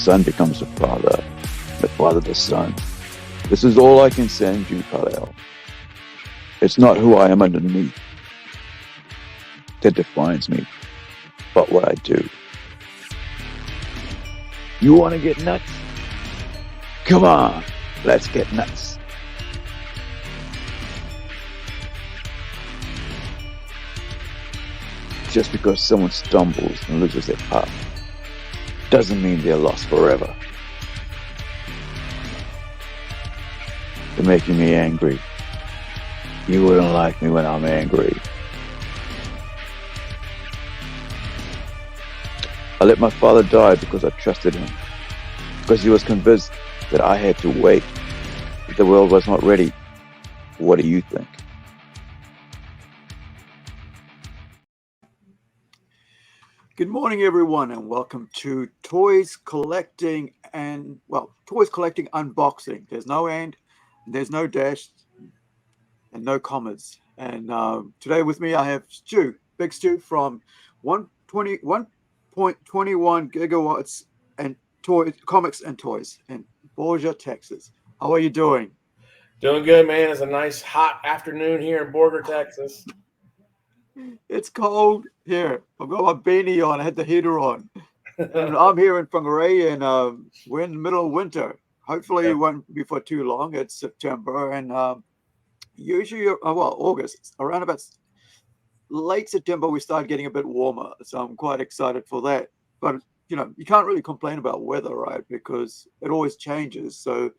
son becomes the father the son. This is all I can send you, Kal-El. It's not who I am underneath that defines me, but what I do. You want to get nuts? Come on, let's get nuts. Just because someone stumbles and loses their path doesn't mean they're lost forever. You're making me angry. You wouldn't like me when I'm angry. I let my father die because I trusted him. Because he was convinced that I had to wait. That the world was not ready. What do you think? Good morning, everyone, and welcome to Toys Collecting Unboxing. There's no and, there's no dash, and no commas. And today with me I have Stu, Big Stu from 1.21 gigawatts and comics and toys in Borgia, Texas. How are you doing? Doing good, man. It's a nice hot afternoon here in Borger, Texas. It's cold here. I've got my beanie on. I had the heater on. And I'm here in Whangarei, and we're in the middle of winter. Hopefully it won't be for too long. It's September, and usually, August, around about late September, we start getting a bit warmer. So I'm quite excited for that. But, you know, you can't really complain about weather, right? Because it always changes. So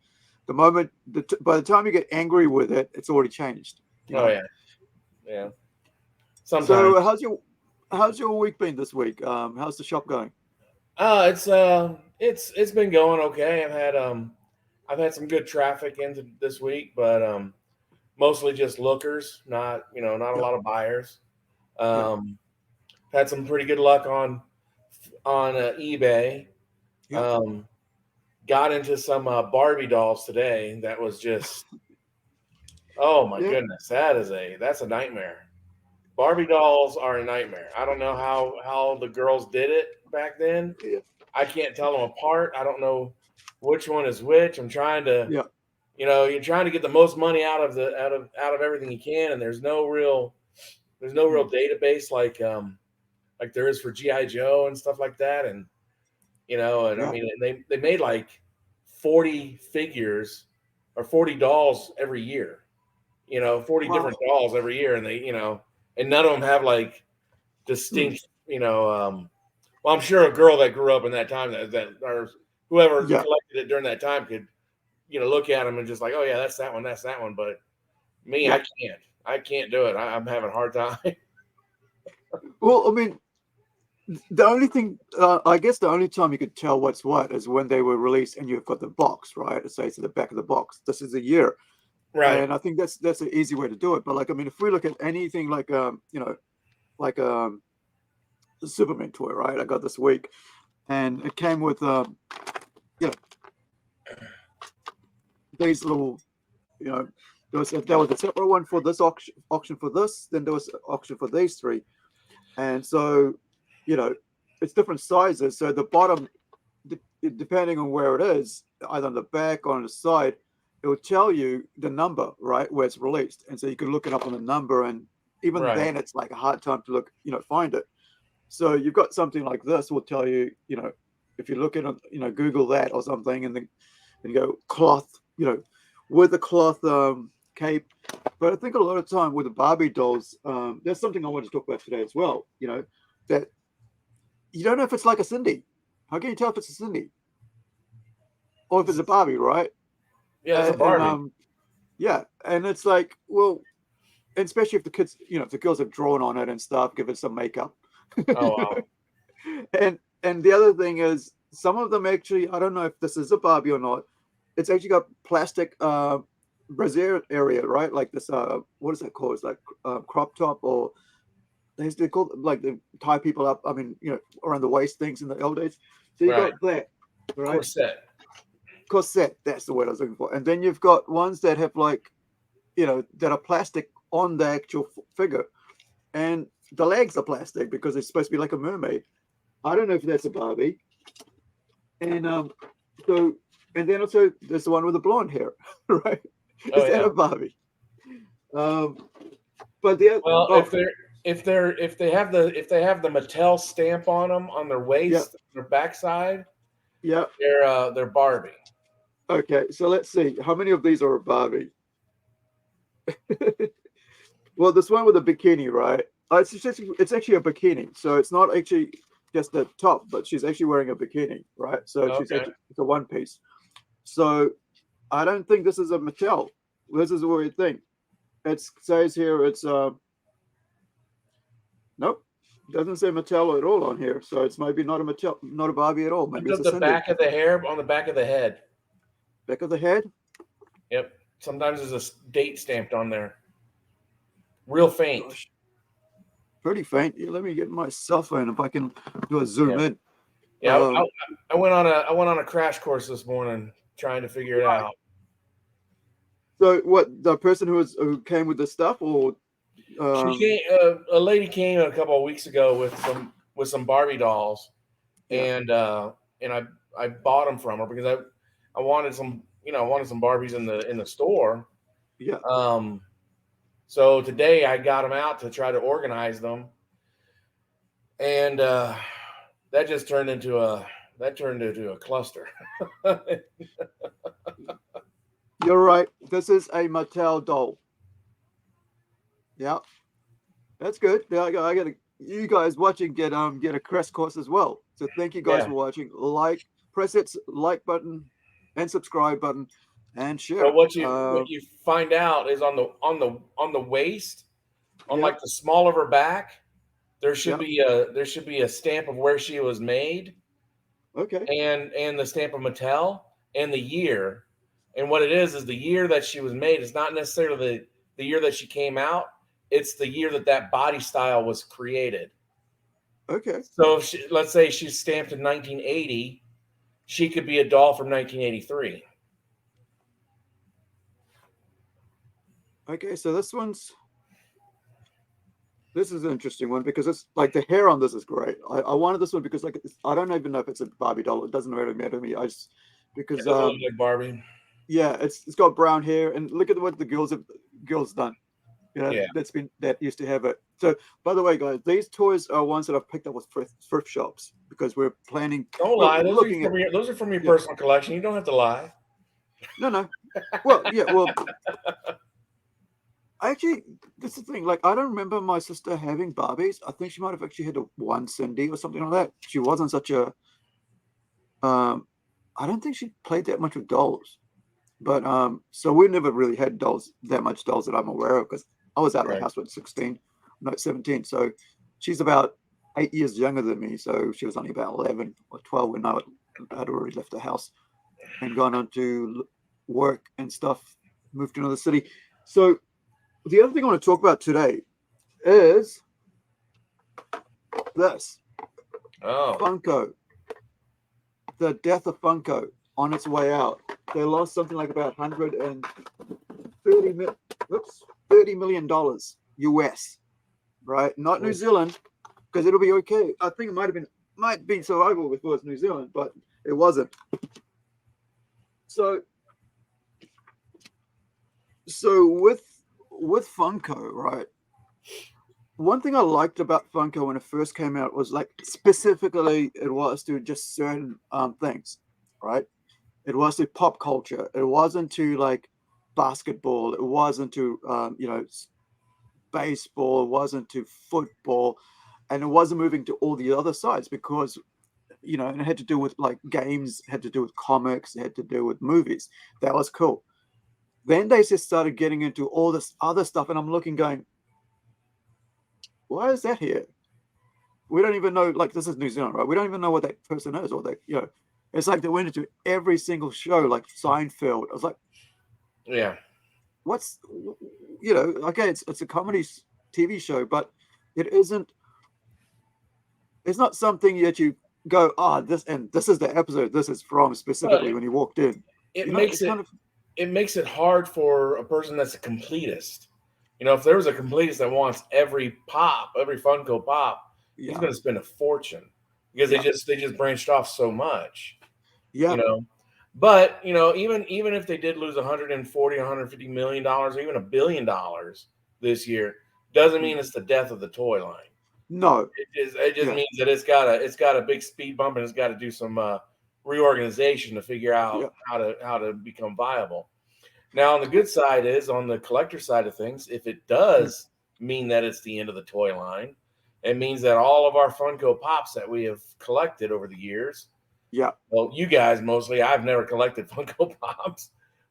the moment, by the time you get angry with it, it's already changed. Oh, yeah. Yeah. Sometimes. So how's your week been this week? How's the shop going? It's been going okay. I've had some good traffic into this week, but mostly just lookers, not a lot of buyers. Had some pretty good luck on eBay. Got into some Barbie dolls today. That was just, oh my goodness, that's a nightmare. Barbie dolls are a nightmare. I don't know how the girls did it back then. I can't tell them apart. I don't know which one is which. I'm trying to, you're trying to get the most money out of everything you can, and there's no real database like there is for G.I. Joe and stuff like that. And I mean, they made like 40 figures or 40 dolls every year. 40 different dolls every year, and and none of them have like distinct, well, I'm sure a girl that grew up in that time that or whoever collected it during that time could, look at them and just like, oh yeah, that's that one. But me, I can't do it. I'm having a hard time. Well, I mean, the only thing, I guess the only time you could tell what's what is when they were released and you've got the box, right? It says at the back of the box, this is a year. Right. And I think that's an easy way to do it. But like, I mean, if we look at anything like, the Superman toy, right? I got this week, and it came with, these little, there was a separate one for this auction for this. Then there was an auction for these three, and so, it's different sizes. So the bottom, depending on where it is, either on the back or on the side, it will tell you the number, right, where it's released. And so you can look it up on the number, and even then it's like a hard time to look, find it. So you've got something like this will tell you, if you look at, Google that or something, and then you go cloth, with the cloth cape. But I think a lot of time with the Barbie dolls, there's something I want to talk about today as well, that you don't know if it's like a Cindy. How can you tell if it's a Cindy? Or if it's a Barbie, right? Yeah, it's a Barbie. And it's like, well, and especially if the kids, if the girls have drawn on it and stuff, give it some makeup. Oh, wow. And the other thing is, some of them actually, I don't know if this is a Barbie or not, it's actually got plastic brassiere area, right? Like this, what is that called? It's like crop top, or they call it, like, they tie people up, I mean, around the waist things in the old days. So you got that, right? Corset, that's the word I was looking for. And then you've got ones that have like, that are plastic on the actual figure, and the legs are plastic because it's supposed to be like a mermaid. I don't know if that's a Barbie. And so, and then also there's the one with the blonde hair, right? Oh, Is that yeah. a Barbie? But the Well, if they have the Mattel stamp on them on their waist, their backside, yeah. they're Barbie. Okay, so let's see. How many of these are a Barbie? Well, this one with a bikini, right? It's actually a bikini, so it's not actually just the top, but she's actually wearing a bikini, right? So she's Okay. actually, it's a one piece. So I don't think this is a Mattel. This is a weird thing. It says here it's nope, doesn't say Mattel at all on here. So it's maybe not a Mattel, not a Barbie at all. Maybe Look it's at a the Cindy. back of the hair on the back of the head. Back of the head. Yep. Sometimes there's a date stamped on there. Real faint. Gosh, pretty faint. Yeah, let me get my cell phone if I can do a zoom in. Yeah, I went on a crash course this morning trying to figure it out. So what, the person who came with the stuff, or She came, a lady came a couple of weeks ago with some Barbie dolls, and I bought them from her because I wanted some Barbies in the store. yeah. So today I got them out to try to organize them, and that just turned into a cluster. You're right. This is a Mattel doll. Yeah, that's good. Yeah, I got you guys watching get a crash course as well. So thank you guys for watching. Press that like button and subscribe button and share. So what you find out is on the waist, on like the small of her back, there should be a stamp of where she was made. Okay. And the stamp of Mattel and the year. And what it is the year that she was made. It's not necessarily the year that she came out. It's the year that body style was created. Okay. So if let's say she's stamped in 1980, she could be a doll from 1983. Okay, so this is an interesting one because it's like the hair on this is great. I wanted this one because like I don't even know if it's a Barbie doll. It doesn't really matter to me. I just because It doesn't look like Barbie. Yeah, it's got brown hair, and look at what the girls done. You know, that used to have it. So, by the way, guys, these toys are ones that I've picked up with thrift shops because we're planning. Don't lie. Those are from your personal collection. You don't have to lie. No. Well, yeah. Well, actually, this is the thing. Like, I don't remember my sister having Barbies. I think she might have actually had one Cindy or something like that. She wasn't such a. I don't think she played that much with dolls. But so we never really had that much dolls that I'm aware of because I was out of the house when 17. So she's about 8 years younger than me. So she was only about 11 or 12 when I'd already left the house and gone on to work and stuff, moved to another city. So the other thing I want to talk about today is this. Oh. Funko. The death of Funko on its way out. They lost something like about $30 million US, right? Not New Zealand, because it'll be okay. I think it might be survival if it was New Zealand, but it wasn't. So with Funko, right? One thing I liked about Funko when it first came out was like specifically it was to just certain things, right? It was to pop culture. It wasn't to like basketball. It wasn't to baseball. It wasn't to football, and it wasn't moving to all the other sides because and it had to do with like games, had to do with comics, it had to do with movies. That was cool. Then they just started getting into all this other stuff, and I'm looking, going, why is that here? We don't even know. Like, this is New Zealand, right? We don't even know what that person is, or that It's like they went into every single show, like Seinfeld. I was like, yeah, what's, okay, it's a comedy TV show, but it isn't, it's not something that you go, this is the episode this is from specifically when you walked in. It makes it hard for a person that's a completist. If there was a completist that wants every Funko Pop, he's going to spend a fortune because they just branched off so much. Yeah. You know, but you know, even if they did lose 140, 150 million dollars, or even $1 billion this year, doesn't mean it's the death of the toy line. No. It just Yeah. means that it's got a big speed bump, and it's got to do some reorganization to figure Yeah. out how to become viable. Now, on the good side is on the collector side of things, if it does mean that it's the end of the toy line, it means that all of our Funko Pops that we have collected over the years, Yeah. well, you guys mostly, I've never collected Funko Pops,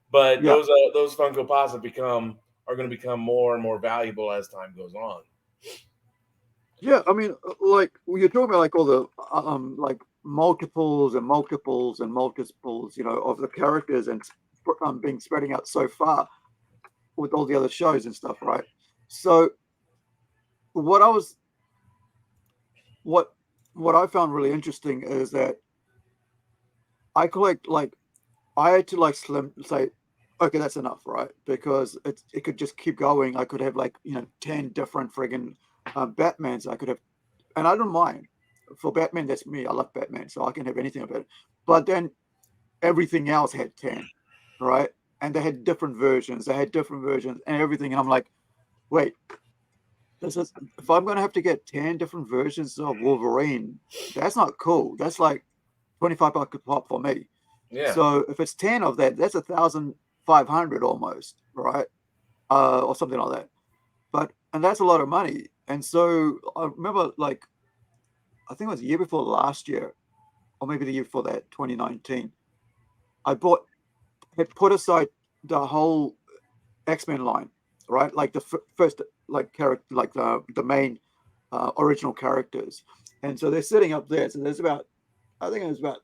but Yeah. those Funko Pops are going to become more and more valuable as time goes on. Yeah. I mean, like you're talking about like all the like multiples and multiples and multiples, you know, of the characters and being spreading out so far with all the other shows and stuff, right? So what I was what what I found really interesting is that I collect like I had to like slim say, okay, that's enough, right? Because it could just keep going. I could have like 10 different friggin' Batmans. I could have, and I don't mind for Batman. That's me. I love Batman, so I can have anything of it. But then everything else had 10, right? And they had different versions. They had different versions and everything. And I'm like, wait, this is if I'm gonna have to get 10 different versions of Wolverine, that's not cool. That's like $25 a pop for me. Yeah. So if it's 10 of that, that's 1,500 almost, right? Or something like that. And that's a lot of money. And so I remember like I think it was the year before last year, or maybe the year before that, 2019. I had put aside the whole X-Men line, right? Like the first like character, like the main original characters. And so they're sitting up there. So there's about I think it was about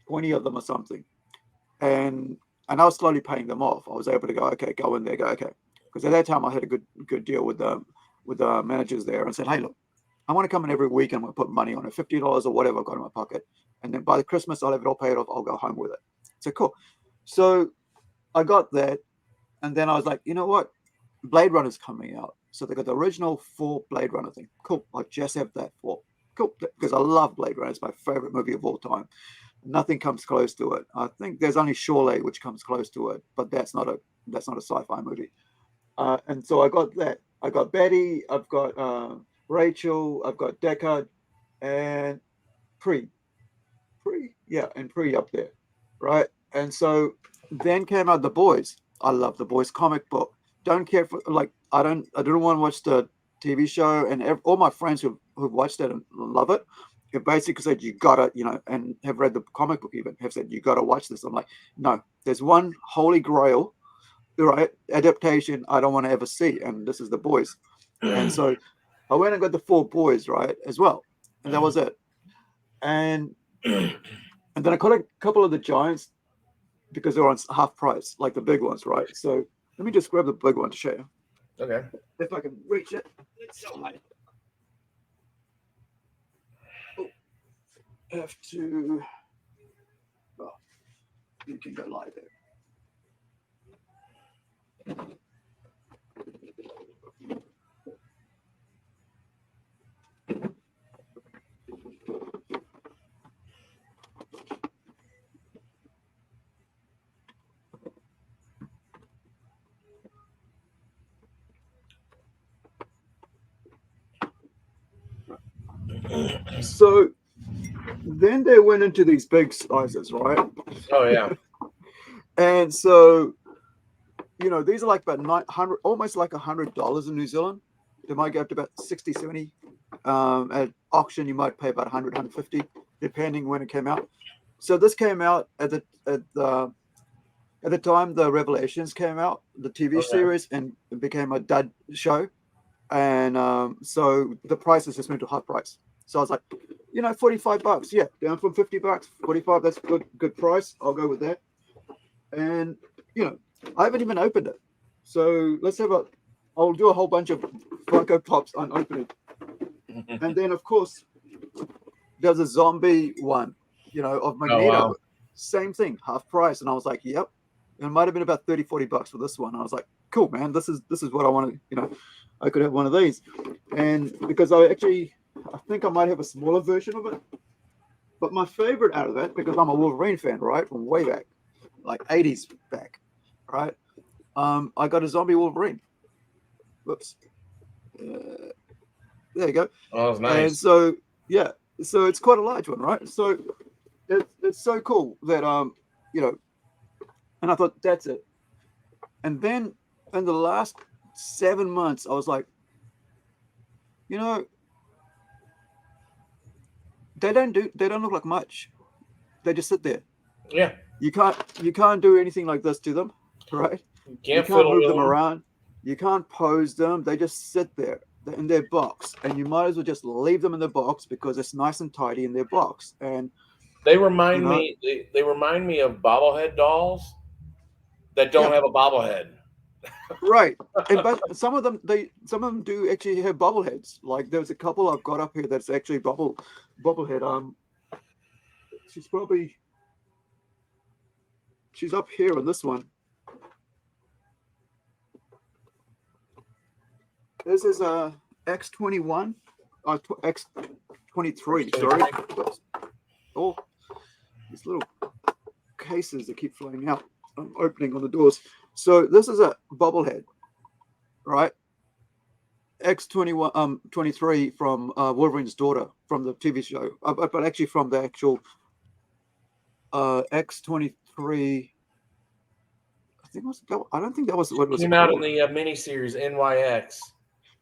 20 of them or something. And I was slowly paying them off. I was able to go, okay, go in there, go, okay. Because at that time I had a good deal with the managers there and said, hey, look, I want to come in every week and I'm going to put money on it, $50 or whatever I've got in my pocket. And then by the Christmas, I'll have it all paid off. I'll go home with it. So cool. So I got that. And then I was like, you know what? Blade Runner's coming out. So they got the original 4 Blade Runner thing. Cool. I just have that 4. Cool. Because I love Blade Runner. It's my favorite movie of all time. Nothing comes close to it. I think there's only Shorelay which comes close to it, but that's not a sci-fi movie. And so I got that. I got Betty. I've got Rachel. I've got Deckard, and yeah, and Pre up there, right? And so then came out The Boys. I love The Boys comic book. Don't care for like I didn't want to watch the TV show, and all my friends who've watched it and love it. It basically said you gotta, and have read the comic book even have said you gotta watch this. I'm like, no, there's one Holy Grail, right? Adaptation I don't want to ever see, and this is The Boys. And so I went and got the 4 Boys, right, as well, and that was it. And then I got a couple of the Giants because they're on half price, like the big ones, right? So let me just grab the big one to show you. Okay. If I can reach it. It's so high. Oh, have to. Oh, you can go live there. So then they went into these big sizes, right? Oh yeah. And so, these are like about 900, almost like $100 in New Zealand. They might go up to about 60, 70. At auction, you might pay about 100, 150, depending when it came out. So this came out at the time the Revelations came out, the TV series, and it became a dud show. And so the prices just went to half price. So I was like, $45, yeah, down from $50, 45. That's good price. I'll go with that. And I haven't even opened it. So I'll do a whole bunch of Funko Pops unopened. And then of course there's a zombie one, of Magneto. Oh, wow. Same thing, half price. And I was like, yep. And it might have been about $30-40 for this one. And I was like, cool, man, this is what I want to, I could have one of these. And because I think I might have a smaller version of it. But my favorite out of that, because I'm a Wolverine fan, right, from way back, like 80s back, right? I got a zombie Wolverine. Whoops. There you go. Oh, that's And nice. so, yeah, so it's quite a large one, right? So it's so cool that you know, and I thought that's it. And then in the last 7 months, I was like, you know, they don't look like much. They just sit there. Yeah. You can't do anything like this to them, right? You You can't can't fiddle move with them them. around. You can't pose them. They just sit there in their box, and you might as well just leave them in the box because it's nice and tidy in their box. And They you remind know, me. They remind me of bobblehead dolls that yeah, don't have a bobblehead. right. And but some of them do actually have bobbleheads. Like there's a couple I've got up here that's actually bobblehead. She's probably she's up here on this one. This is a X21, X23. Sorry. Oops. Oh, these little cases that keep flying out. I'm opening on the doors. So this is a bobblehead, right? X21, 23 from Wolverine's daughter from the TV show, but actually from the actual X23. I think I don't think that was what it was Came out in called. the miniseries NYX.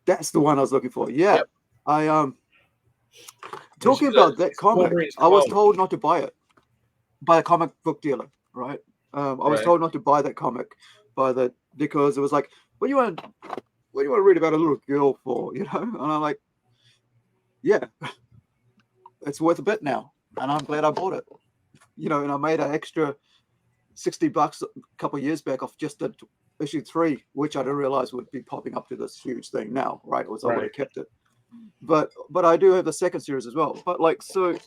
That's the one I was looking for. Yeah, Yep. I And talking about that comic. Wolverine's I was clone. told not to buy it by a comic book dealer, right? I was Right. told not to buy that comic by that because it was like, what do you want to read about a little girl for, you know? And I'm like, yeah, it's worth a bit now, and I'm glad I bought it, you know. And I made an extra $60 a couple of years back off just the issue 3, which I didn't realize would be popping up to this huge thing now, right? Was I would Right. have kept it, but I do have the second series as well. But like, so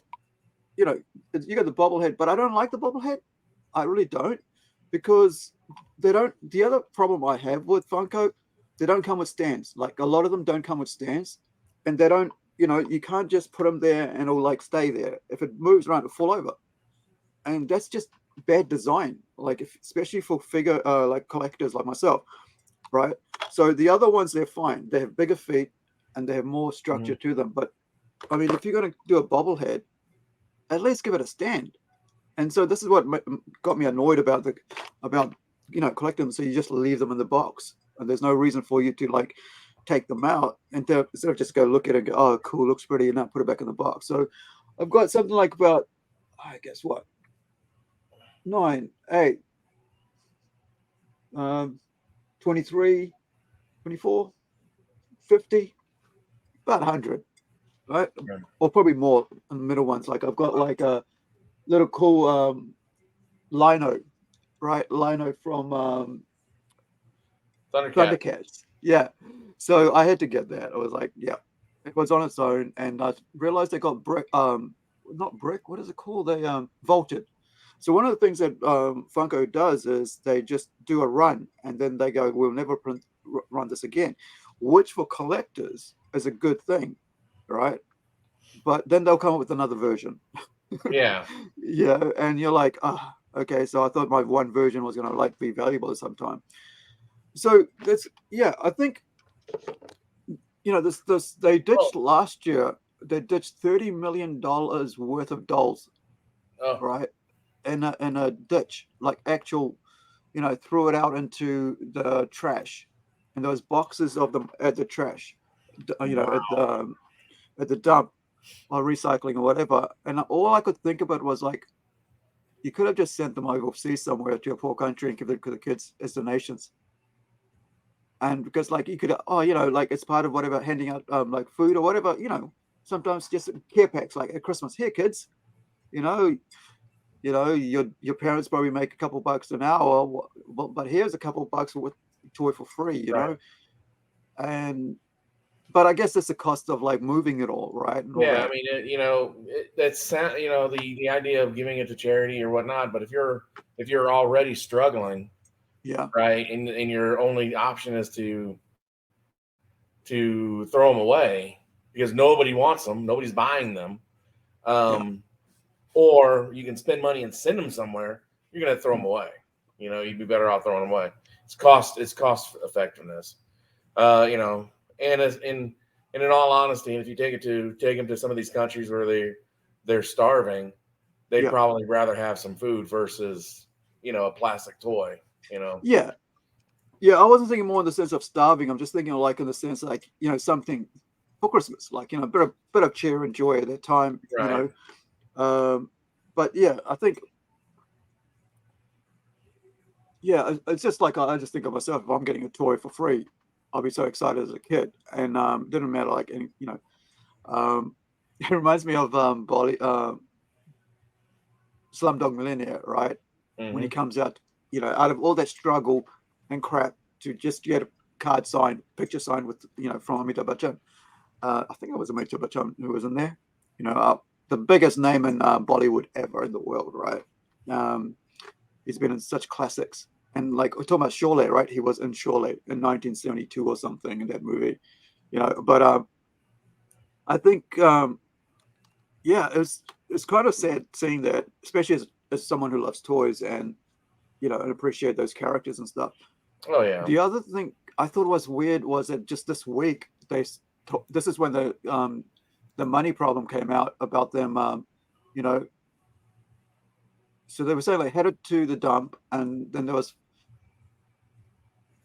you know, you got the bobblehead, but I don't like the bobblehead. I really don't, because they don't. The other problem I have with Funko, they don't come with stands. Like a lot of them don't come with stands, and they don't. You know, you can't just put them there and it'll like stay there. If it moves around, it'll fall over, and that's just bad design. Like, especially for figure like collectors like myself, right? So the other ones they're fine. They have bigger feet and they have more structure to them. But I mean, if you're going to do a bobblehead, at least give it a stand. And so this is what got me annoyed about collecting them. So you just leave them in the box, and there's no reason for you to like take them out and instead of just go look at it and go, oh, cool, looks pretty, and not put it back in the box. So I've got something like about, I guess what, 9, 8, 23, 24, 50, about 100, right? Right. Or probably more in the middle ones. Like I've got like a little cool lino, right? Lino from Thundercats. Yeah. So I had to get that. I was like, yeah, it was on its own. And I realized they got brick, not brick, what is it called? They vaulted. So one of the things that Funko does is they just do a run and then they go, we'll never run this again, which for collectors is a good thing, right? But then they'll come up with another version. Yeah. Yeah. And you're like, okay, so I thought my one version was going to like be valuable at some time. So that's, yeah, I think, you know, this they ditched last year. They ditched $30 million worth of dolls, right? In a ditch, like actual, you know, threw it out into the trash, and those boxes of them at the trash, you know, at the dump or recycling or whatever. And all I could think about was like, you could have just sent them overseas somewhere to a poor country and give them to the kids as donations. And because like you could, oh, you know, like it's part of whatever, handing out like food or whatever, you know, sometimes just care packs like at Christmas. Here, kids, you know, your parents probably make a couple bucks an hour, but here's a couple bucks with toy for free, you know. And but I guess that's the cost of like moving it all, right? And all Yeah, that. I mean, you know, that's, you know, the idea of giving it to charity or whatnot. But if you're already struggling, Yeah, right, and your only option is to throw them away because nobody wants them, nobody's buying them. yeah, or you can spend money and send them somewhere. You're going to throw them away. You know, you'd be better off throwing them away. It's cost effectiveness. You know, and in all honesty, if you take them to some of these countries where they're starving, they'd probably rather have some food versus, you know, a plastic toy. You know. Yeah. Yeah, I wasn't thinking more in the sense of starving. I'm just thinking like in the sense like, you know, something for Christmas, like, you know, a bit of cheer and joy at that time, Right. you know. But yeah, I think, yeah, it's just like I just think of myself, if I'm getting a toy for free, I'll be so excited as a kid. And didn't matter like any, you know, it reminds me of Bolly, Slumdog Millionaire, right? When he comes out, you know, out of all that struggle and crap to just get a card signed, picture signed with, you know, from Amitabh Bachchan. I think it was Amitabh Bachchan who was in there. You know, the biggest name in Bollywood ever in the world, right? He's been in such classics. And like we're talking about Sholay, right? He was in Sholay in 1972 or something in that movie, you know. But I think, yeah, it's kind of sad seeing that, especially as someone who loves toys and, you know, and appreciate those characters and stuff. Oh yeah. The other thing I thought was weird was that just this week this is when the money problem came out about them, you know. So they were saying they headed to the dump, and then there was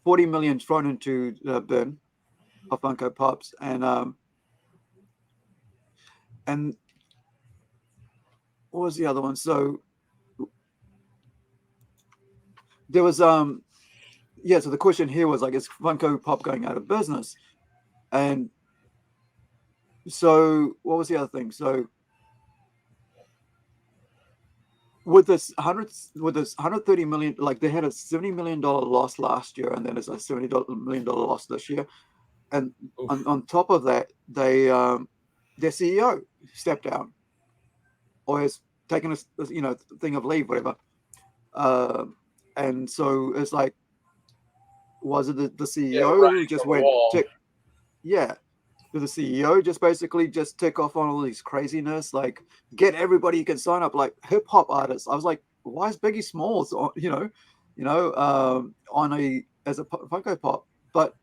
40 million thrown into the bin of Funko Pops, and what was the other one? So there was yeah. So the question here was like, is Funko Pop going out of business? And so what was the other thing? So with this 130 million, like they had a $70 million loss last year, and then there's a $70 million loss this year. And on top of that, they their CEO stepped down or has taken a, you know, thing of leave, whatever. And so it's like, was it the CEO who just went tick? Yeah. Did the CEO just basically just tick off on all these craziness, like get everybody you can sign up, like hip hop artists? I was like, why is Biggie Smalls on, on a as a Funko Pop? But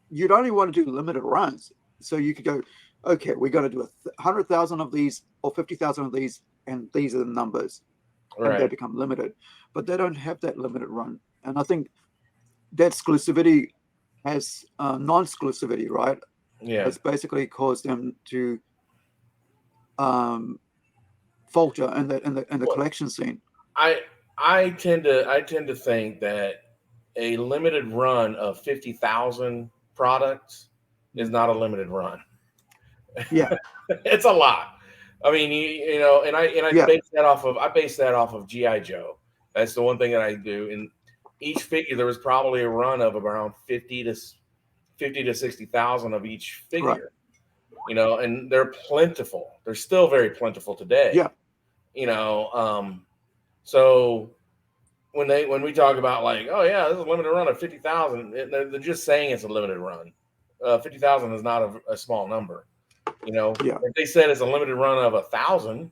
you'd only want to do limited runs, so you could go, okay, we're going to do 100,000 of these or 50,000 of these, and these are the numbers, and they become limited. But they don't have that limited run, and I think that exclusivity has non-exclusivity, right? Yeah, it's basically caused them to falter in the collection scene. I tend to think that a limited run of 50,000 products is not a limited run. Yeah, it's a lot. I mean, you know, and I base that off of GI Joe. That's the one thing that I do. In each figure, there was probably a run of around 50 to 60,000 of each figure. Right. You know, and they're plentiful. They're still very plentiful today. Yeah. You know, so when we talk about like, oh yeah, this is a limited run of 50,000, they're just saying it's a limited run. 50,000 is not a small number. You know, if they said it's a limited run of 1,000,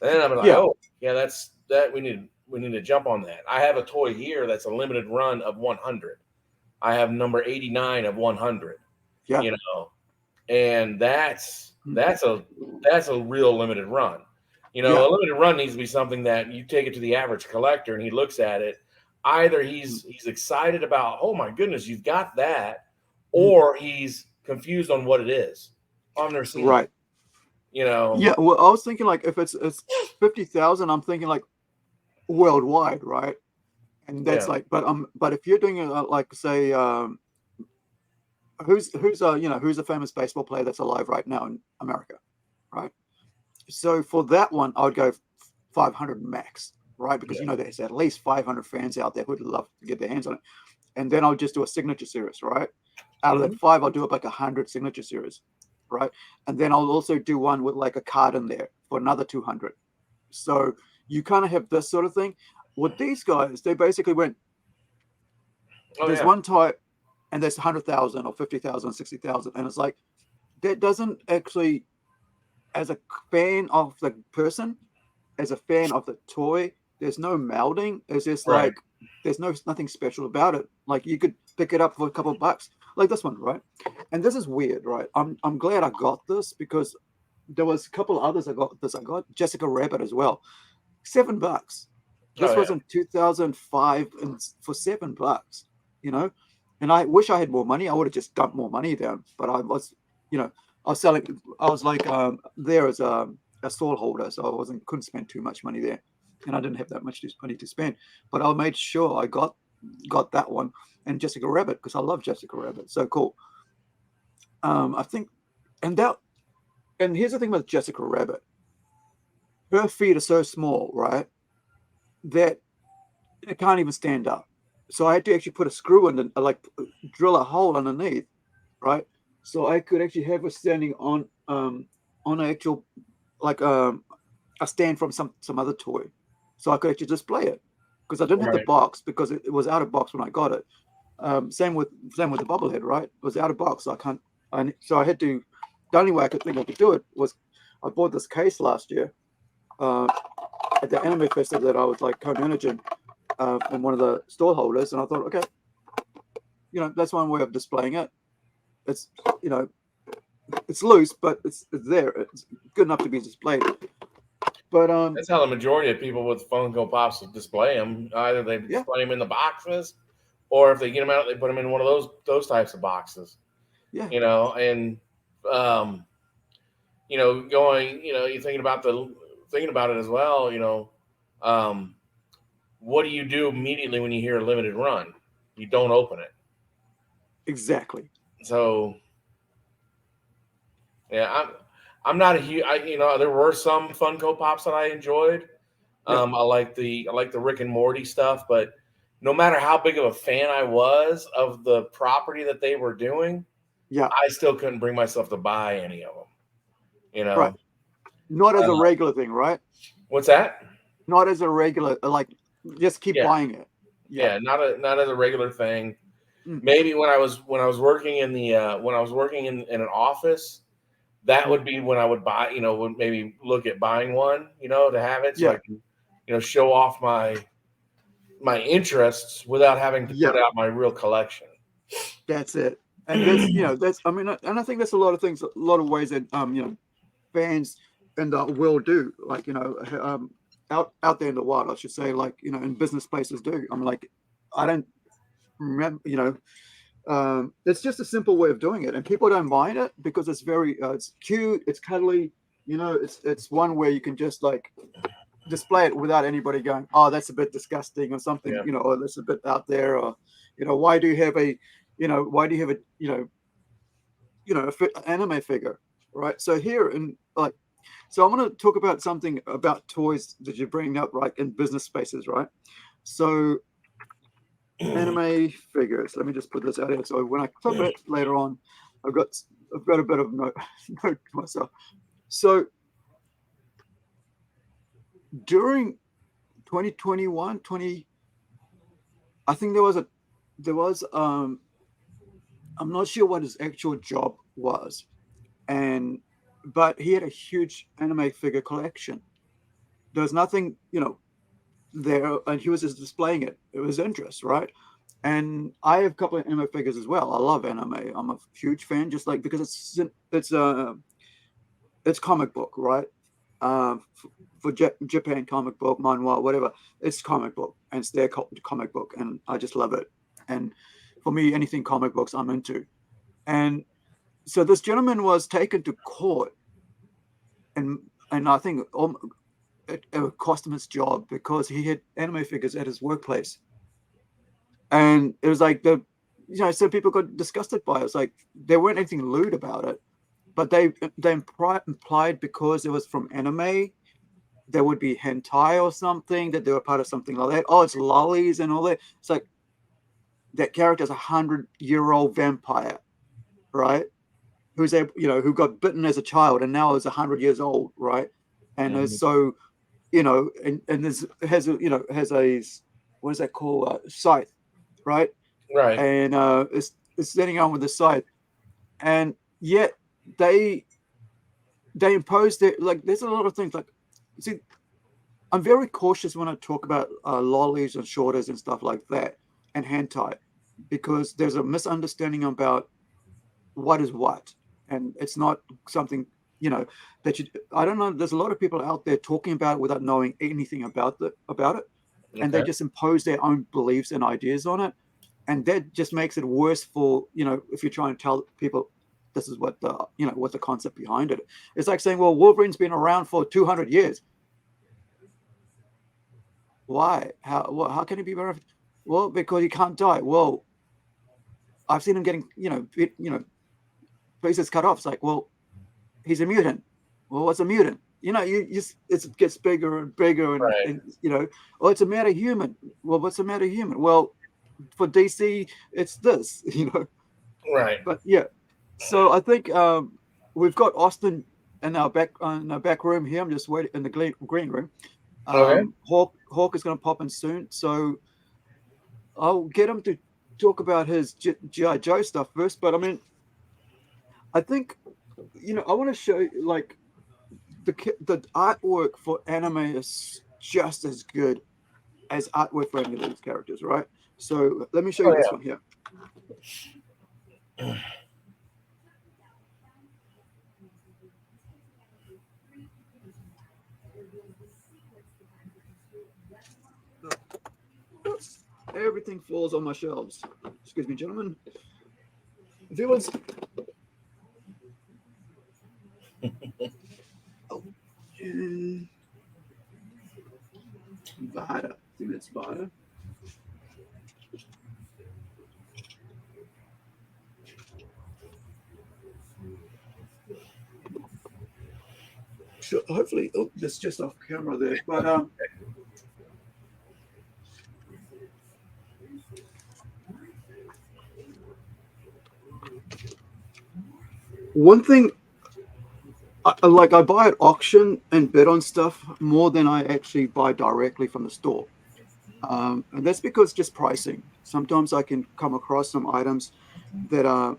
then I'm like, oh yeah, that's that. We need to jump on that. I have a toy here that's a limited run of 100. I have number 89 of 100. Yeah. You know, and that's a real limited run. You know, a limited run needs to be something that you take it to the average collector and he looks at it. Either he's excited about, oh my goodness, you've got that, or he's confused on what it is. I've never seen it. You know. Yeah, well, I was thinking like if it's 50,000, I'm thinking like worldwide, right? And that's like, but if you're doing like say, who's a famous baseball player that's alive right now in America, right? So for that one, I would go 500 max, right? Because you know there's at least 500 fans out there who'd love to get their hands on it, and then I'll just do a signature series, right? Out of that 5, I'll do like 100 signature series, right? And then I'll also do one with like a card in there for another 200. So you kind of have this sort of thing. With these guys, they basically went, there's one type, and there's 100,000 or 50,000, 60,000, and it's like that doesn't actually, as a fan of the person, as a fan of the toy, there's no melding. It's just Right. like there's nothing special about it. Like you could pick it up for a couple of bucks, like this one, right? And this is weird, right? I'm glad I got this because there was a couple of others I got this. I got Jessica Rabbit as well, $7. This Oh, was yeah. in 2005 and for $7, you know. And I wish I had more money. I would have just dumped more money down. But I was, you know, I was selling. I was like there as a stall holder, so I couldn't spend too much money there, and I didn't have that much money to spend. But I made sure I got that one and Jessica Rabbit because I love Jessica Rabbit. So cool. I think, and here's the thing with Jessica Rabbit. Her feet are so small, right, that it can't even stand up. So I had to actually put a screw in, like drill a hole underneath, right? So I could actually have her standing on an actual like a stand from some other toy, so I could actually display it because I didn't have the Right. box because it was out of box when I got it. Same with the bobblehead, right? It was out of box, so I can't. So I had to. The only way I could think I could do it was I bought this case last year at the anime festival that I was like co-managing from one of the stall holders, and I thought, okay, that's one way of displaying it. It's it's loose, but it's there. It's good enough to be displayed. But That's how the majority of people with Funko Pops display them. Either they display them in the boxes, or if they get them out, they put them in one of those types of boxes. yeah, And going, you're thinking about it as well. What do you do immediately when you hear a limited run? You don't open it. exactly. So, yeah, I'm not a huge. There were some Funko Pops that I enjoyed. Yeah. I like the Rick and Morty stuff, but no matter how big of a fan I was of the property that they were doing, Yeah. I still couldn't bring myself to buy any of them. Right. Not as a regular thing, right? What's that? Not as a regular, like just keep buying it. Yeah, not as a regular thing. Mm. Maybe when I was working in in an office, that would be when I would buy. Would maybe look at buying one. To have it so I can show off my interests without having to put out my real collection. That's it. And that's I mean, and I think that's a lot of things, a lot of ways that fans and will do, like out there in the wild, I should say, like in business places do. I'm like, I don't remember, it's just a simple way of doing it, and people don't mind it because it's very it's cute, it's cuddly, it's one where you can just like display it without anybody going, oh, that's a bit disgusting or something, or that's a bit out there, or why do you have a anime figure, right? So here so I'm going to talk about something about toys that you bring up, right, in business spaces, right? So anime figures. Let me just put this out here. So when I clip it later on, I've got a bit of note to myself. So during 2021, I think there was I'm not sure what his actual job was, but he had a huge anime figure collection. There's nothing, there, and he was just displaying it. It was interest, right? And I have a couple of anime figures as well. I love anime. I'm a huge fan, just like because it's comic book, right? For Japan, comic book, manhwa, whatever. It's comic book, and it's their comic book, and I just love it. And for me, anything comic books, I'm into. And so this gentleman was taken to court, and I think it cost him his job because he had anime figures at his workplace, and it was like so people got disgusted by it. It's like there weren't anything lewd about it, but they implied because it was from anime, there would be hentai or something, that they were part of something like that. Oh, it's lollies and all that. It's like that character's 100-year-old vampire, right? Who's who got bitten as a child and now is 100 years old, right? And so, and this has a what is that called? Scythe, right? Right. And it's standing on with the scythe, and yet they imposed it. Like there's a lot of things like, see, I'm very cautious when I talk about lollies and shorters and stuff like that, and hentai, because there's a misunderstanding about what is what, and it's not something, that you. I don't know. There's a lot of people out there talking about it without knowing anything about it, and they Okay. just impose their own beliefs and ideas on it, and that just makes it worse for, if you're trying to tell people this is what the concept behind it. It's like saying, well, Wolverine's been around for 200 years. Why? How can he be around? Well, because he can't die. Well, I've seen him getting, faces cut off. It's like, well, he's a mutant. Well, what's a mutant? It gets bigger and bigger, Right. and oh, it's a metahuman. Well, what's a metahuman? Well, for DC, it's this, Right. But yeah, so I think we've got Austin in our back room here. I'm just waiting in the green room. Okay. Hawk is going to pop in soon, so I'll get him to talk about his GI Joe stuff first. But I mean, I think I want to show you, like, the artwork for anime is just as good as artwork for any of these characters, right? So let me show you this one here. Everything falls on my shelves. Excuse me, gentlemen. Viewers. Oh, Vada. I think that's Vada. So hopefully, that's just off camera there. But one thing, I buy at auction and bid on stuff more than I actually buy directly from the store, and that's because just pricing. Sometimes I can come across some items that are,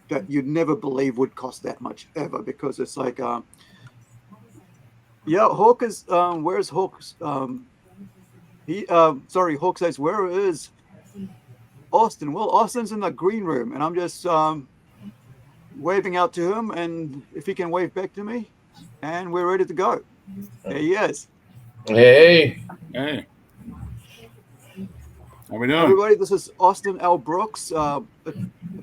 that you'd never believe would cost that much ever, because it's like, yeah, Hawk is, where's Hawk's? Hawk says, where is Austin? Well, Austin's in the green room, and I'm just waving out to him, and if he can wave back to me, and we're ready to go. There he is. Hey. Hey. How we doing? Everybody, this is Austin L. Brooks. If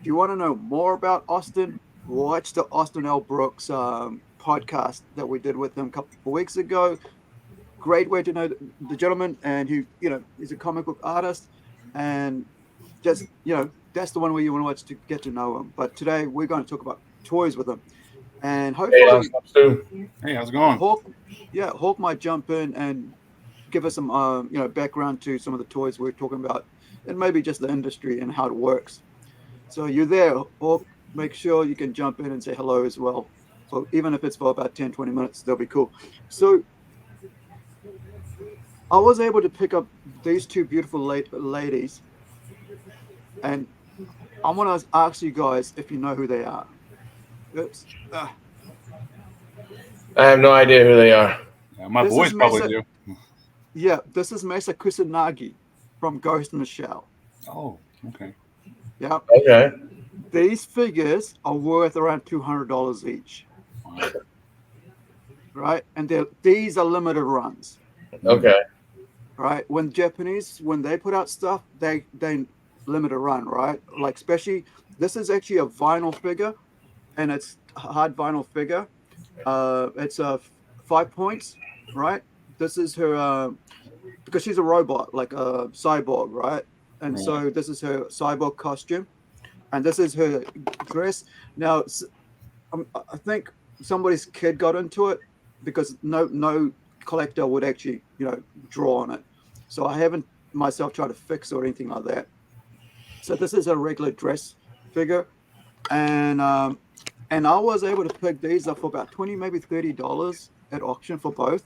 you want to know more about Austin, watch the Austin L. Brooks podcast that we did with him a couple of weeks ago. Great way to know the gentleman, and he's a comic book artist, and just, that's the one where you want to watch to get to know him. But today we're going to talk about toys with him, and hopefully, hey, how's it going? Hawk might jump in and give us some background to some of the toys we're talking about, and maybe just the industry and how it works. So you're there, Hawk. Make sure you can jump in and say hello as well. So even if it's for about 10-20 minutes, they'll be cool. So I was able to pick up these two beautiful ladies, and I want to ask you guys if you know who they are. Oops. I have no idea who they are. Yeah, my boys probably do. Yeah, this is Mesa Kusanagi from Ghost in the Shell. Oh, okay. Yeah. Okay. These figures are worth around $200 each. Wow. Right? And these are limited runs. Okay. Right? When they put out stuff, they limit a run, right? Like, especially, this is actually a vinyl figure, and it's a hard vinyl figure. It's 5 points, right? This is her, because she's a robot, like a cyborg, right? And so this is her cyborg costume, and this is her dress. Now, I think somebody's kid got into it, because no collector would actually, draw on it. So I haven't myself tried to fix or anything like that. So this is a regular dress figure, and I was able to pick these up for about $20, maybe $30 at auction for both.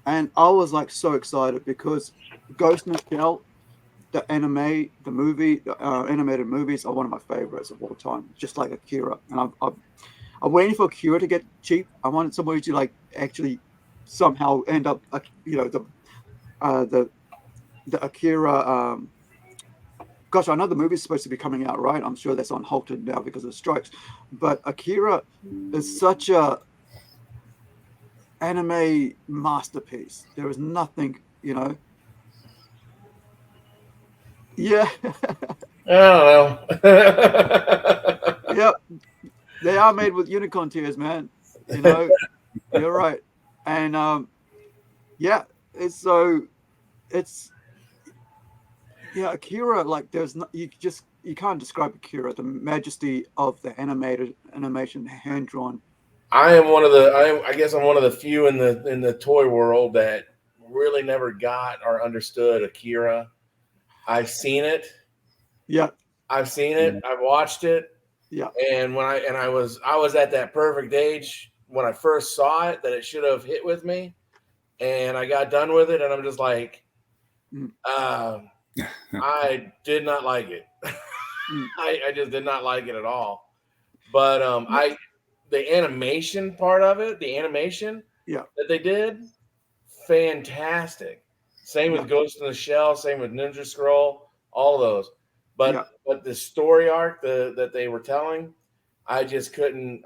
And I was like so excited, because Ghost in the Shell, the anime, the movie, animated movies are one of my favorites of all time, just like Akira. And I'm waiting for Akira to get cheap. I wanted somebody to, like, actually somehow end up, the Akira. Gosh, I know the movie's supposed to be coming out, right? I'm sure that's on halted now because of strikes. But Akira is such a anime masterpiece. There is nothing, Yeah. I don't know. Yep. They are made with unicorn tears, man. You're right. And yeah, Akira, like you can't describe Akira, the majesty of the animation, hand drawn. I guess I'm one of the few in the toy world that really never got or understood Akira. I've seen it. Yeah. I've seen it. I've watched it. Yeah. And I was at that perfect age when I first saw it that it should have hit with me, and I got done with it, and I'm just like, I did not like it. I just did not like it at all. But the animation part of it, that they did, fantastic. Same with Ghost in the Shell, same with Ninja Scroll, all of those. But the story arc that they were telling, I just couldn't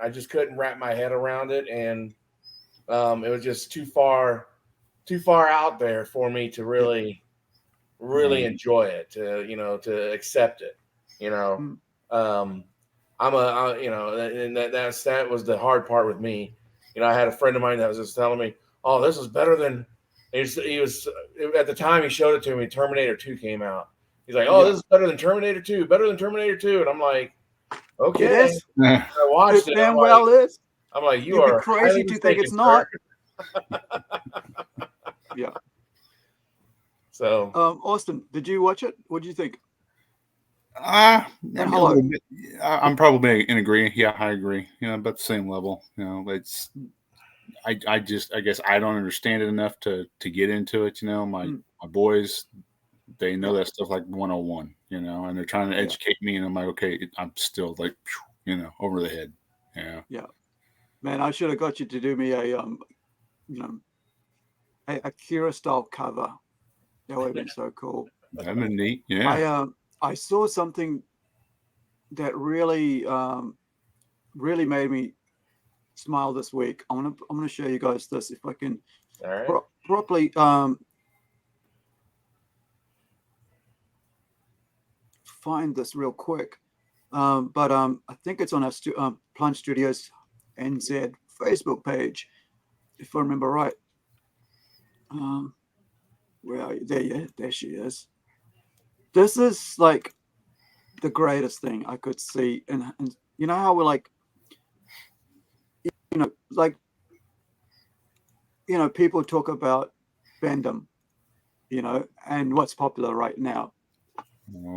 wrap my head around it, and it was just too far out there for me to really enjoy it, to accept it. That was the hard part with me. I had a friend of mine that was just telling me, "Oh, this is better than." He was at the time he showed it to me. Terminator 2 came out. He's like, "Oh, this is better than Terminator 2, better than Terminator 2," and I'm like, "Okay." It is. I watched it. Damn well is. I'm like, You'd be crazy to think it's not. Yeah. So, Austin, did you watch it? What do you think? I'm probably in agreement. Yeah, I agree. About the same level. It's. I guess I don't understand it enough to get into it. My boys, they know that stuff like 101. And they're trying to educate me, and I'm like, okay, I'm still like, over the head. Yeah. Yeah. Man, I should have got you to do me a Akira style cover. That would have been so cool. That'd been neat. Yeah. I saw something that really made me smile this week. I'm gonna show you guys this if I can properly find this real quick. But I think it's on our Plunge Studios NZ Facebook page, if I remember right. Where are you? There she is. This is like the greatest thing I could see, and you know how we're like, people talk about fandom, and what's popular right now.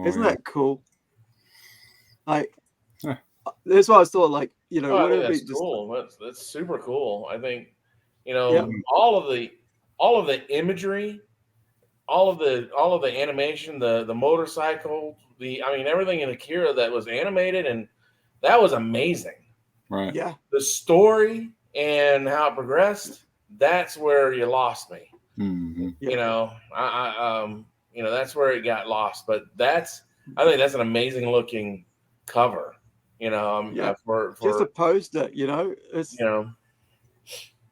Isn't that cool? Like, that's why I thought, like, that's cool. That's super cool. I think, all of the imagery, all of the animation, the motorcycle, everything in Akira that was animated, and that was amazing. Right. Yeah. The story and how it progressed, that's where you lost me. Mm-hmm. That's where it got lost. But I think that's an amazing looking cover. For just a poster, it's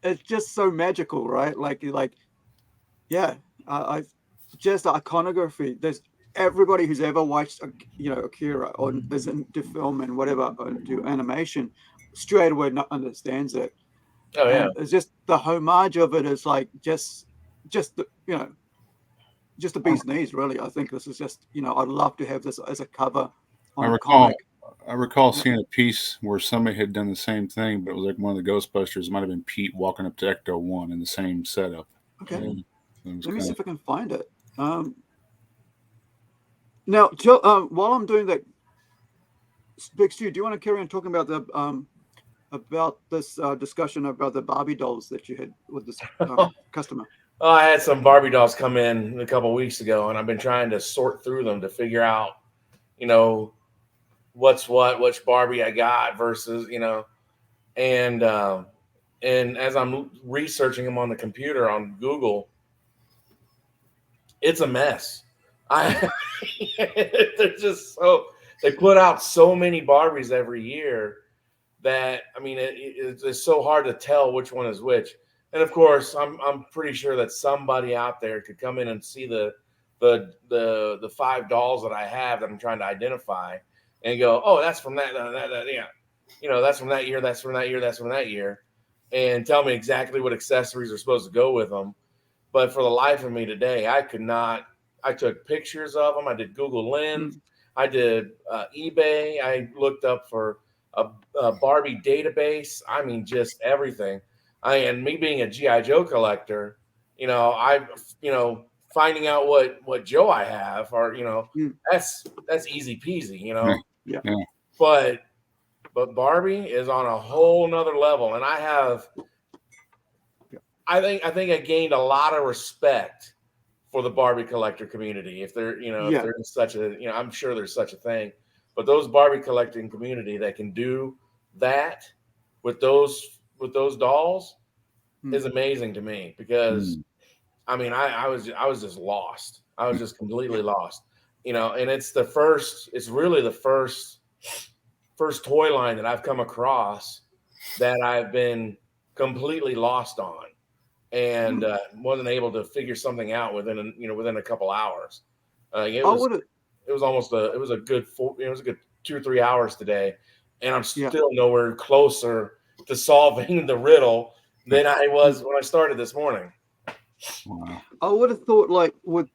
it's just so magical, right? I just the iconography. There's everybody who's ever watched Akira or is into film and whatever do animation straight away understands it. Oh yeah, and it's just the homage of it is like just the just the bee's knees, really. I think this is just I'd love to have this as a cover on a comic. I recall seeing a piece where somebody had done the same thing, but it was like one of the Ghostbusters. It might have been Pete walking up to Ecto-1 in the same setup. Okay, let me see if I can find it. Now, Jill, while I'm doing that, Big Stu, do you want to carry on talking about this discussion about the Barbie dolls that you had with this customer? Oh, I had some Barbie dolls come in a couple of weeks ago, and I've been trying to sort through them to figure out, which Barbie I got versus, and And as I'm researching them on the computer on Google, it's a mess. They're just so, they put out so many Barbies every year that, I mean, it's so hard to tell which one is which. And of course, I'm pretty sure that somebody out there could come in and see the 5 dolls that I have that I'm trying to identify and go, oh, that's from that, yeah, that's from that year, that's from that year, that's from that year, and tell me exactly what accessories are supposed to go with them. But for the life of me today, I could not. I took pictures of them. I did Google Lens. I did eBay. I looked up for a Barbie database. I mean, just everything. And me being a GI Joe collector, finding out what Joe I have, or that's easy peasy, Yeah. But Barbie is on a whole nother level, and I think I gained a lot of respect for the Barbie collector community. If there, if there's such a, I'm sure there's such a thing, but those Barbie collecting community that can do that with those dolls is amazing to me, because I mean, I was just lost. I was just completely lost, and it's really the first toy line that I've come across that I've been completely lost on, and wasn't able to figure something out within a couple hours. It was a good 2 or 3 hours today, and I'm still nowhere closer to solving the riddle than I was when I started this morning. Wow. I would have thought, like, with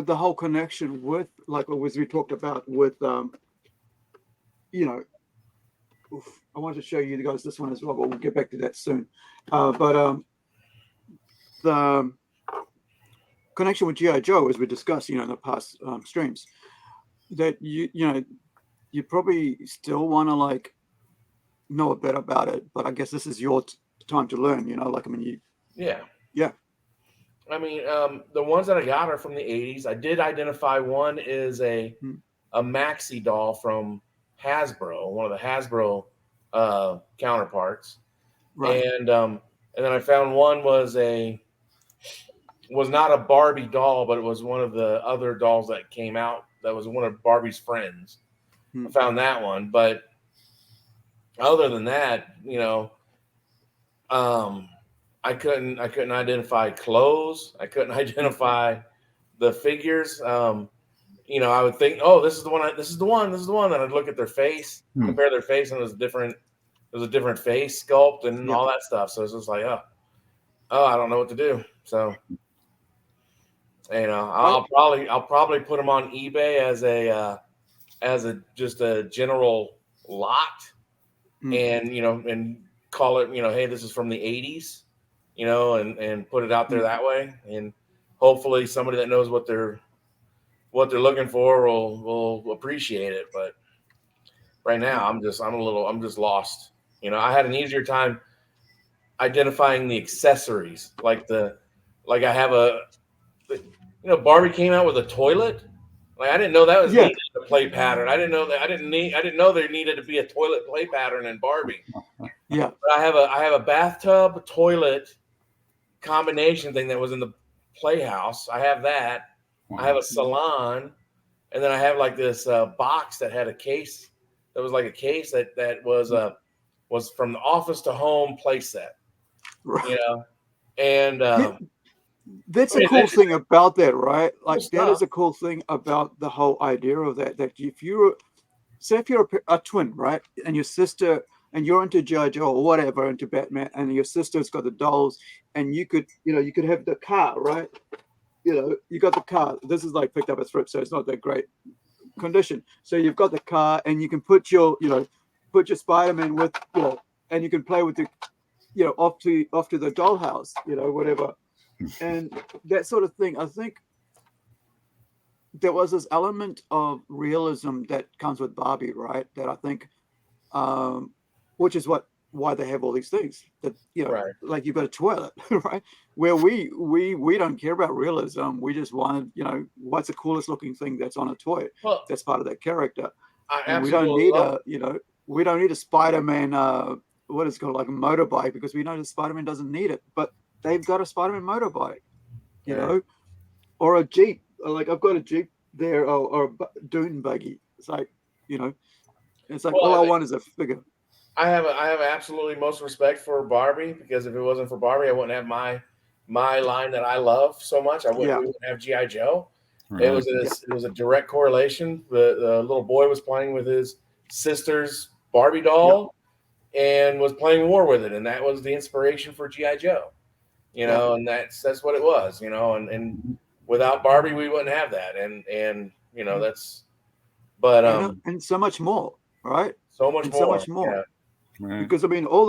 the whole connection with, like, as we talked about with I wanted to show you guys this one as well, but we'll get back to that soon. The connection with G.I. Joe, as we discussed, in the past streams, that you probably still want to, like, know a bit about it, but I guess this is your time to learn. Yeah. I mean, the ones that I got are from the 80s. I did identify one is a maxi doll from Hasbro, one of the Hasbro counterparts, right. and then I found one was not a Barbie doll, but it was one of the other dolls that came out. That was one of Barbie's friends. I found that one, but other than that, I couldn't identify clothes. I couldn't identify the figures. I would think, oh, this is the one. This is the one. And I'd look at their face, compare their face, and it was different. It was a different face sculpt and all that stuff. So it's just like, oh, I don't know what to do. So, I'll probably put them on eBay as just a general lot, and and call it, hey, this is from the 80s, and put it out there that way, and hopefully somebody that knows what they're looking for will appreciate it. But right now I'm just lost. I had an easier time identifying the accessories, like I have Barbie came out with a toilet. Like, I didn't know that was needed a play pattern. I didn't know there needed to be a toilet play pattern in Barbie. Yeah. But I have a bathtub toilet combination thing that was in the playhouse. I have that. I have a salon, and then I have like this box that had a case that was like a case that was from the office to home play set. Right. And that's a cool thing about that, right? Like, that is stuff. a cool thing about the whole idea of that. That if you're a twin, right, and your sister, and you're into G.I. Joe or whatever, into Batman, and your sister's got the dolls, and you could have the car, right? You got the car. This is like picked up a thrift, so it's not that great condition. So you've got the car, and you can put your Spider-Man with, and you can play with the, off to the dollhouse, whatever. And that sort of thing. I think there was this element of realism that comes with Barbie, right? That I think, which is why they have all these things that, Right. like you've got a toilet, right? Where we don't care about realism. We just wanted, what's the coolest looking thing that's on a toy? Well, that's part of that character. I And absolutely we don't need a Spider-Man, what is it called, like a motorbike, because we know that Spider-Man doesn't need it, but they've got a Spider-Man motorbike, you know, or a Jeep. Like I've got a Jeep there, or a dune buggy. It's like, you know, it's like all I want is a figure. I have absolutely most respect for Barbie, because if it wasn't for Barbie, I wouldn't have my line that I love so much. We wouldn't have G.I. Joe. Right. It was a direct correlation. The little boy was playing with his sister's Barbie doll and was playing war with it, and that was the inspiration for G.I. Joe. You know, and that's what it was. You know, and without Barbie, we wouldn't have that. And you know, that's. But and so much more, right? So much more. Yeah. Right. Because I mean, all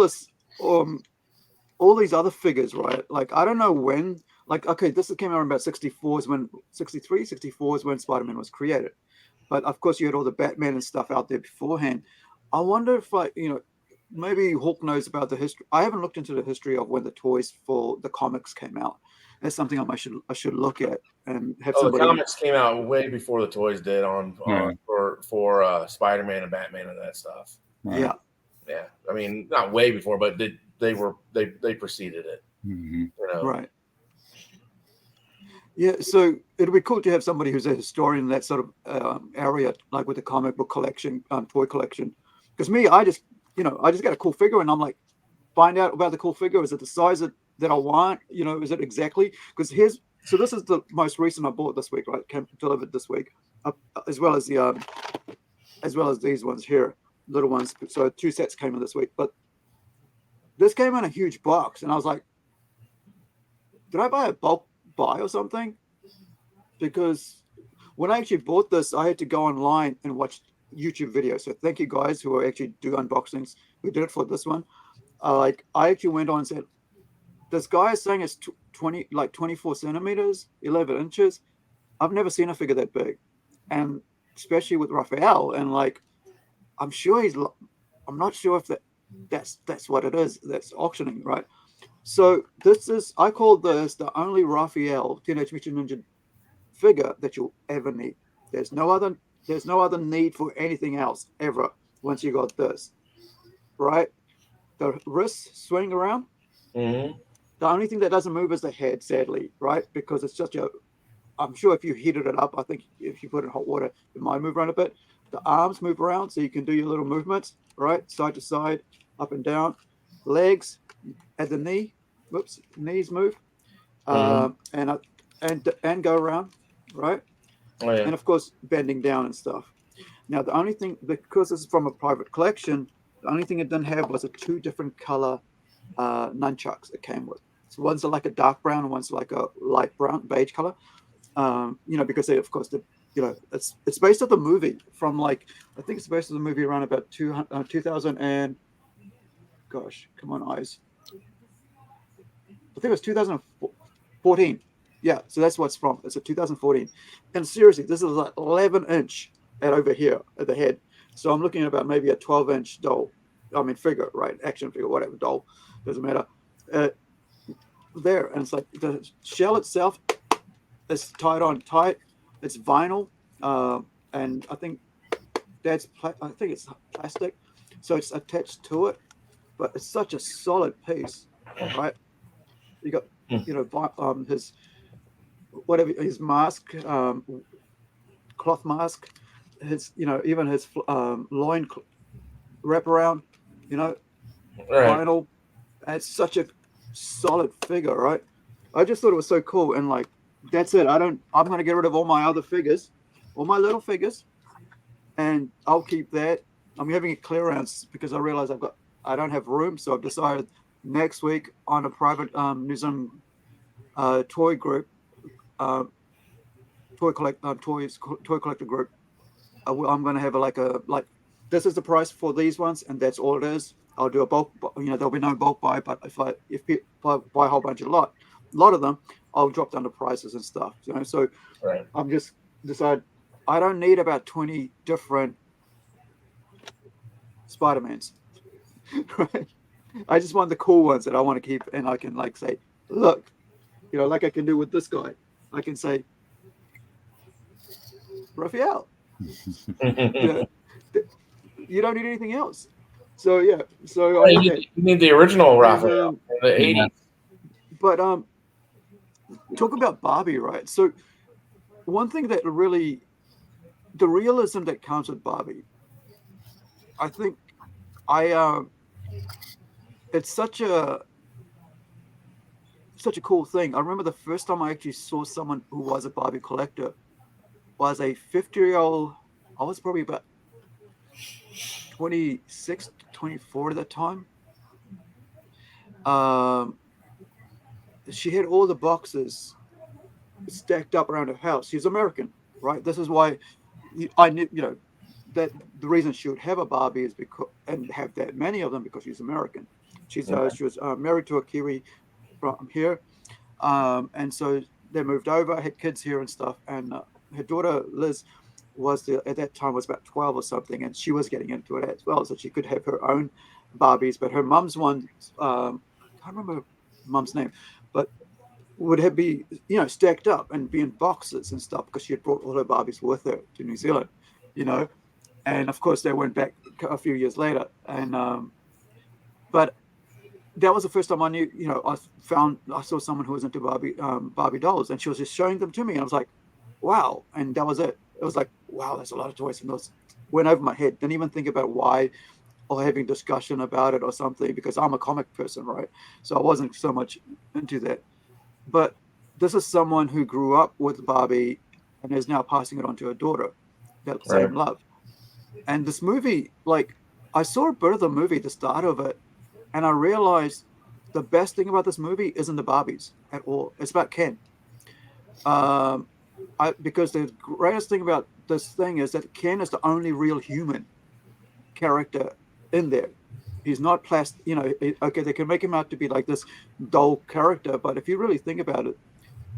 these other figures, right? Like I don't know when. Like, okay, this came out about 64 is when 63, 64 is when Spider-Man was created. But of course, you had all the Batman and stuff out there beforehand. I wonder if, like, you know, maybe Hawk knows about the history. I haven't looked into the history of when the toys for the comics came out. That's something I should look at and have somebody. The comics came out way before the toys did for Spider-Man and Batman and that stuff. Right. Yeah. I mean, not way before, but they preceded it. Mm-hmm. You know? Right. Yeah, so it'd be cool to have somebody who's a historian in that sort of area, like with the comic book collection, toy collection. Because me, I just got a cool figure, and I'm like, find out about the cool figure. Is it the size that I want? You know, is it exactly? Because this is the most recent I bought this week, right? Came delivered this week, as well as these ones here, little ones. So 2 sets came in this week, but this came in a huge box, and I was like, did I buy a bulk buy or something? Because when I actually bought this, I had to go online and watch YouTube videos. So thank you guys who actually do unboxings, who did it for this one. I actually went on and said, this guy is saying it's 24 centimeters, 11 inches. I've never seen a figure that big, and especially with Raphael. And like, I'm not sure if that's what it is. That's auctioning, right? So I call this the only Raphael Teenage Mutant Ninja figure that you'll ever need. There's no other need for anything else ever once you got this, right? The wrists swing around. Mm-hmm. The only thing that doesn't move is the head, sadly, right? Because it's just I'm sure if you heated it up, I think if you put it in hot water, it might move around a bit. The arms move around, so you can do your little movements, right? Side to side, up and down. Legs at the knee. Whoops, knees move. And go around, right? Oh, yeah. And of course, bending down and stuff. Now, the only thing, because this is from a private collection, the only thing it didn't have was 2 different color nunchucks it came with. So one's like a dark brown and one's like a light brown, beige color. You know, because they, of course, it's based on the movie from I think it's based on the movie around about 2000 and, gosh, come on, eyes. I think it was 2014. Yeah, so that's what it's from. It's a 2014. And seriously, this is like 11-inch over here at the head. So I'm looking at about maybe a 12-inch figure, right? Action figure, whatever, doll. Doesn't matter. There. And it's like the shell itself is tied on tight. It's vinyl. And I think it's plastic. So it's attached to it. But it's such a solid piece, right? You got, his mask, cloth mask, even his loin wraparound, vinyl. And it's such a solid figure, right? I just thought it was so cool, and like that's it. I'm going to get rid of all my other figures, all my little figures, and I'll keep that. I'm having a clear out because I realize I don't have room, so I've decided next week on a private New Zealand toy group, toy collector group. I'm going to have this is the price for these ones, and that's all it is. I'll do a bulk. There'll be no bulk buy, but if people buy a whole bunch, a lot of them, I'll drop down the prices and stuff. So right. I'm just decided I don't need about 20 different Spider-Mans. Right? I just want the cool ones that I want to keep, and I can say, look, like I can do with this guy. I can say, Raphael. You don't need anything else. So yeah, so Well, you need the original Raphael in the 80s. But talk about Barbie, right? So one thing that really, the realism that comes with Barbie, I think it's such a cool thing. I remember the first time I actually saw someone who was a Barbie collector was a 50-year-old. I was probably about 26, 24 at that time. She had all the boxes stacked up around her house. She's American, right? This is why I knew, that the reason she would have a Barbie is because, and have that many of them, because she's American. She was married to Akira from here, and so they moved over, had kids here and stuff. And her daughter Liz at that time was about 12 or something, and she was getting into it as well, so she could have her own Barbies. But her mum's one, I can't remember her mum's name, but would be stacked up and be in boxes and stuff, because she had brought all her Barbies with her to New Zealand, and of course they went back a few years later. And but that was the first time I knew, I saw someone who was into Barbie dolls, and she was just showing them to me, and I was like, wow. And that was it. It was like, wow, there's a lot of toys. And those went over my head. Didn't even think about why, or having discussion about it or something, because I'm a comic person, right? So I wasn't so much into that. But this is someone who grew up with Barbie and is now passing it on to her daughter, that same love. And this movie, like, I saw a bit of the movie, the start of it, and I realized the best thing about this movie isn't the Barbies at all. It's about Ken. Because the greatest thing about this thing is that Ken is the only real human character in there. He's not plastic, okay, they can make him out to be like this dull character, but if you really think about it,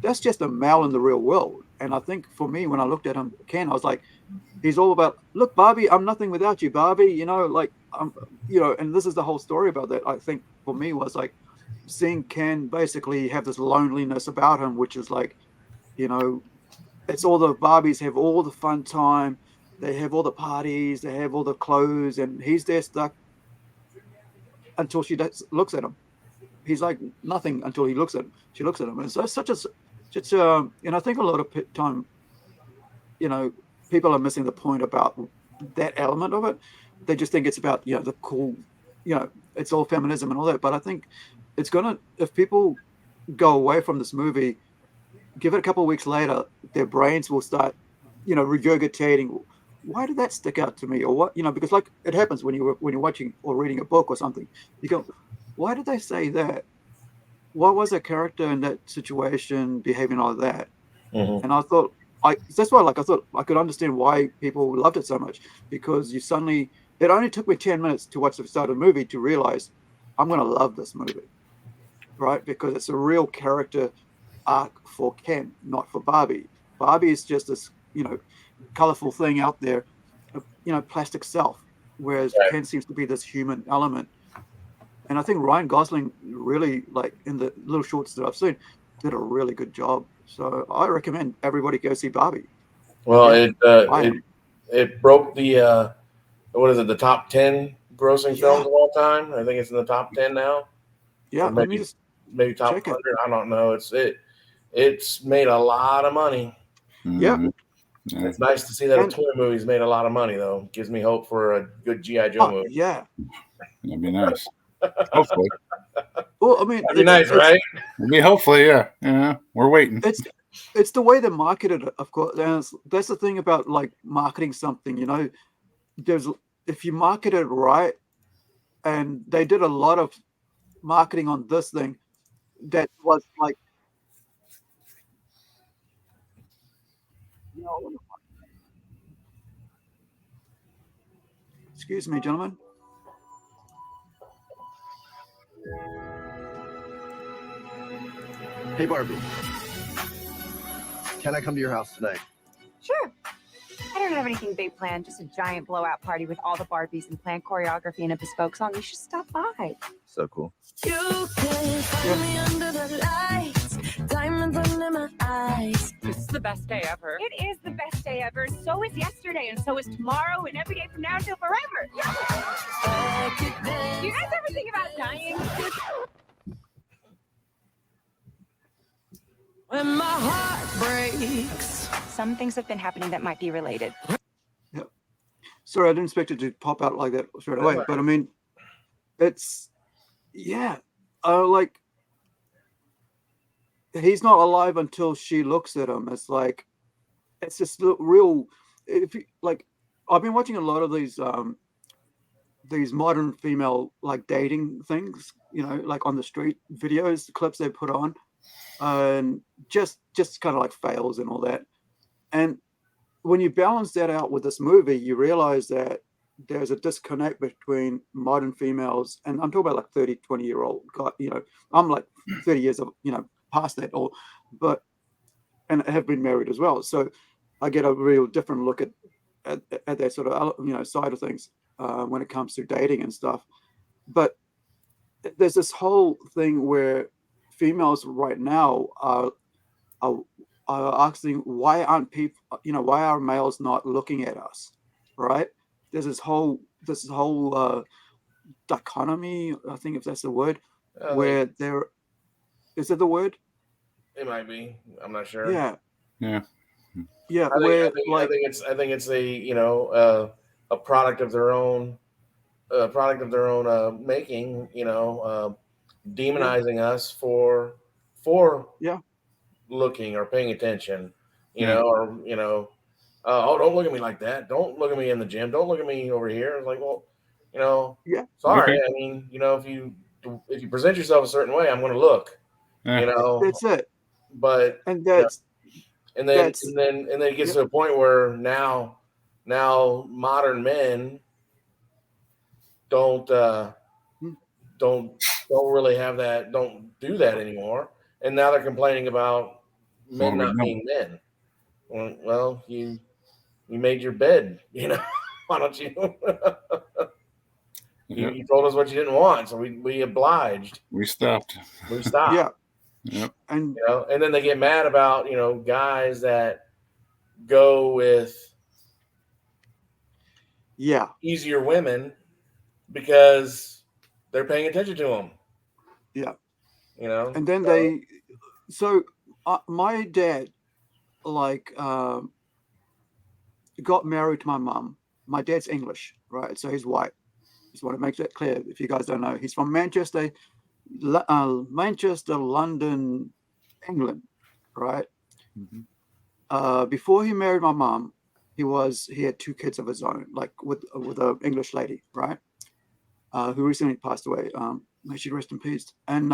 that's just a male in the real world. And I think for me, when I looked at him, Ken, I was like, he's all about, look, Barbie, I'm nothing without you, Barbie, and this is the whole story about that. I think for me was like seeing Ken basically have this loneliness about him, which is like, it's all the Barbies have all the fun time. They have all the parties, they have all the clothes, and he's there stuck until she looks at him. He's like nothing until he looks at him. She looks at him. And so it's such and I think a lot of time, people are missing the point about that element of it. They just think it's about, the cool, it's all feminism and all that. But I think it's if people go away from this movie, give it a couple of weeks later, their brains will start, regurgitating. Why did that stick out to me? Or what, because like it happens when you're watching or reading a book or something, you go, why did they say that? What was a character in that situation behaving like that? Mm-hmm. And I thought, that's why, I thought I could understand why people loved it so much, because it only took me 10 minutes to watch the start of the movie to realize I'm going to love this movie, right? Because it's a real character arc for Ken, not for Barbie. Barbie is just this, colorful thing out there, plastic self, whereas Ken seems to be this human element. And I think Ryan Gosling really, in the little shorts that I've seen, did a really good job. So I recommend everybody go see Barbie. Well, it broke the the top 10 grossing films of all time. I think it's in the top 10 now. Yeah, maybe top 100. I don't know. It's made a lot of money. Yeah. It's nice to see that a toy movie's made a lot of money, though. Gives me hope for a good G.I. Joe movie. Yeah. That'd be nice. Hopefully. Well, I mean, that'd be nice, right? Hopefully, yeah. Yeah, we're waiting. It's the way they marketed it, of course. And that's the thing about marketing something. If you market it right, and they did a lot of marketing on this thing that was excuse me, gentlemen. Hey, Barbie. Can I come to your house tonight? Sure. I don't have anything big planned, just a giant blowout party with all the Barbies and planned choreography and a bespoke song. You should stop by. So cool. You can find me under the lights, diamonds under my eyes. This is the best day ever. It is the best day ever. So is yesterday, and so is tomorrow, and every day from now until forever. I could guys ever think about dying? When my heart breaks. Some things have been happening that might be related. Sorry, I didn't expect it to pop out like that straight away. But I mean, it's like he's not alive until she looks at him. It's like it's just real. If you, like, I've been watching a lot of these modern female like dating things, like on the street videos, the clips they put on, and just kind of like fails and all that. And when you balance that out with this movie, you realize that there's a disconnect between modern females, and I'm talking about like 30, 20-year-old guy, I'm like 30 years of, past that, and have been married as well. So I get a real different look at that sort of, side of things when it comes to dating and stuff. But there's this whole thing where females right now are asking, why aren't people, why are males not looking at us, right? There's this whole dichotomy, I think, if that's the word, where there is it the word? It might be. I'm not sure. Yeah. Yeah. I think it's a product of their own making. Demonizing us for looking or paying attention. Oh, don't look at me like that. Don't look at me in the gym. Don't look at me over here. It's like, well, sorry. Okay. I mean, if you present yourself a certain way, I'm going to look. That's it. But and that's and then it gets to a point where now modern men don't really have that, don't do that anymore, and now they're complaining about men not being men. Well, you made your bed, why don't you? You told us what you didn't want, so we obliged. We stopped. Yeah. Yep. And and then they get mad about guys that go with easier women because they're paying attention to them. Yeah. And then my dad got married to my mum. My dad's English, right? So he's white. Just want to make that clear. If you guys don't know, he's from Manchester, London, England, right? Mm-hmm. Before he married my mum, he had 2 kids of his own, like with an English lady, right? Who recently passed away. May she rest in peace. And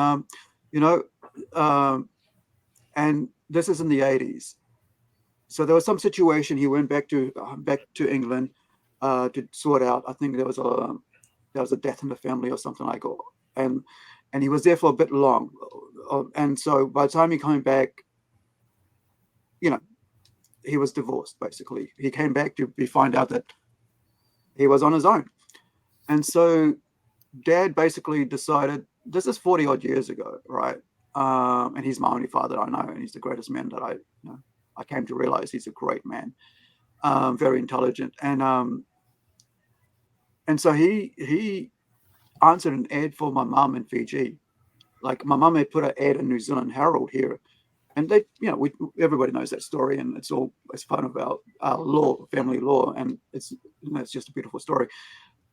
and this is in the 80s. So there was some situation. He went back to England to sort out. I think there was a death in the family or something like that. And he was there for a bit long. And so by the time he came back, he was divorced, basically. He came back to find out that he was on his own. And so Dad basically decided, this is 40 odd years ago, right? And he's my only father I know, and he's the greatest man that I came to realize he's a great man, very intelligent. And so he answered an ad for my mum in Fiji. Like, my mum had put an ad in New Zealand Herald here, and they, everybody knows that story, and it's part of our law, family law, and it's just a beautiful story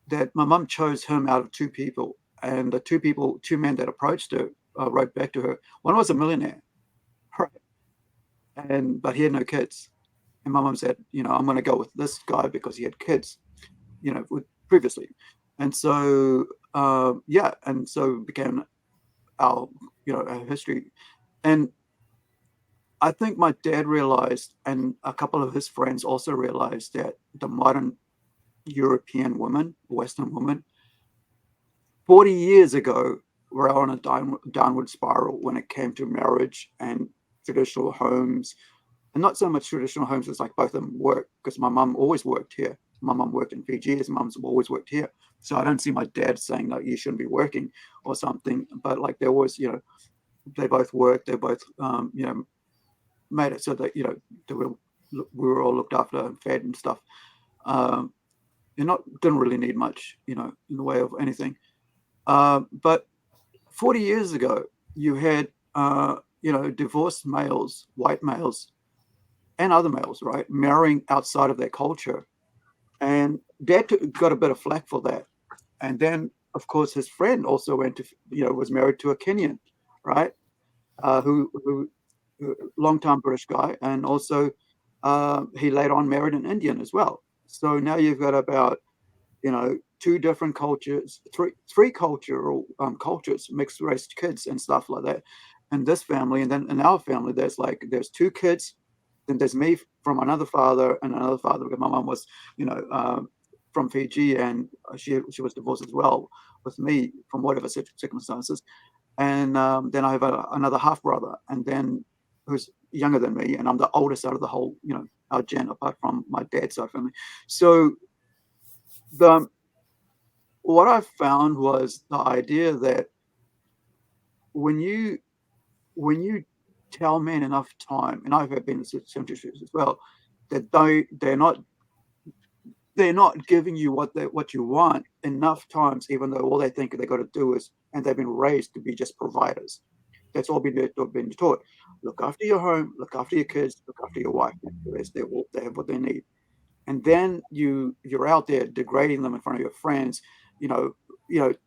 that my mum chose him out of 2 people, and the 2 men that approached her wrote back to her. One was a millionaire, right? But he had no kids, and my mum said, I'm going to go with this guy because he had kids, previously, and so and so became our history. And I think my dad realized, and a couple of his friends also realized, that the modern European woman, Western woman, 40 years ago, were on a downward spiral when it came to marriage and traditional homes. And not so much traditional homes as like both of them work, because my mum always worked here. My mum worked in Fiji. His mum's always worked here. So I don't see my dad saying that you shouldn't be working or something. But like, there was, they both worked. They both, made it so that, we were all looked after and fed and stuff. Didn't really need much, in the way of anything. But 40 years ago, you had, divorced males, white males, and other males, right, marrying outside of their culture. And Dad got a bit of flack for that. And then, of course, his friend also went to, was married to a Kenyan, right? Who long-time British guy, and also he later on married an Indian as well. So now you've got about, two different cultures, three cultural cultures, mixed race kids and stuff like that. And this family, and then in our family, there's two kids, then there's me from another father and another father. Because my mom was, from Fiji, and she was divorced as well with me from whatever circumstances. And then I have another half brother, and then who's younger than me, and I'm the oldest out of the whole, our gen, apart from my dad's side family. So the what I found was the idea that when you when you tell men enough time, and I've been in situations as well, that they're not giving you what you want enough times, even though all they think they got to do is, and they've been raised to be just providers. That's all been taught. Look after your home, look after your kids, look after your wife. The rest, they have what they need. And then you're out there degrading them in front of your friends,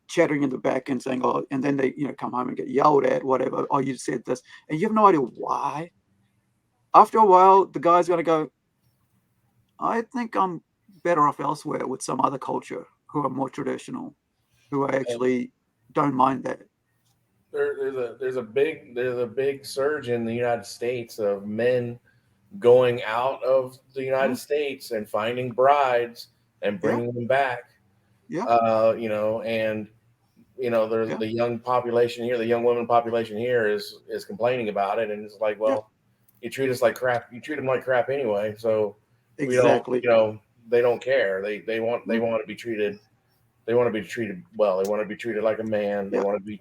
chattering in the back and saying, oh, and then they, come home and get yelled at, whatever. Oh, you said this, and you have no idea why. After a while, the guy's going to go, I think I'm better off elsewhere with some other culture who are more traditional, who are actually don't mind that. There's a big surge in the United States of men going out of the United States and finding brides and bringing them back. Yeah. And there's the young population here, the young women population here is complaining about it, and it's like, well, you treat us like crap. You treat them like crap anyway. So exactly, we don't, they don't care. They want to be treated. They want to be treated well. They want to be treated like a man. They want to be,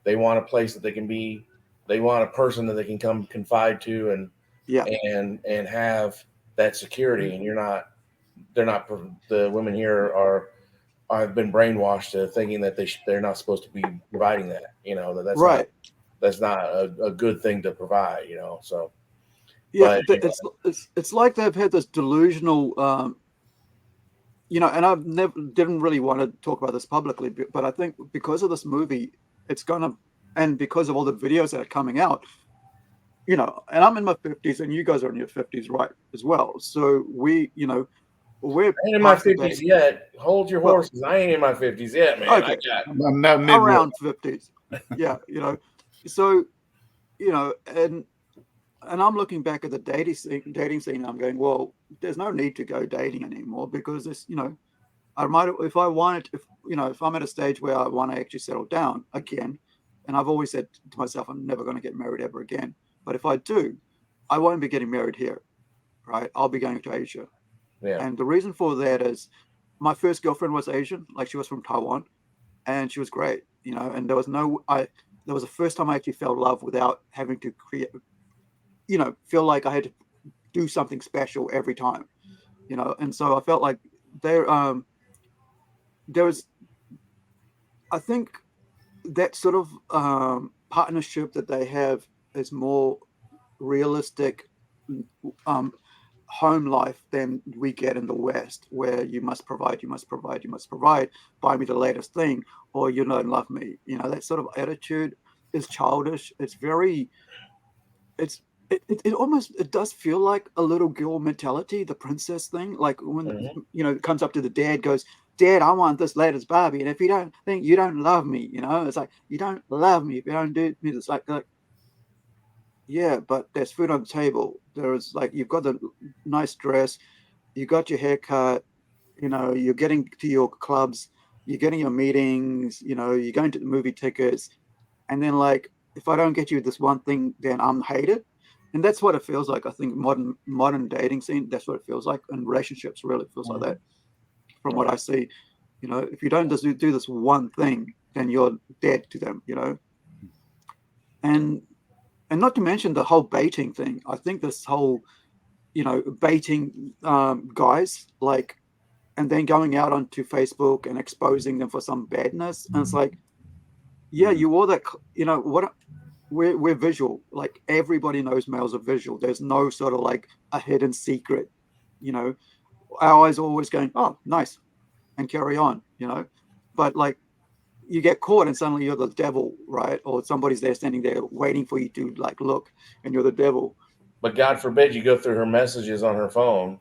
they want a place that they can be. They want a person that they can come confide to and have that security. And they're not. The women here have been brainwashed to thinking that they're not supposed to be providing that. That's right. That's not a good thing to provide. So yeah, but, it's like they've had this delusional. And I've never didn't really want to talk about this publicly, but I think because of this movie, it's gonna, and because of all the videos that are coming out, and I'm in my 50s, and you guys are in your 50s, right, as well. So we're I ain't in my 50s yet. Hold your horses. I ain't in my 50s yet, man. Okay. I'm not around 50s. Yeah, so and I'm looking back at the dating scene, and I'm going, well, there's no need to go dating anymore, because this, I might, if I wanted, if I'm at a stage where I want to actually settle down again, and I've always said to myself, I'm never going to get married ever again. But if I do, I won't be getting married here, right? I'll be going to Asia. Yeah. And the reason for that is my first girlfriend was Asian, like she was from Taiwan, and she was great, and there was the first time I actually felt love without having to create, feel like I had to do something special every time, and so I felt like there was, I think that sort of partnership that they have is more realistic home life than we get in the West, where you must provide, buy me the latest thing, or you don't love me. That sort of attitude is childish. It's very, it almost, it does feel like a little girl mentality, the princess thing. Like when it comes up to the dad, goes, Dad, I want this latest Barbie, and if you don't think, you don't love me. It's like, you don't love me if you don't do me. It's like yeah, but there's food on the table. There's like, you've got the nice dress, you got your haircut, you're getting to your clubs, you're getting your meetings, you're going to the movie tickets, and then like, if I don't get you this one thing, then I'm hated. And that's what it feels like. I think modern dating scene, that's what it feels like, and relationships really feels like that. From what I see, if you don't just do this one thing, then you're dead to them, and not to mention the whole baiting thing. I think this whole, baiting guys, like, and then going out onto Facebook and exposing them for some badness. And it's like, yeah, you wore that, you know, what we're visual. Like everybody knows males are visual. There's no sort of like a hidden secret, you know. Our eyes are always going, oh, nice, and carry on, you know. But like you get caught and suddenly you're the devil, right? Or somebody's there standing there waiting for you to like look, and you're the devil. But God forbid you go through her messages on her phone.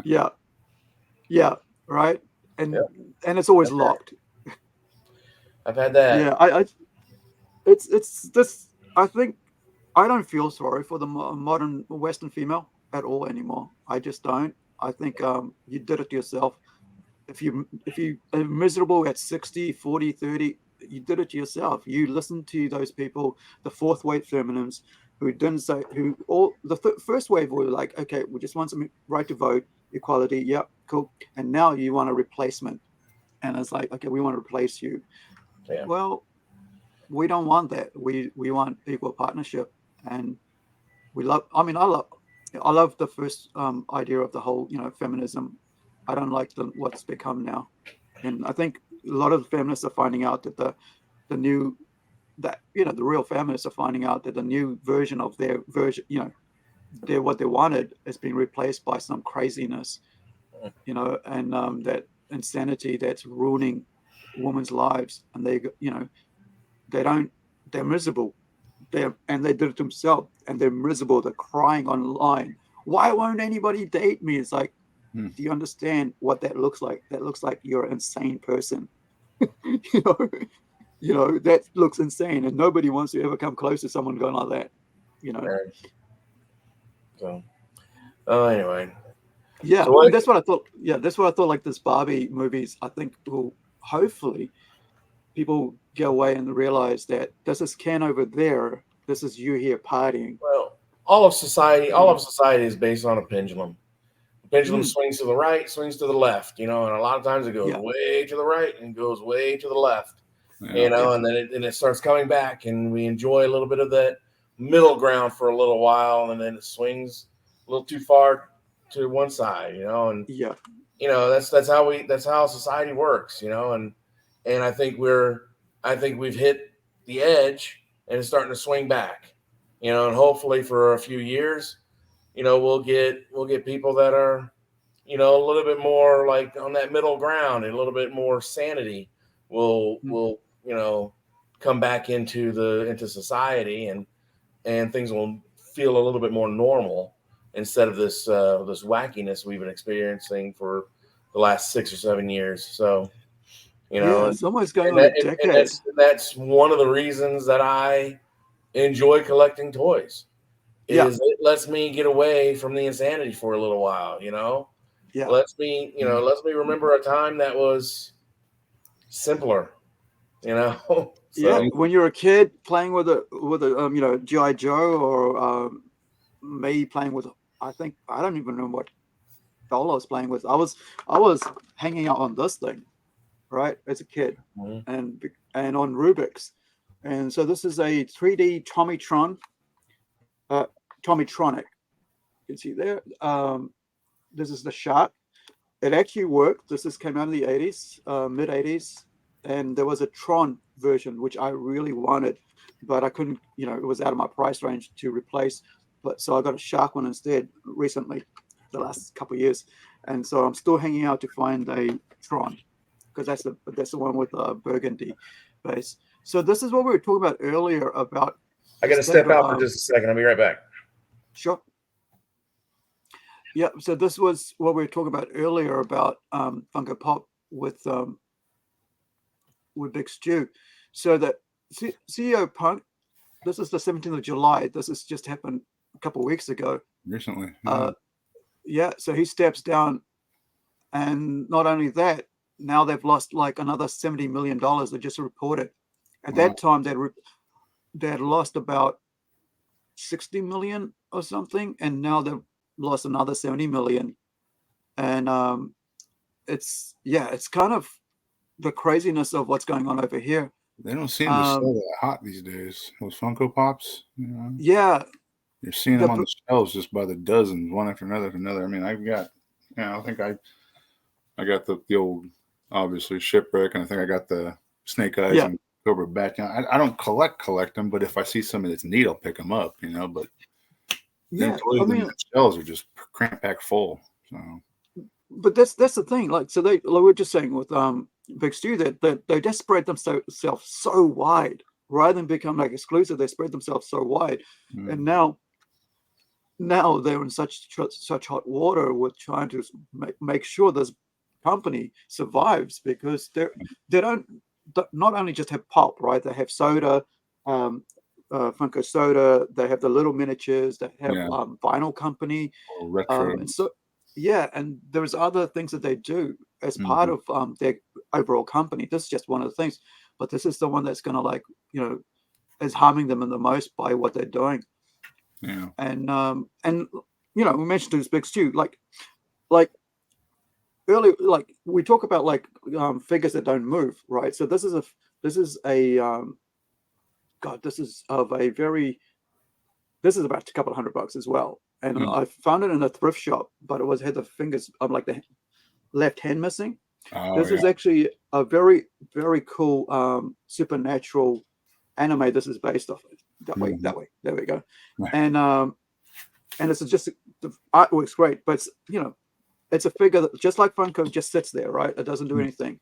Yeah. Yeah, right. And Yep. and it's always Okay. locked. I've had that. Yeah, I it's this. I think I don't feel sorry for the modern Western female at all anymore. I just don't. I think you did it to yourself. If you are miserable at 60, 40, 30, you did it to yourself. You listened to those people, the fourth wave feminists, who didn't say, who all the first wave were like, okay, we just want some right to vote, equality, yeah, cool. And now you want a replacement. And it's like, okay, we want to replace you. Yeah. Well, we don't want that. We want equal partnership. And we love, I mean, I love the first idea of the whole, you know, feminism. I don't like what's become now. And I think a lot of feminists are finding out that the new, that, you know, the real feminists are finding out that the new version of their version, you know, what they wanted is being replaced by some craziness, you know, and that insanity that's ruining women's lives. And they, you know, they're miserable. And they did it themselves, and they're miserable. They're crying online. Why won't anybody date me? It's like, do you understand what that looks like? That looks like you're an insane person. you know, that looks insane, and nobody wants to ever come close to someone going like that. You know. Right. So, anyway. Yeah, So what, that's what I thought. Yeah, that's what I thought. Like this Barbie movies, I think will hopefully people get away and realize that this is Ken over there. This is you here partying. well, all of society is based on a pendulum. The pendulum swings to the right, swings to the left, you know, and a lot of times it goes way to the right and goes way to the left, you know, and then it starts coming back, and we enjoy a little bit of that middle ground for a little while, and then it swings a little too far to one side, you know, and you know, that's how society works, you know, and I think we've hit the edge, and it's starting to swing back, you know, and hopefully for a few years, you know, we'll get people that are, you know, a little bit more like on that middle ground, and a little bit more sanity will you know, come back into society, and things will feel a little bit more normal instead of this wackiness we've been experiencing for the last 6 or 7 years. So, you know, it's almost going on a decade. That's one of the reasons that I enjoy collecting toys. Is it lets me get away from the insanity for a little while, you know? Yeah. Lets me remember a time that was simpler, you know? So, yeah, when you're a kid playing with a you know, G.I. Joe, or me playing with, I don't even know what doll I was playing with. I was hanging out on this thing, right, as a kid, and on Rubik's. And so this is a 3D Tommytronic. You can see there. This is the shark. It actually worked. This came out in the 80s, mid 80s, and there was a Tron version which I really wanted, but I couldn't. You know, it was out of my price range to replace. But so I got a shark one instead recently, the last couple of years, and so I'm still hanging out to find a Tron, because that's the one with a burgundy base. So this is what we were talking about earlier about. I got to step out for just a second. I'll be right back. Sure. Yeah, so this was what we were talking about earlier about Funko Pop with Big Stu. So that CEO Punk, this is the 17th of July. This has just happened a couple of weeks ago. Recently. Yeah, so he steps down, and not only that, now they've lost like another $70 million. They just reported. At that time, they'd lost about 60 million or something, and now they've lost another 70 million. And it's kind of the craziness of what's going on over here. They don't seem to sell that hot these days. Those Funko Pops, you know? Yeah, you're seeing them on the shelves just by the dozens, one after another. I mean, I've got, you know, I think I got the old, obviously, Shipwreck, and I think I got the Snake Eyes Yeah. and Cobra Bat. I don't collect them, but if I see something that's neat, I'll pick them up, But them Yeah, toys I in mean, the shells are just cramp packed full. So but that's the thing. Like, so like we were just saying with Big Stew that they just spread themselves so wide rather than become like exclusive. They spread themselves so wide, and now they're in such hot water with trying to make sure this company survives, because they don't not only just have pulp, right? They have soda, Funko soda. They have the little miniatures. They have Yeah. vinyl company, retro. and so yeah, and there's other things that they do as part of their overall company. This is just one of the things, but this is the one that's going to is harming them in the most by what they're doing. Yeah. And we mentioned this Big Stew, like earlier, like we talk about like figures that don't move, right? So this is of about a couple of $100 as well, and I found it in a thrift shop, but it had the fingers of like the left hand missing. Oh, This is actually a very, very cool supernatural anime this is based off of. That way, there we go. And it's just, the artwork's great, but it's a figure that, just like Funko, just sits there, right? It doesn't do anything,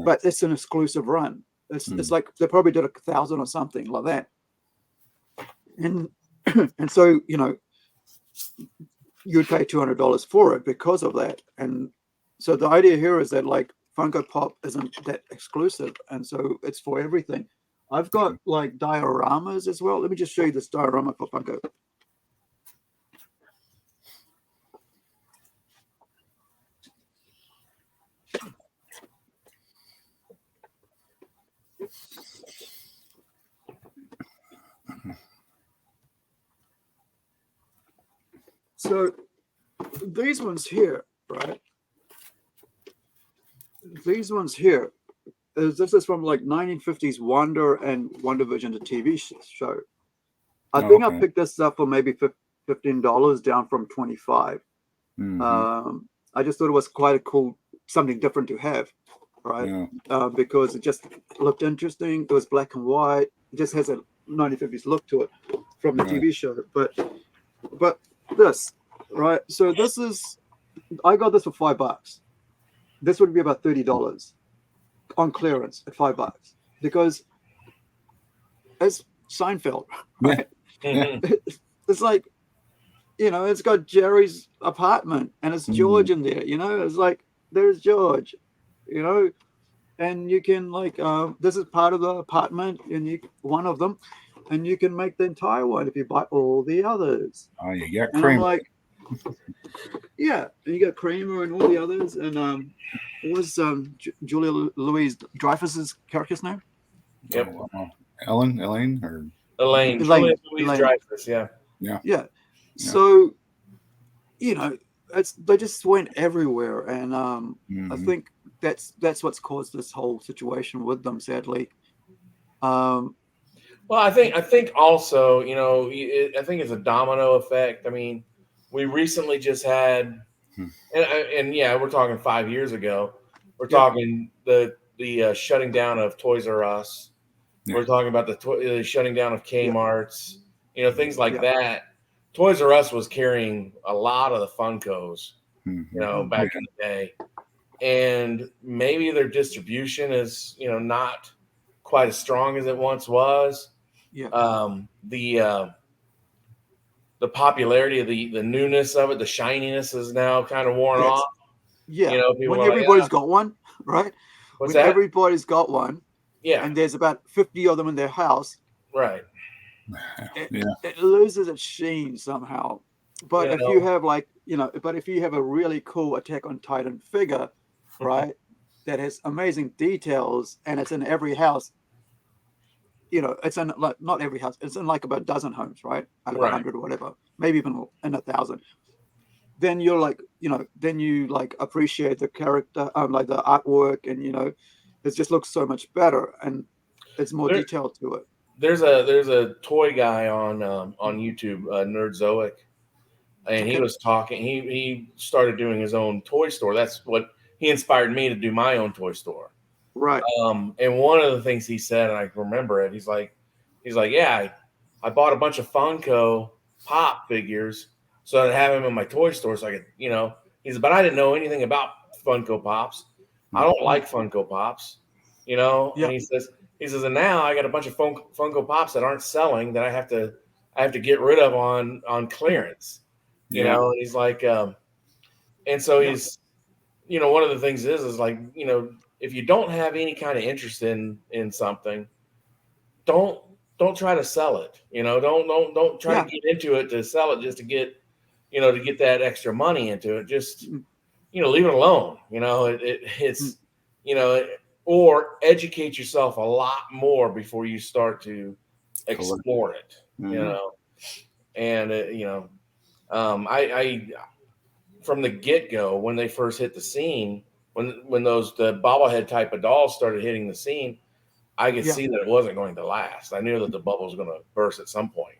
but it's an exclusive run. It's like they probably did 1,000 or something like that, and so you'd pay $200 for it because of that. And so the idea here is that like Funko Pop isn't that exclusive, and so it's for everything. I've got like dioramas as well. Let me just show you this diorama for Funko. So these ones here, right? These ones here, this is from like 1950s Wonder and Wonder Vision, the TV show. I think I picked this up for maybe $15 down from $25. I just thought it was quite a cool, something different to have, right? Because it just looked interesting. It was black and white. It just has a 1950s look to it from the TV show. But this, right? So this is, I got this for $5. This would be about $30 on clearance at $5, because it's Seinfeld, right? It's like, it's got Jerry's apartment and it's George in there, it's like, there's George, and you can like, this is part of the apartment, and one of them, and you can make the entire one if you buy all the others. Oh, you got Kramer. I'm like, yeah, and you got Kramer and all the others, and what was Julia Louis-Dreyfus's character's name? Yep. Elaine. Julia Louis-Dreyfus. Yeah. So, they just went everywhere, and I think that's what's caused this whole situation with them, sadly. Well, I think also, I think it's a domino effect. I mean, we recently just had, and yeah, we're talking 5 years ago. We're talking the shutting down of Toys R Us. We're talking about the shutting down of Kmart's, things like that. Toys R Us was carrying a lot of the Funkos, back in the day. And maybe their distribution is, not quite as strong as it once was. The popularity of the newness of it, the shininess is now kind of worn off. Yeah. When everybody's got one, right? What's that? Everybody's got one. Yeah. And there's about 50 of them in their house. Right. It loses its sheen somehow. But if you have if you have a really cool Attack on Titan figure, right, that has amazing details and it's in every house, it's in like not every house, it's in like about a dozen homes, right? Out of 100 or whatever, maybe even in 1,000. Then you're like, then you like appreciate the character, like the artwork, and it just looks so much better and it's more detailed to it. There's a toy guy on YouTube, Nerdzoic, and he was talking. He started doing his own toy store. That's what he inspired me to do my own toy store. Right. And one of the things he said, and I remember it, he's like, yeah, I bought a bunch of Funko Pop figures so I'd have them in my toy store so I could, he said, but I didn't know anything about Funko Pops. I don't like Funko Pops, Yeah. And he says, and now I got a bunch of Funko Pops that aren't selling that I have to get rid of on clearance, and he's like, and so he's, one of the things is like, if you don't have any kind of interest in something, don't try to sell it. Don't try to get into it to sell it just to get, to get that extra money into it. Just, leave it alone. It's, or educate yourself a lot more before you start to explore it. And I from the get-go, when they first hit the scene, when the bobblehead type of dolls started hitting the scene, I could see that it wasn't going to last. I knew that the bubble was going to burst at some point.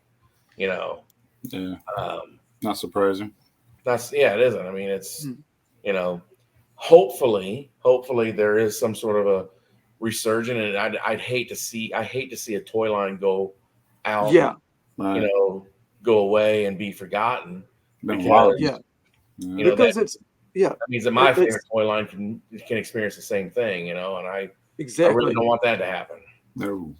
Not surprising. It isn't. I mean, it's hopefully there is some sort of a resurgence, and I'd hate to see a toy line go out. Go away and be forgotten. Because it's that means that my favorite toy line can experience the same thing, and I really don't want that to happen.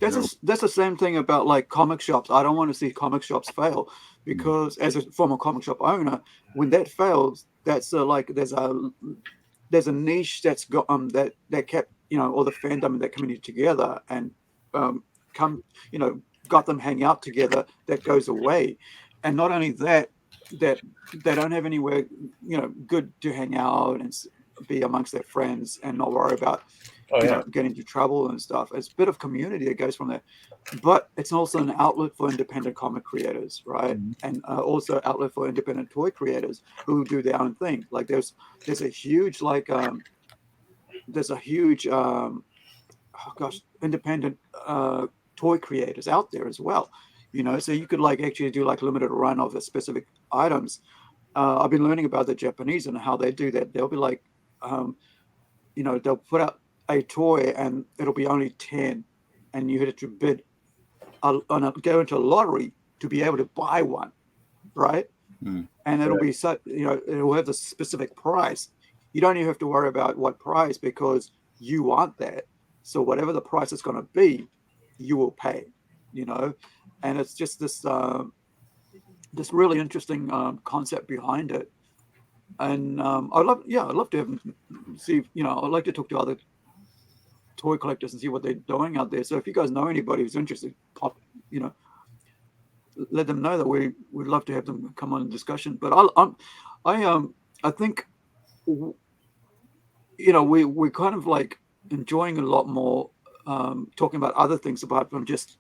That's the same thing about like comic shops. I don't want to see comic shops fail, because as a former comic shop owner, when that fails, that's like there's a niche that's got that kept all the fandom and that community together and got them hang out together. That goes away, and not only that they don't have anywhere good to hang out and be amongst their friends and not worry about getting into trouble and stuff. It's a bit of community that goes from there, but it's also an outlet for independent comic creators, right? And also outlet for independent toy creators who do their own thing. Like there's a huge independent toy creators out there as well. So you could like actually do like limited run of the specific items. I've been learning about the Japanese and how they do that. They'll be like, they'll put out a toy and it'll be only 10, and you had to bid go into a lottery to be able to buy one, right? And it'll be such, it'll have the specific price. You don't even have to worry about what price because you want that. So whatever the price is going to be, you will pay, and it's just this really interesting concept behind it. And I'd love to have see. I'd like to talk to other toy collectors and see what they're doing out there. So if you guys know anybody who's interested, let them know that we'd love to have them come on in discussion. But I think we're kind of like enjoying a lot more talking about other things apart from just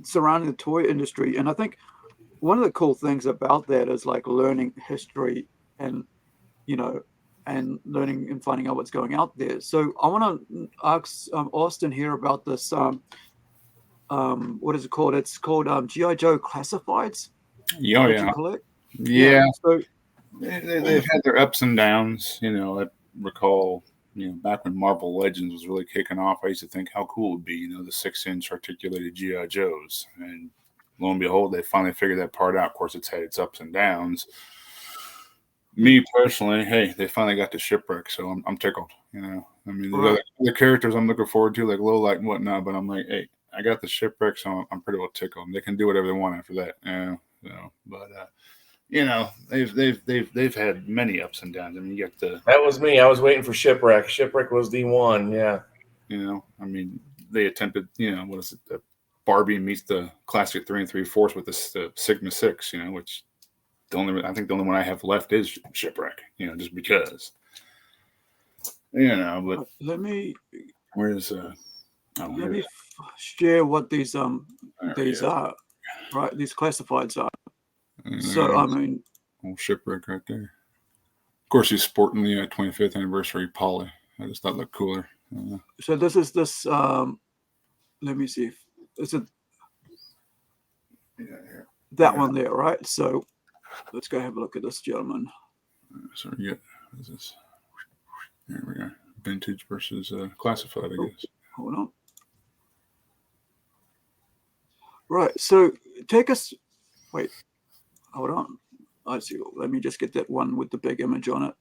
surrounding the toy industry. And I think one of the cool things about that is like learning history and and learning and finding out what's going out there. So I want to ask Austin here about this what is it called? It's called G.I. Joe Classifieds. So they've had their ups and downs. I recall back when Marvel Legends was really kicking off, I used to think how cool it would be, the 6-inch articulated G.I. Joes. And lo and behold, they finally figured that part out. Of course, it's had its ups and downs. Me personally, hey, they finally got the Shipwreck, so I'm tickled. I mean, the characters I'm looking forward to, like Lowlight and whatnot, but I'm like, hey, I got the Shipwreck, so I'm pretty well tickled. They can do whatever they want after that. They've had many ups and downs. I mean, you got that was me. I was waiting for Shipwreck. Shipwreck was the one. Yeah. I mean, they attempted. What is it? The Barbie meets the classic 3 3/4 with the Sigma 6. Which I think the only one I have left is Shipwreck. Just because. But let me share what these are, right? These classifieds are. So I mean, Shipwreck right there. Of course, he's sporting the 25th anniversary Polly. I just thought it looked cooler. So this is this. Let me see. Is it that one there, right? So let's go have a look at this gentleman. So what is this? There we go. Vintage versus classified, I guess. Hold on. Right. So take us. Wait. Hold on. I see. Let me just get that one with the big image on it.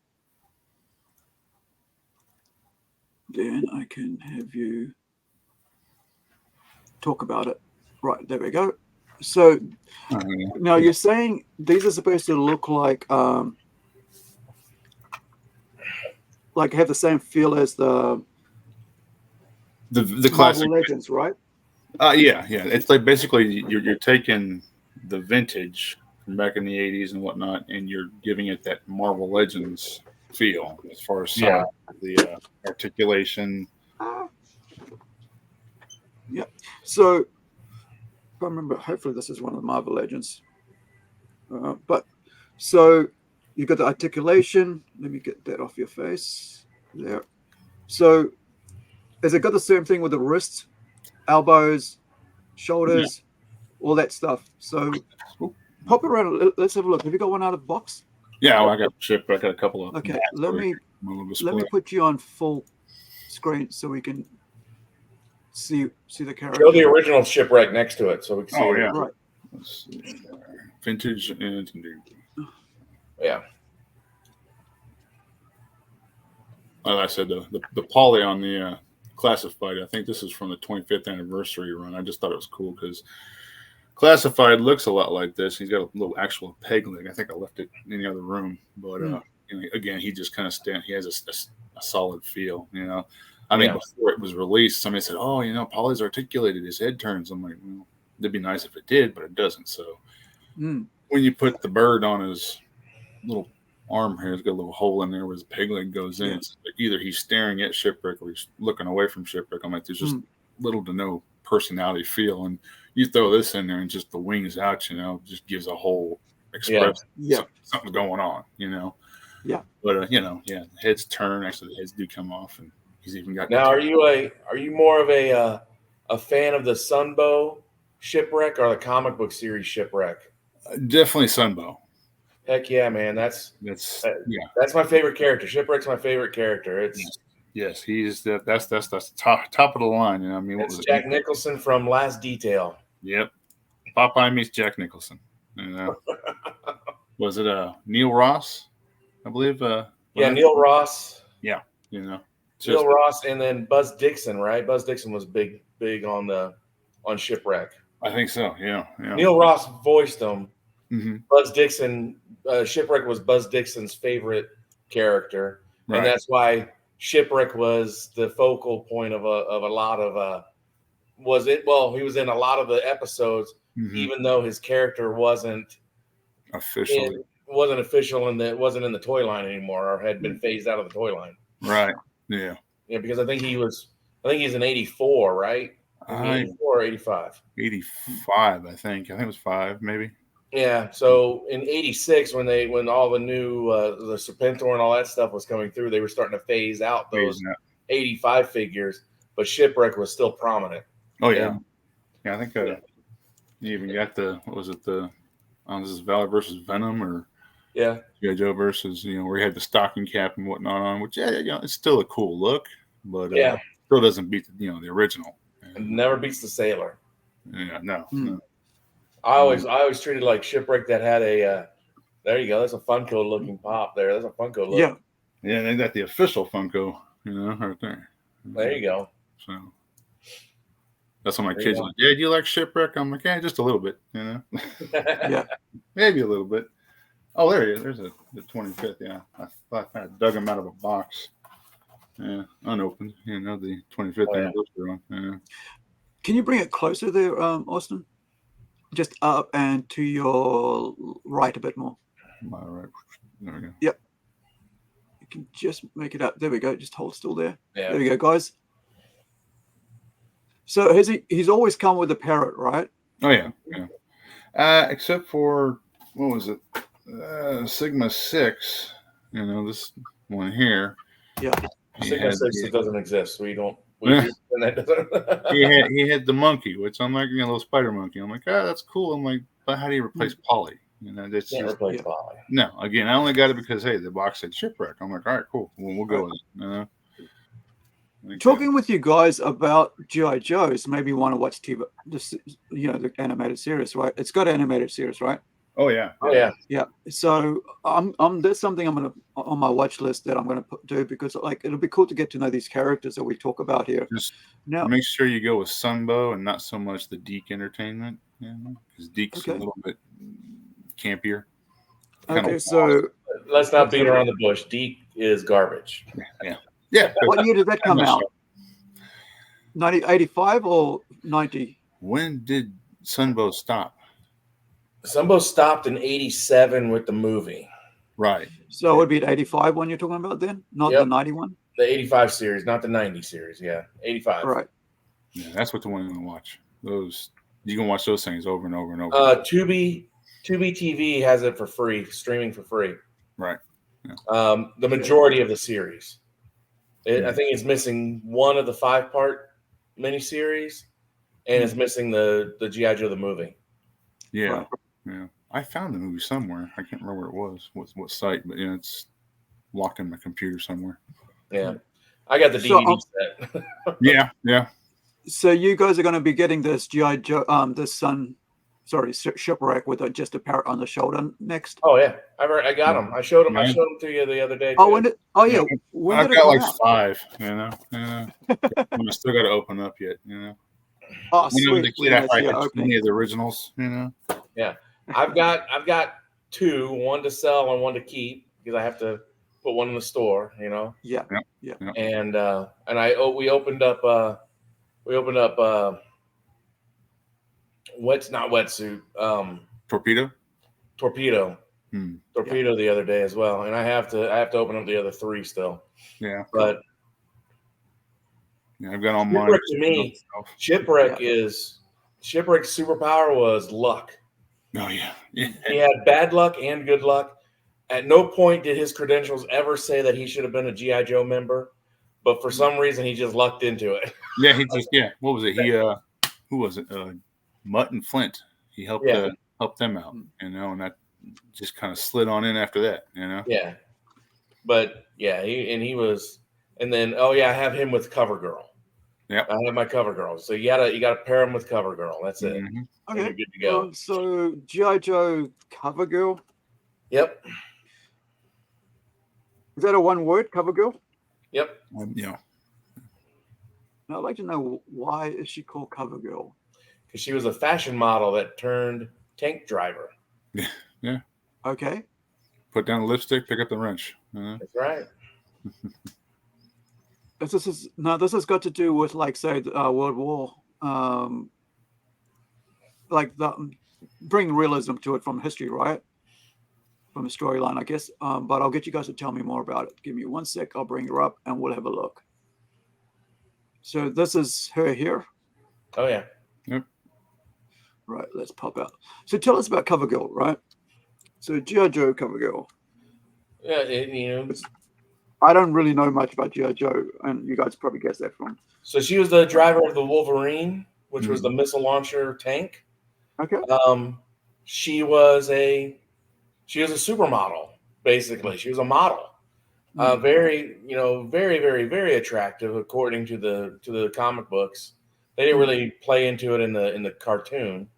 Then I can have you talk about it. Right. There we go. So now you're saying these are supposed to look like have the same feel as the classic Marvel Legends, right? Yeah. It's like basically you're taking the vintage from back in the 80s and whatnot, and you're giving it that Marvel Legends feel as far as the articulation. Yeah. So if I remember, hopefully this is one of the Marvel Legends. But so you've got the articulation. Let me get that off your face. There. So has it got the same thing with the wrists, elbows, shoulders, all that stuff? So pop it around. Let's have a look. Have you got one out of the box? Yeah, I got shipped. I got a couple of. Okay, let me put you on full screen so we can see the character. Show the original shipwreck next to it so we can see. Oh yeah, right. Let's see. Vintage and Yeah. Like I said, the poly on the classified. I think this is from the 25th anniversary run. I just thought it was cool because classified looks a lot like this. He's got a little actual peg leg. I think I left it in the other room, but again, he just kind of he has a solid feel. I mean, before it was released, somebody said, "Oh, Polly's articulated. His head turns." I'm like, well, it'd be nice if it did, but it doesn't. So when you put the bird on his little arm here, it's got a little hole in there where his peg leg goes in. It's either he's staring at Shipwreck or he's looking away from Shipwreck. I'm like, there's just little to no personality feel, and you throw this in there and just the wings out, just gives a whole express something going on, Yeah. But heads turn. Actually, the heads do come off, and he's even got. Now, are you more of a fan of the Sunbow Shipwreck or the comic book series Shipwreck? Definitely Sunbow. Heck yeah, man! That's my favorite character. Shipwreck's my favorite character. Yes, he's that's top of the line. I mean, it's Jack Nicholson from Last Detail. Yep, Popeye meets Jack Nicholson. Was it Neil Ross? I believe. Neil Ross. Yeah, Neil Ross, and then Buzz Dixon, right? Buzz Dixon was big on Shipwreck. I think so. Yeah. Neil Ross voiced him. Mm-hmm. Buzz Dixon, Shipwreck was Buzz Dixon's favorite character, and that's why Shipwreck was the focal point of a lot of. He was in a lot of the episodes, even though his character wasn't official, and that wasn't in the toy line anymore, or had been phased out of the toy line. Right. Yeah. Yeah, because I think he's in 84, right? 84 or 85? 85, I think. I think it was 5, maybe. Yeah. So in 86, when all the new the Serpentor and all that stuff was coming through, they were starting to phase out those 85 figures, but Shipwreck was still prominent. Oh yeah. Yeah, I think you even got this is Valor versus Venom, or G.I. Joe versus where he had the stocking cap and whatnot on, which it's still a cool look, but still doesn't beat the original. It never beats the Sailor. Yeah, no. I always treated like Shipwreck that had a there you go. That's a Funko looking pop there. That's a Funko look. Yeah, they got the official Funko, right there. There you go. So that's when my kids are like, "Yeah, do you like Shipwreck?" I'm like, "Yeah, just a little bit, Yeah, maybe a little bit." Oh, there he is. There's the 25th. Yeah, I kind of dug him out of a box. Yeah, unopened. The 25th anniversary one. Yeah. Can you bring it closer there, Austin? Just up and to your right a bit more. My right. There we go. Yep. You can just make it up. There we go. Just hold still there. Yeah. There we go, guys. So he's always come with a parrot, right? Oh yeah. Except for what was it? Sigma 6. This one here. Yeah. Sigma 6 doesn't exist. We don't. He had the monkey, which I'm like, little spider monkey. I'm like, that's cool. I'm like, but how do you replace Polly? You know, that's Can't just replace Bobby. no. Again, I only got it because hey, the box said shipwreck. I'm like, all right, cool. Well, we'll go with it. You know? Like, Talking with you guys about G.I. Joe's, maybe you want to watch TV, this, the animated series, right? It's got an animated series, right? oh yeah, Oh yeah. Yeah. So there's something I'm gonna on my watch list that I'm gonna do because like it'll be cool to get to know these characters that we talk about here. Just Now, make sure you go with Sunbow and not so much the Deke Entertainment, because Deke's Okay. a little bit campier. okay, so Let's not beat around the bush. Deke is garbage. Yeah. what year did that come I'm not out? 1985 or 90? When did Sunbow stop? Sunbow stopped in '87 with the movie, Right. So it would be at 85 one you're talking about then, not Yep. the 91. the '85 series, not the '90 series. Yeah, '85. Right. Yeah, that's what the one you want to watch. Those you can watch those things over and over and over. Tubi TV has it for free, streaming for free. Right. The majority of the series. I think it's missing one of the 5-part miniseries, and it's missing the G.I. Joe the movie. Yeah. Right. Yeah. I found the movie somewhere. I can't remember where it was, what site, but yeah, it's locked in my computer somewhere. Yeah, I got the So, DVD set. Yeah. So you guys are going to be getting this G.I. Joe, shipwreck with just a parrot on the shoulder next. Oh yeah, I got them. I showed them. I showed them to you the other day. Oh, too. when did? Oh yeah, when I've did it got come like out? 5, I still got to open up yet, Oh, When I was sweet. a kid, I Yeah, had okay. 20 of the originals, I've got 2, one to sell and one to keep because I have to put one in the store, Yeah. And we opened up not wetsuit, Torpedo. torpedo the other day as well, and I have to open up the other 3 still. Yeah. But Yeah, I've got all mine. Shipwreck to me, Shipwreck's superpower was luck. Oh yeah. He had bad luck and good luck. At no point did his credentials ever say that he should have been a G.I. Joe member, but for some reason he just lucked into it. Yeah, he just What was it? He who was it? Mutt and Flint. He helped help them out, and that just kind of slid on in after that, Yeah, but he was, and then I have him with CoverGirl. Yep. I have my CoverGirl. So you gotta pair him with CoverGirl. That's it. Mhm. And Okay. you're good to go. So G.I. Joe CoverGirl. Yep. Is that a one word, CoverGirl? Yep. Now, I'd like to know why is she called CoverGirl? Because she was a fashion model that turned tank driver. Yeah. Okay. Put down the lipstick, pick up the wrench. That's right. This has got to do with say World War, bring realism to it from history, right? From the storyline, I guess. But I'll get you guys to tell me more about it. Give me 1 sec. I'll bring her up and we'll have a look. So this is her here. Oh yeah. Yep. Right. Let's pop out. So tell us about CoverGirl, right? So G.I. Joe CoverGirl. Yeah, I don't really know much about G.I. Joe, and you guys probably guessed that from. So she was the driver of the Wolverine, which was the missile launcher tank. Okay. She was a supermodel, basically. She was a model. Very, very, very, very attractive according to the comic books. They didn't really play into it in the cartoon,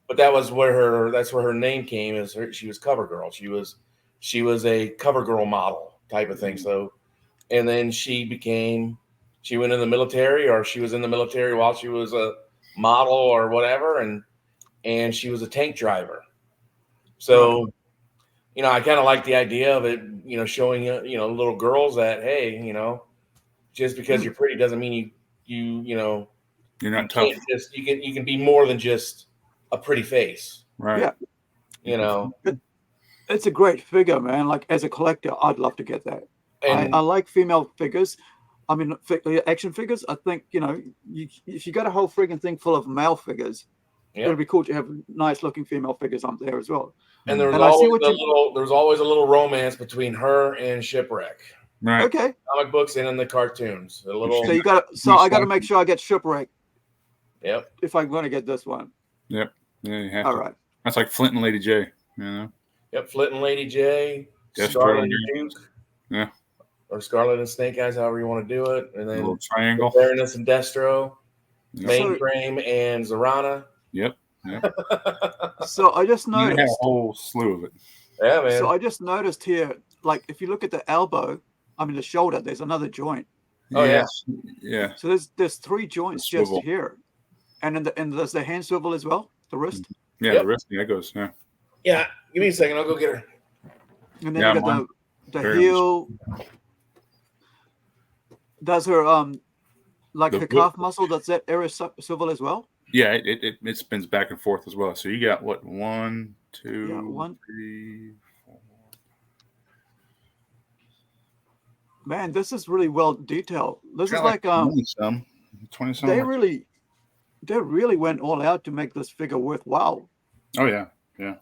but that's where her name came. She was CoverGirl. She was a CoverGirl model type of thing. So, and then she went in the military, or she was in the military while she was a model or whatever, and she was a tank driver. So, I kind of like the idea of it, showing little girls that, hey, just because you're pretty doesn't mean you're not tough. You can be more than just a pretty face. Right. Yeah. It's a great figure, man. Like as a collector, I'd love to get that. And I like female figures. I mean, action figures. I think if you got a whole friggin' thing full of male figures, it'd be cool to have nice looking female figures up there as well. And there was always a little romance between her and Shipwreck. Right. Okay. Comic books and in the cartoons. So I got to make sure I get Shipwreck. Yep. If I'm going to get this one. Yep. Yeah. You have All to. right. That's like Flint and Lady J. You know, Yep, Flint and Lady J, Destro, Scarlet and yeah. Duke. Yeah. Or Scarlet and Snake Eyes, however you want to do it. And A then little triangle. Baroness and Destro, Yep. Mainframe and Zarana. Yep. So I just You have a noticed. whole slew of it. Yeah, man. So I just noticed here, like if you look at the elbow, I mean the shoulder, there's another joint. Oh, yeah. Yeah. So there's 3 joints The just swivel. here, and there's the hand swivel as well, the wrist, Yeah, Yep. the rest that goes. Yeah. Yeah, give me a second. I'll go get her. and then Yeah, you got the very heel. Does her like The her book- calf muscle? Does that area swivel as well? Yeah, it spins back and forth as well. So you got what 1, 2, Yeah, 1. 3, 4. Man, this is really well detailed. This is Got like 20 some. they really went all out to make this figure worthwhile. Oh yeah. They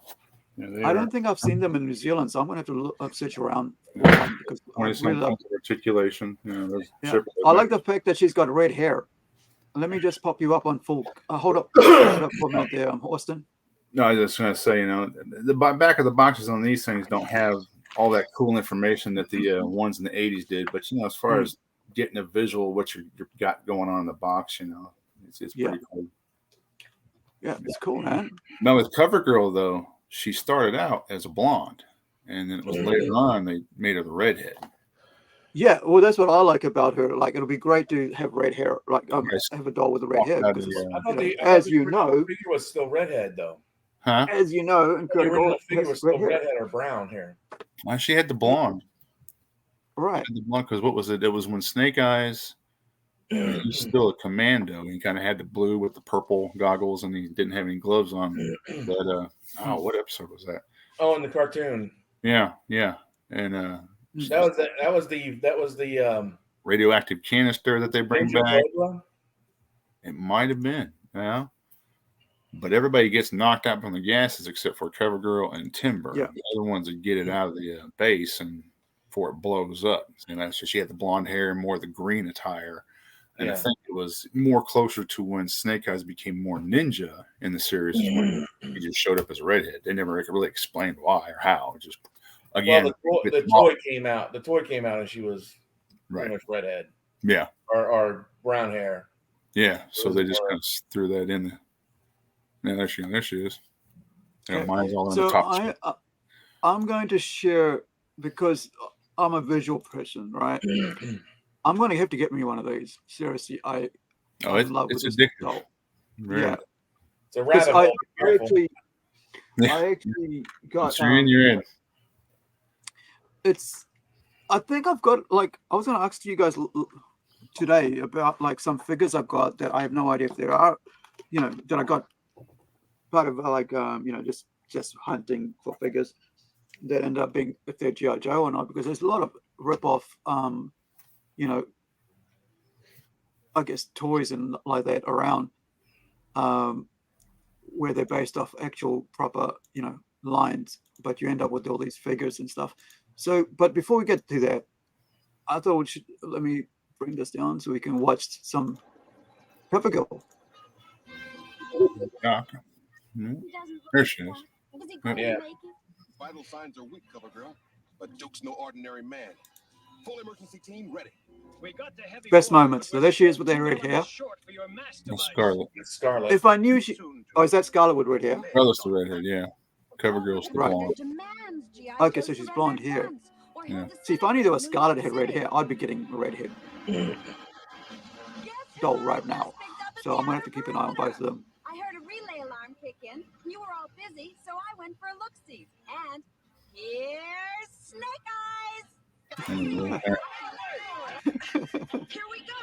I are don't think I've seen them in New Zealand, so I'm gonna have to search around because I 20 some really love. points of articulation. Those Yeah. triple I like the fact that she's got red hair. Let me just pop you up on full. Hold up for me out there, Austin. No, I was just going to say, the back of the boxes on these things don't have all that cool information that the ones in the 80s did. But, as far as getting a visual of what you got going on in the box, it's pretty cool. Yeah, it's cool, man. Now, with CoverGirl, though, she started out as a blonde. And then it was later on they made her the redhead. Yeah, well, that's what I like about her. Like, it'll be great to have red hair, like have a doll with a red hair. Because I thought the know, figure was still redhead, though. Huh? as you know, The original Incredi-Girl figure has was still red hair. redhead or brown hair. Well, she had the blonde. Right. Because what was it? It was when Snake Eyes, he's still a commando. He kind of had the blue with the purple goggles, and he didn't have any gloves on. But what episode was that? Oh, in the cartoon. Yeah, and That was the radioactive canister that they bring Ninja back. Cobra? It might have been, yeah. But everybody gets knocked out from the gases except for CoverGirl and Timber. Yeah. The other ones that get it out of the base and before it blows up. And that's she had the blonde hair and more of the green attire. And I think it was more closer to when Snake Eyes became more ninja in the series is when he just showed up as a redhead. They never really explained why or how. It just again, well, the toy came out. The toy came out, and she was pretty much redhead. Yeah, or brown hair. Yeah, so they just kind of threw that in there. Yeah, there she is. Yeah, mine's all on the top. I'm going to share because I'm a visual person, right? I'm going to have to get me one of these. Seriously, I'm in love with this addictive. doll. Really. Yeah, it's a rabbit hole. I actually got. You're in. I think I've got like I was going to ask you guys today about like some figures I've got that I have no idea if there are, that I got part of like just hunting for figures that end up being if they're G.I. Joe or not, because there's a lot of rip-off I guess toys and like that around where they're based off actual proper lines, but you end up with all these figures and stuff. So but before we get to that, I thought we should let me bring this down so we can watch some CoverGirl. There she is. Yeah. Vital signs are weak, CoverGirl, but Duke's no ordinary man. Full emergency team ready. Best moments. So there she is with her red hair. Well, Scarlet. It's Scarlet. If I knew she, is that Scarlet with red hair? Scarlet's the redhead, yeah. CoverGirl's the Right. blonde. Okay, so she's blonde here. Yeah. See, if I knew there was Scarlet had red hair, I'd be getting a red hair doll right now. So I'm gonna have to keep an eye on both of them. I heard a relay alarm kick in. You were all busy, so I went for a look-see. And here's Snake Eyes. Here we go.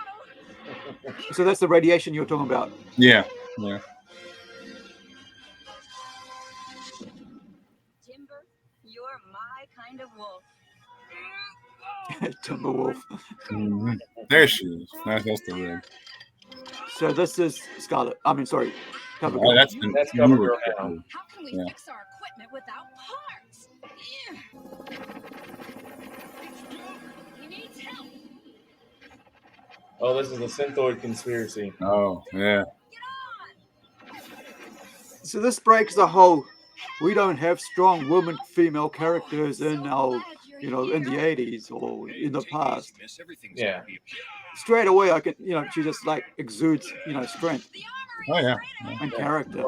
So that's the radiation you're talking about. Yeah. Timber, you're my kind of wolf. Timberwolf. Mm-hmm. There she is. That's the red. So this is Scarlet. I mean, sorry, CoverGirl. Oh, that's CoverGirl now. How can we Yeah. fix our equipment without parts? He needs help. Oh, this is the Synthoid conspiracy. Oh, yeah. So this breaks the whole we don't have strong women, female characters in our, you know, in the 80s or in the past. Yeah. Straight away, I can, you know, she just like exudes, you know, strength Oh yeah. and character.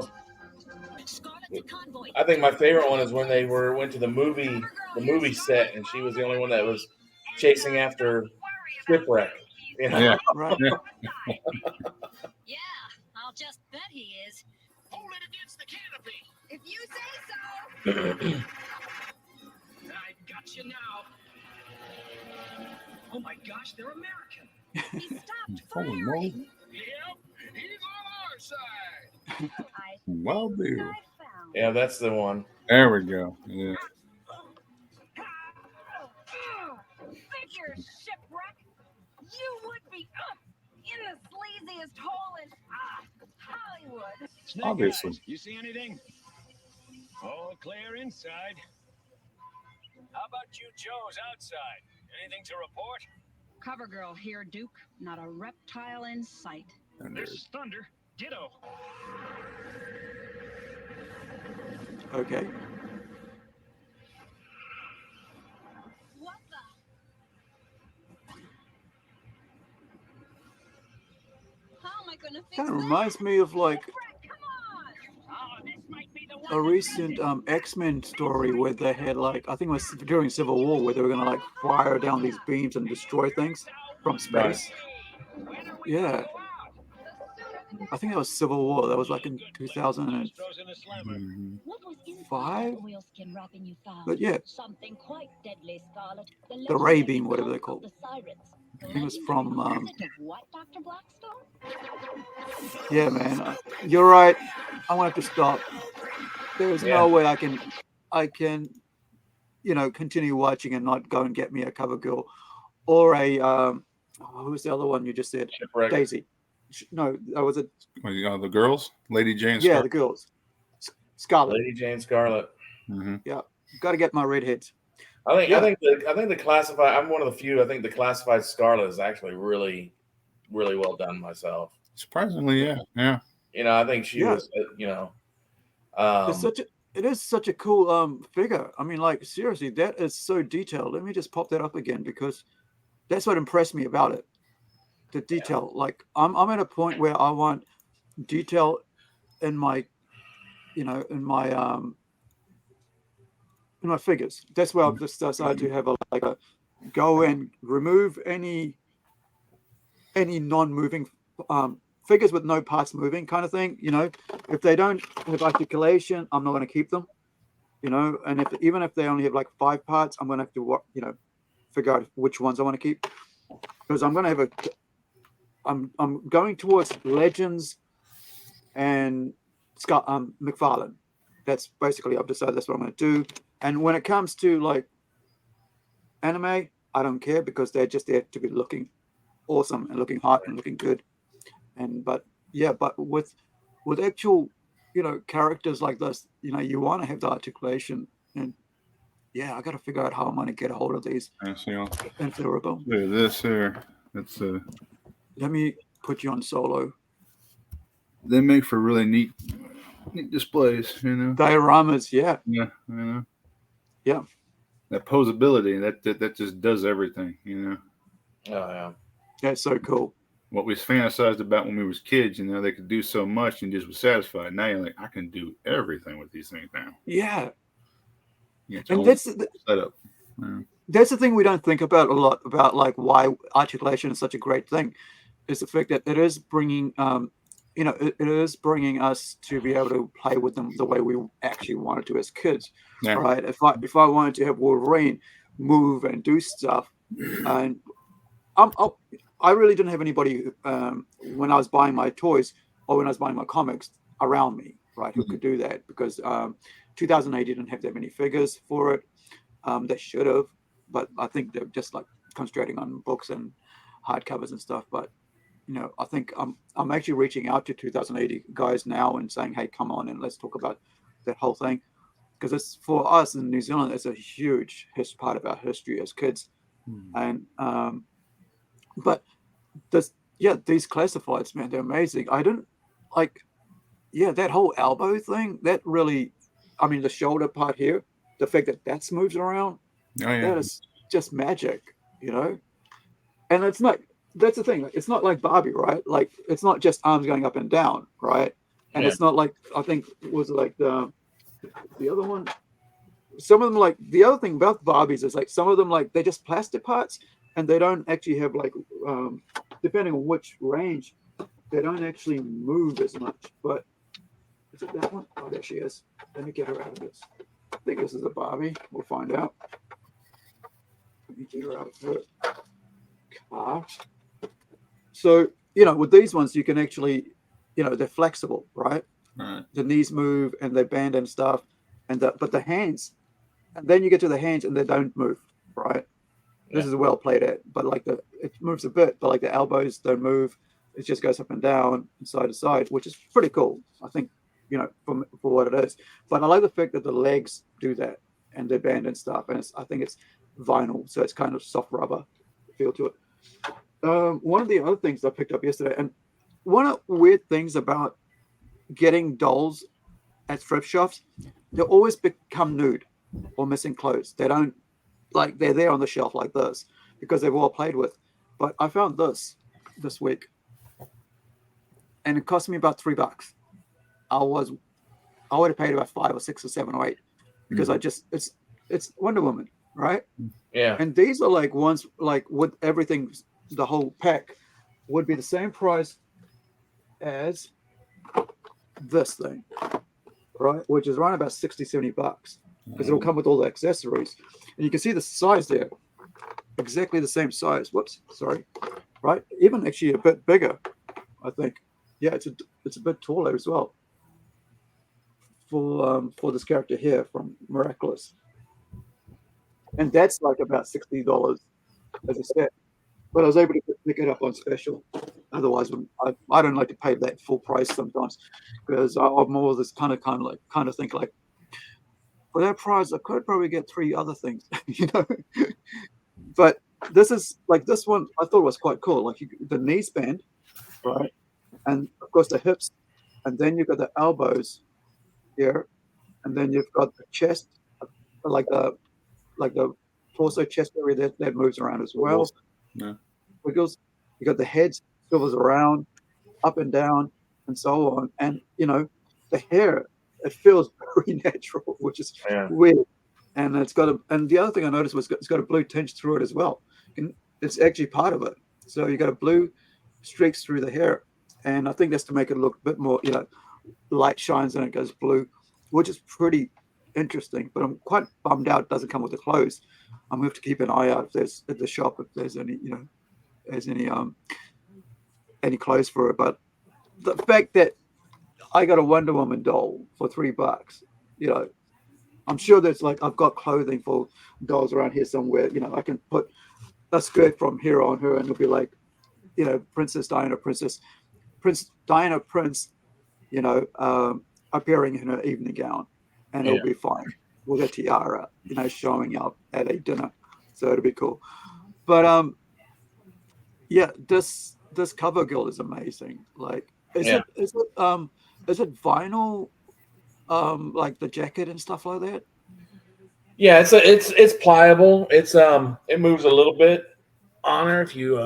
I think my favorite one is when they went to the movie set, and she was the only one that was chasing after shipwreck. You know? Yeah. Right. Yeah. Yeah, I'll just bet he is. Hold it against the canopy. If you say so. I got you now. Oh my gosh, they're American. He stopped Holy moly. firing. Yep, he's on our side. I Well, think dude. I found. Yeah, that's the one. There we go. Yeah. Figure, shipwreck. You would be in the sleaziest hole in Hollywood. Snake Obviously. Eyes, you see anything? All clear inside. How about you Joes outside? Anything to report? Cover girl here, Duke. Not a reptile in sight. And This there's is Thunder. Ditto. Okay. What the? How am I gonna fix Kind of that? reminds me of like Shipwreck, come on! Oh, this might be the one. a recent X-Men story where they had like, I think it was during Civil War, where they were gonna like fire down these beams and destroy things from space. Yeah, I think that was Civil War. That was like in 2005. Throws in a slammer. Mhm. What was inside the oilskin wrapping you found? But yeah, Something quite deadly, Scarlet. the Ray Beam, whatever they're called. The sirens. I think it was from Is it of what, Dr. Blackstone? yeah, man. You're right. I'm gonna have to stop. There's no way I can, you know, continue watching and not go and get me a cover girl or a who was the other one you just said? Shipwreck. Daisy. No, that was it. Well, you know, the girls, Lady Jane. Yeah, the girls. Scarlet. Lady Jane Scarlet. Mm-hmm. Yeah, got to get my redheads. I Yeah. think the classified. I'm one of the few. I think the classified Scarlet is actually really, really well done myself. Surprisingly, yeah, yeah. You know, I think she Yeah. was. You know, It is such a cool figure. I mean, like seriously, that is so detailed. Let me just pop that up again because that's what impressed me about it. The detail. Like I'm at a point where I want detail in my, you know, in my figures. That's where I've just decided to have a go and remove any non-moving figures with no parts moving kind of thing. You know, if they don't have articulation, I'm not going to keep them. You know, and even if they only have like 5 parts, I'm going to have to, you know, figure out which ones I want to keep because I'm going to have I'm going towards Legends and Scott McFarlane. That's basically, I've decided that's what I'm going to do. And when it comes to like anime, I don't care because they're just there to be looking awesome and looking hot and looking good. But with actual, you know, characters like this, you know, you want to have the articulation. And yeah, I got to figure out how I'm going to get a hold of these. Yes, you know, Infiltrable. look at this here. That's Let me put you on solo. they make for really neat displays, you know. Dioramas, yeah. Yeah, you know. Yeah. That posability, that just does everything, you know. oh yeah. That's so cool. What we fantasized about when we was kids, you know, they could do so much and just was satisfied. Now you're like, I can do everything with these things now. Yeah. Yeah, it's And all that's set up. Yeah. that's the thing we don't think about a lot about, like why articulation is such a great thing, is the fact that it is bringing, you know, it is bringing us to be able to play with them the way we actually wanted to as kids, Yeah. right? If I wanted to have Wolverine move and do stuff, and I really didn't have anybody when I was buying my toys or when I was buying my comics around me, right, who could do that because 2008 didn't have that many figures for it. They should have, but I think they're just like concentrating on books and hardcovers and stuff. But you know, I think I'm actually reaching out to 2080 guys now and saying, hey, come on and let's talk about that whole thing, because it's for us in New Zealand. It's a huge part of our history as kids, and but these classifieds, man, they're amazing. I didn't like, that whole elbow thing that really I mean, the shoulder part here, the fact that moves around, Oh yeah. that is just magic, you know. And it's not. That's the thing. It's not like Barbie, right? Like it's not just arms going up and down, right? And Yeah. it's not like I think was like the other one. Some of them, like the other thing about Barbies is like some of them, like they're just plastic parts, and they don't actually have like depending on which range, they don't actually move as much. But is it that one? Oh, there she is. Let me get her out of this. I think this is a Barbie. We'll find out. Let me get her out of her car. So, you know, with these ones, you can actually, you know, they're flexible, right? Right. The knees move and they bend and stuff. But the hands, and then you get to the hands and they don't move, right? Yeah. This is well played at, but like it moves a bit, but like the elbows don't move. It just goes up and down and side to side, which is pretty cool. I think, you know, for what it is. But I like the fact that the legs do that and they bend and stuff. And I think it's vinyl, so it's kind of soft rubber feel to it. One of the other things I picked up yesterday, and one of the weird things about getting dolls at thrift shops, they always become nude or missing clothes. They don't, like, they're there on the shelf like this because they've all played with. But I found this week, and it cost me about $3. I would have paid about 5 or 6 or 7 or 8 because it's Wonder Woman, right? Yeah. And these are like ones like with everything, the whole pack would be the same price as this thing, right? Which is around about $60-$70 because it'll come with all the accessories. And you can see the size there, exactly the same size. Whoops, sorry. Right? Even actually a bit bigger, I think. Yeah, it's a bit taller as well for this character here from Miraculous. And that's like about $60 as a set. But I was able to pick it up on special. Otherwise, I don't like to pay that full price sometimes because I'm more this kind of think like, for that price, I could probably get 3 other things, you know. But this is like this one. I thought was quite cool. Like the knees bend, right, and of course the hips, and then you've got the elbows here, and then you've got the chest, like the torso chest area that moves around as well. Yeah. Wiggles. You got the head swivels around, up and down, and so on. And you know, the hair, it feels very natural, which is weird. And and the other thing I noticed was it's got a blue tinge through it as well. And it's actually part of it. So you got a blue streaks through the hair, and I think that's to make it look a bit more, you know, light shines and it goes blue, which is pretty interesting. But I'm quite bummed out it doesn't come with the clothes. I'm gonna have to keep an eye out if there's at the shop if there's any, you know, there's any clothes for it. But the fact that I got a Wonder Woman doll for $3, you know, I'm sure there's like I've got clothing for dolls around here somewhere. You know, I can put a skirt from here on her, and it'll be like, you know, Princess Diana, Prince, you know, appearing in her evening gown, and it'll be fine with a tiara, you know, showing up at a dinner. So it'll be cool. But yeah, this cover girl is amazing. Like, is it vinyl? Like the jacket and stuff like that. Yeah, it's pliable. It moves a little bit on her if you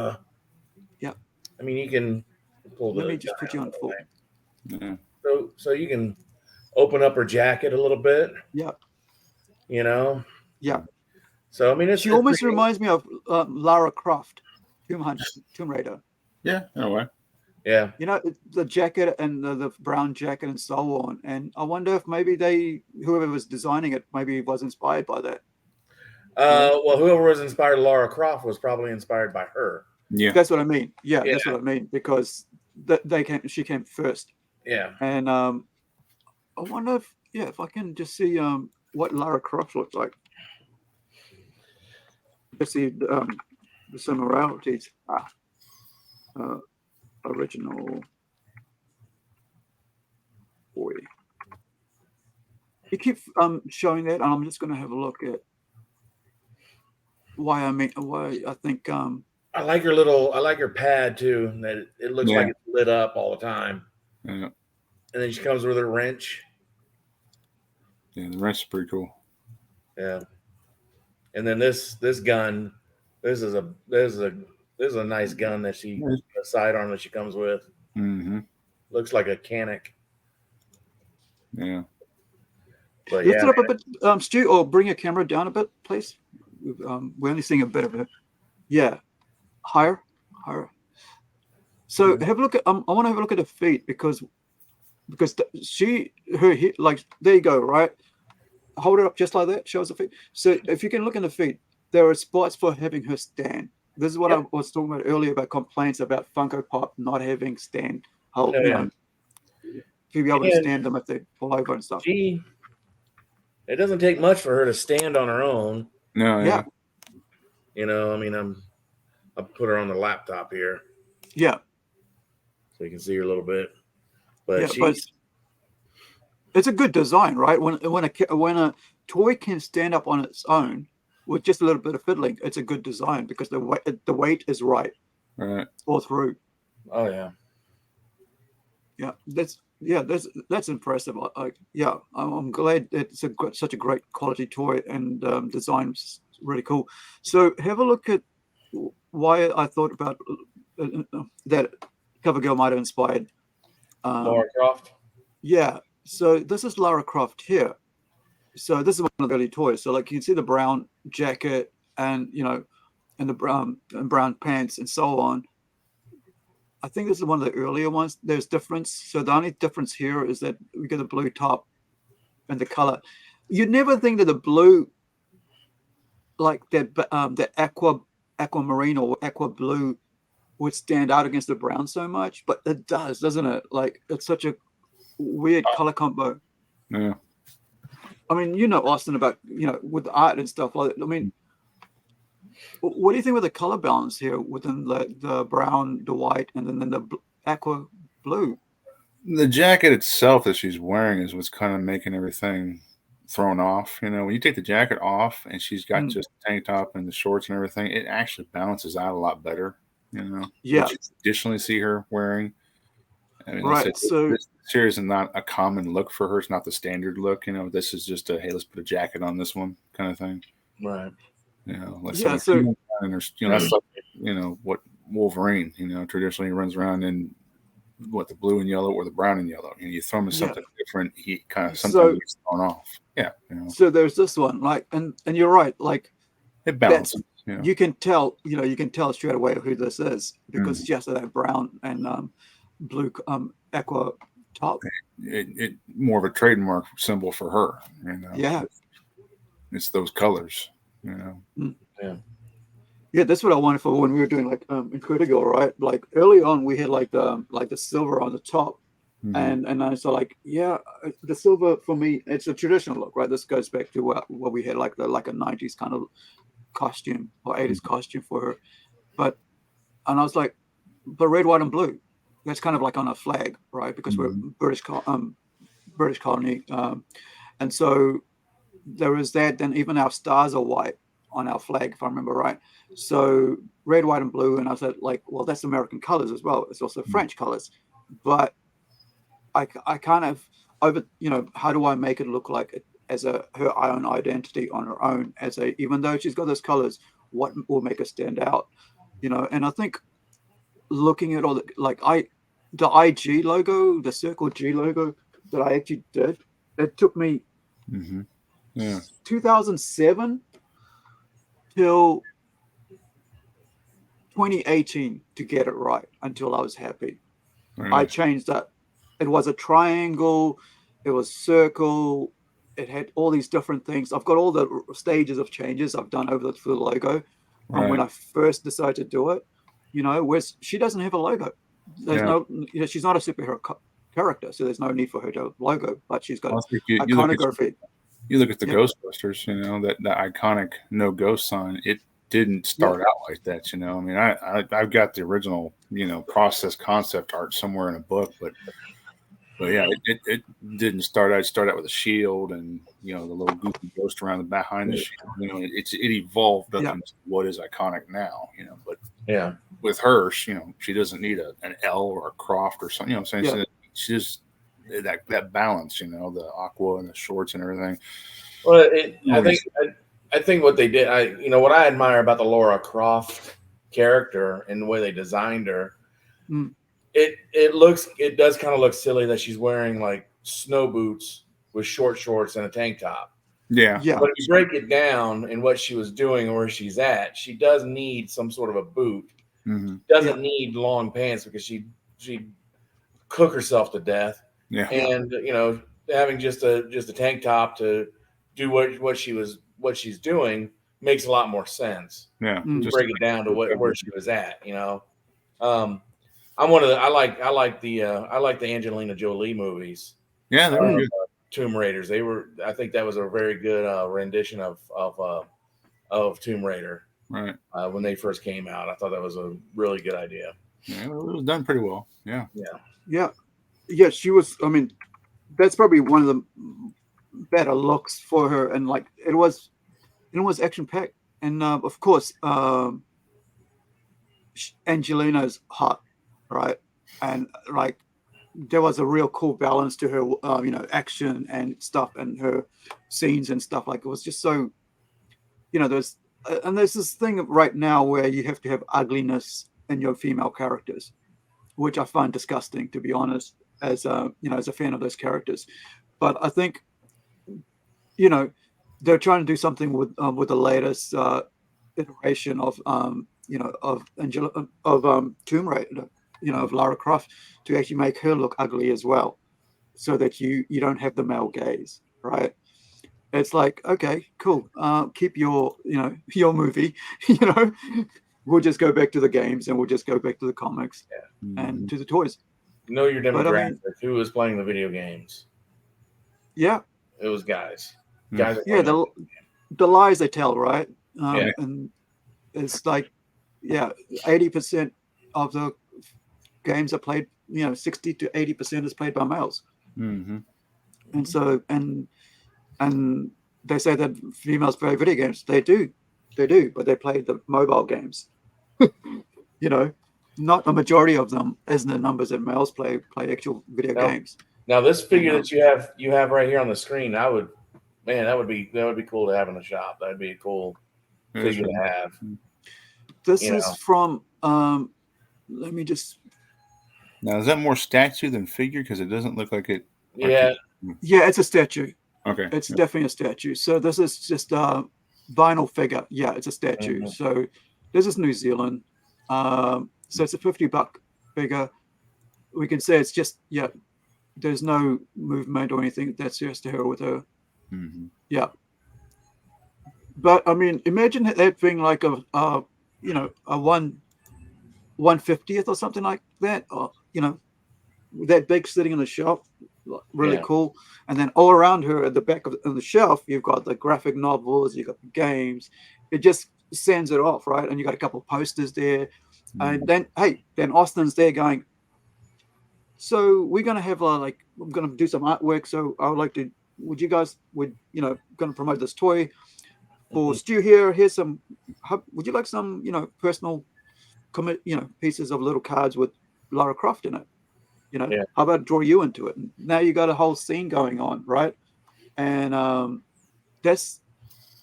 yeah. I mean you can pull Let me just put you on full. Yeah. So you can open up her jacket a little bit. Yeah. You know? Yeah. So I mean she almost reminds me of Lara Croft, Tomb Raider. Yeah, in a way. Yeah. You know, the jacket and the brown jacket and so on. And I wonder if maybe whoever was designing it, maybe was inspired by that. Well, whoever was inspired Lara Croft was probably inspired by her. Yeah. That's what I mean. Yeah, that's what I mean. Because she came first. Yeah. And I wonder if I can just see what Lara Croft looks like. Just see the similarities. Original boy. You keep showing that, and I'm just going to have a look at why I think I like her pad too. That it looks like it's lit up all the time. Yeah. And then she comes with her wrench. Yeah, the rest is pretty cool. Yeah. And then this gun, this is a nice gun that she a sidearm that she comes with. Mm-hmm. Looks like a Canic. Yeah. But Lift yeah, it up a bit, Stu, or bring your camera down a bit, please. We're only seeing a bit of it. Yeah, higher. So have a look at. I want to have a look at her feet because like there you go, right? Hold it up just like that. Shows the feet. So if you can look in the feet, there are spots for having her stand. This is what I was talking about earlier about complaints about Funko Pop not having stand hold. Oh, You yeah. know, to be able to stand them if they fall over and stuff. It doesn't take much for her to stand on her own. No, Yeah. You know, I mean, I'll put her on the laptop here. Yeah. So you can see her a little bit. But yeah, but it's a good design, right? When a toy can stand up on its own with just a little bit of fiddling, it's a good design because the weight is right. Right. All through. Oh yeah. Yeah, that's impressive. I'm glad it's such a great quality toy and design's really cool. So have a look at why I thought about that CoverGirl might have inspired Lara Croft. Yeah. So this is Lara Croft here. So this is one of the early toys. So like you can see the brown jacket and and the brown pants and so on. I think this is one of the earlier ones. There's difference. So the only difference here is that we get the blue top and the color. You'd never think that the blue, like that, the aquamarine or aqua blue, would stand out against the brown so much, but it does, doesn't it? Like it's such a weird color combo. Yeah. I mean, Austin, about with art and stuff like that. I mean, what do you think with the color balance here within the brown, the white, and then the aqua blue? The jacket itself that she's wearing is what's kind of making everything thrown off. When you take the jacket off and she's got just the tank top and the shorts and everything, it actually balances out a lot better. Yeah. What you traditionally see her wearing. I mean, right. So this series is not a common look for her. It's not the standard look. This is just hey, let's put a jacket on this one kind of thing. Right. Let's yeah. so that's like what Wolverine. Traditionally runs around in the blue and yellow or the brown and yellow. You throw him in something different, he kind of sometimes gets thrown off. Yeah. So there's this one, like, and you're right, like it balances. You can tell, you can tell straight away who this is because just that brown and blue aqua top. It more of a trademark symbol for her. Yeah. It's those colors. Yeah, that's what I wanted for when we were doing like Incredi-Girl, right? Like early on, we had like the silver on the top, and I was like, the silver for me, it's a traditional look, right? This goes back to what we had like a '90s kind of costume or '80s costume for her, and I was like, but red, white, and blue, that's kind of like on a flag, right? Because we're British colony, and so there is that. Then even our stars are white on our flag, if I remember right. So red, white, and blue, and I said, like, well, that's American colors as well. It's also French colors, but I kind of how do I make it look like it as her own identity on her own? Even though she's got those colors, what will make her stand out? And I think looking at all the IG logo, the circle G logo that I actually did, it took me 2007 till 2018 to get it right until I was happy. I changed that. It was a triangle, it was circle, it had all these different things. I've got all the stages of changes I've done for the logo. And when I first decided to do it, where she doesn't have a logo. There's no, she's not a superhero character, so there's no need for her to have a logo, but she's got iconography. You look at the Ghostbusters, that iconic no ghost sign. It didn't start out like that, I mean, I've got the original, process concept art somewhere in a book, but yeah, it didn't start out. It started out with a shield and the little goofy ghost around the behind the shield. It evolved up into what is iconic now. But with her, she doesn't need an L or a Croft or something. What I'm saying, she just that balance, the aqua and the shorts and everything. Well, I think what they did, what I admire about the Laura Croft character and the way they designed her, it does kind of look silly that she's wearing like snow boots with short shorts and a tank top. Yeah. But if you break it down in what she was doing and where she's at, she does need some sort of a boot. Mm-hmm. Doesn't need long pants because she cook herself to death. Yeah. And having just a tank top to do what she's doing makes a lot more sense. Yeah. Just break it down to where she was at. I'm one of the I like the Angelina Jolie movies. Yeah, they were good. Tomb Raiders. I think that was a very good rendition of Tomb Raider. Right. When they first came out, I thought that was a really good idea. Yeah, it was done pretty well. Yeah. Yeah. She was. I mean, that's probably one of the better looks for her, and like it was action packed, and of course, Angelina's hot, right, and like there was a real cool balance to her, action and stuff, and her scenes and stuff. Like it was just so, there's this thing right now where you have to have ugliness in your female characters, which I find disgusting, to be honest, as as a fan of those characters. But I think, they're trying to do something with the latest iteration of Tomb Raider, of Lara Croft, to actually make her look ugly as well, so that you don't have the male gaze, right? It's like, okay, cool. Keep your movie. We'll just go back to the games, and we'll just go back to the comics and to the toys. Know your demographic. Who was playing the video games? Yeah, it was guys. The lies they tell, right? And it's like, 80% of the games are played. 60 to 80% is played by males. Mm-hmm. And so and they say that females play video games. They do, but they play the mobile games. Not the majority of them, as the numbers that males play actual video games. Now, this figure that you have right here on the screen, that would be cool to have in the shop. That'd be a cool figure to have. This is from. Let me just. Now, is that more statue than figure? Because it doesn't look like it. Yeah, it's a statue. Okay, it's definitely a statue. So this is just a vinyl figure. Yeah, it's a statue. Mm-hmm. So this is New Zealand. So it's a $50 figure. We can say it's just there's no movement or anything. That's just her with her. Mm-hmm. Yeah. But I mean, imagine that being like a 1/50th or something like that, or that big sitting on the shelf, really cool. And then all around her at the back of the shelf, you've got the graphic novels, you've got the games. It just sends it off, right? And you got a couple of posters there, and then Austin's there going, so we're gonna have I'm gonna do some artwork. So I would like to. Would you guys gonna promote this toy for Stu here? Here's some. Would you like some personal pieces of little cards with Lara Croft in it? How about draw you into it? And now you got a whole scene going on, right? And that's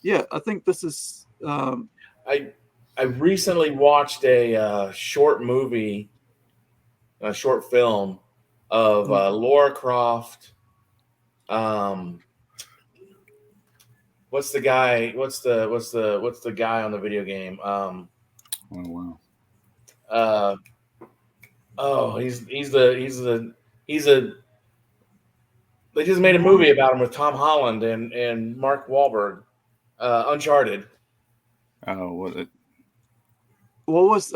I think this is. I recently watched a short movie, a short film of Lara Croft. What's the guy? What's the guy on the video game? Oh wow. He's a. They just made a movie about him with Tom Holland and Mark Wahlberg. Uncharted. Oh, was it? What was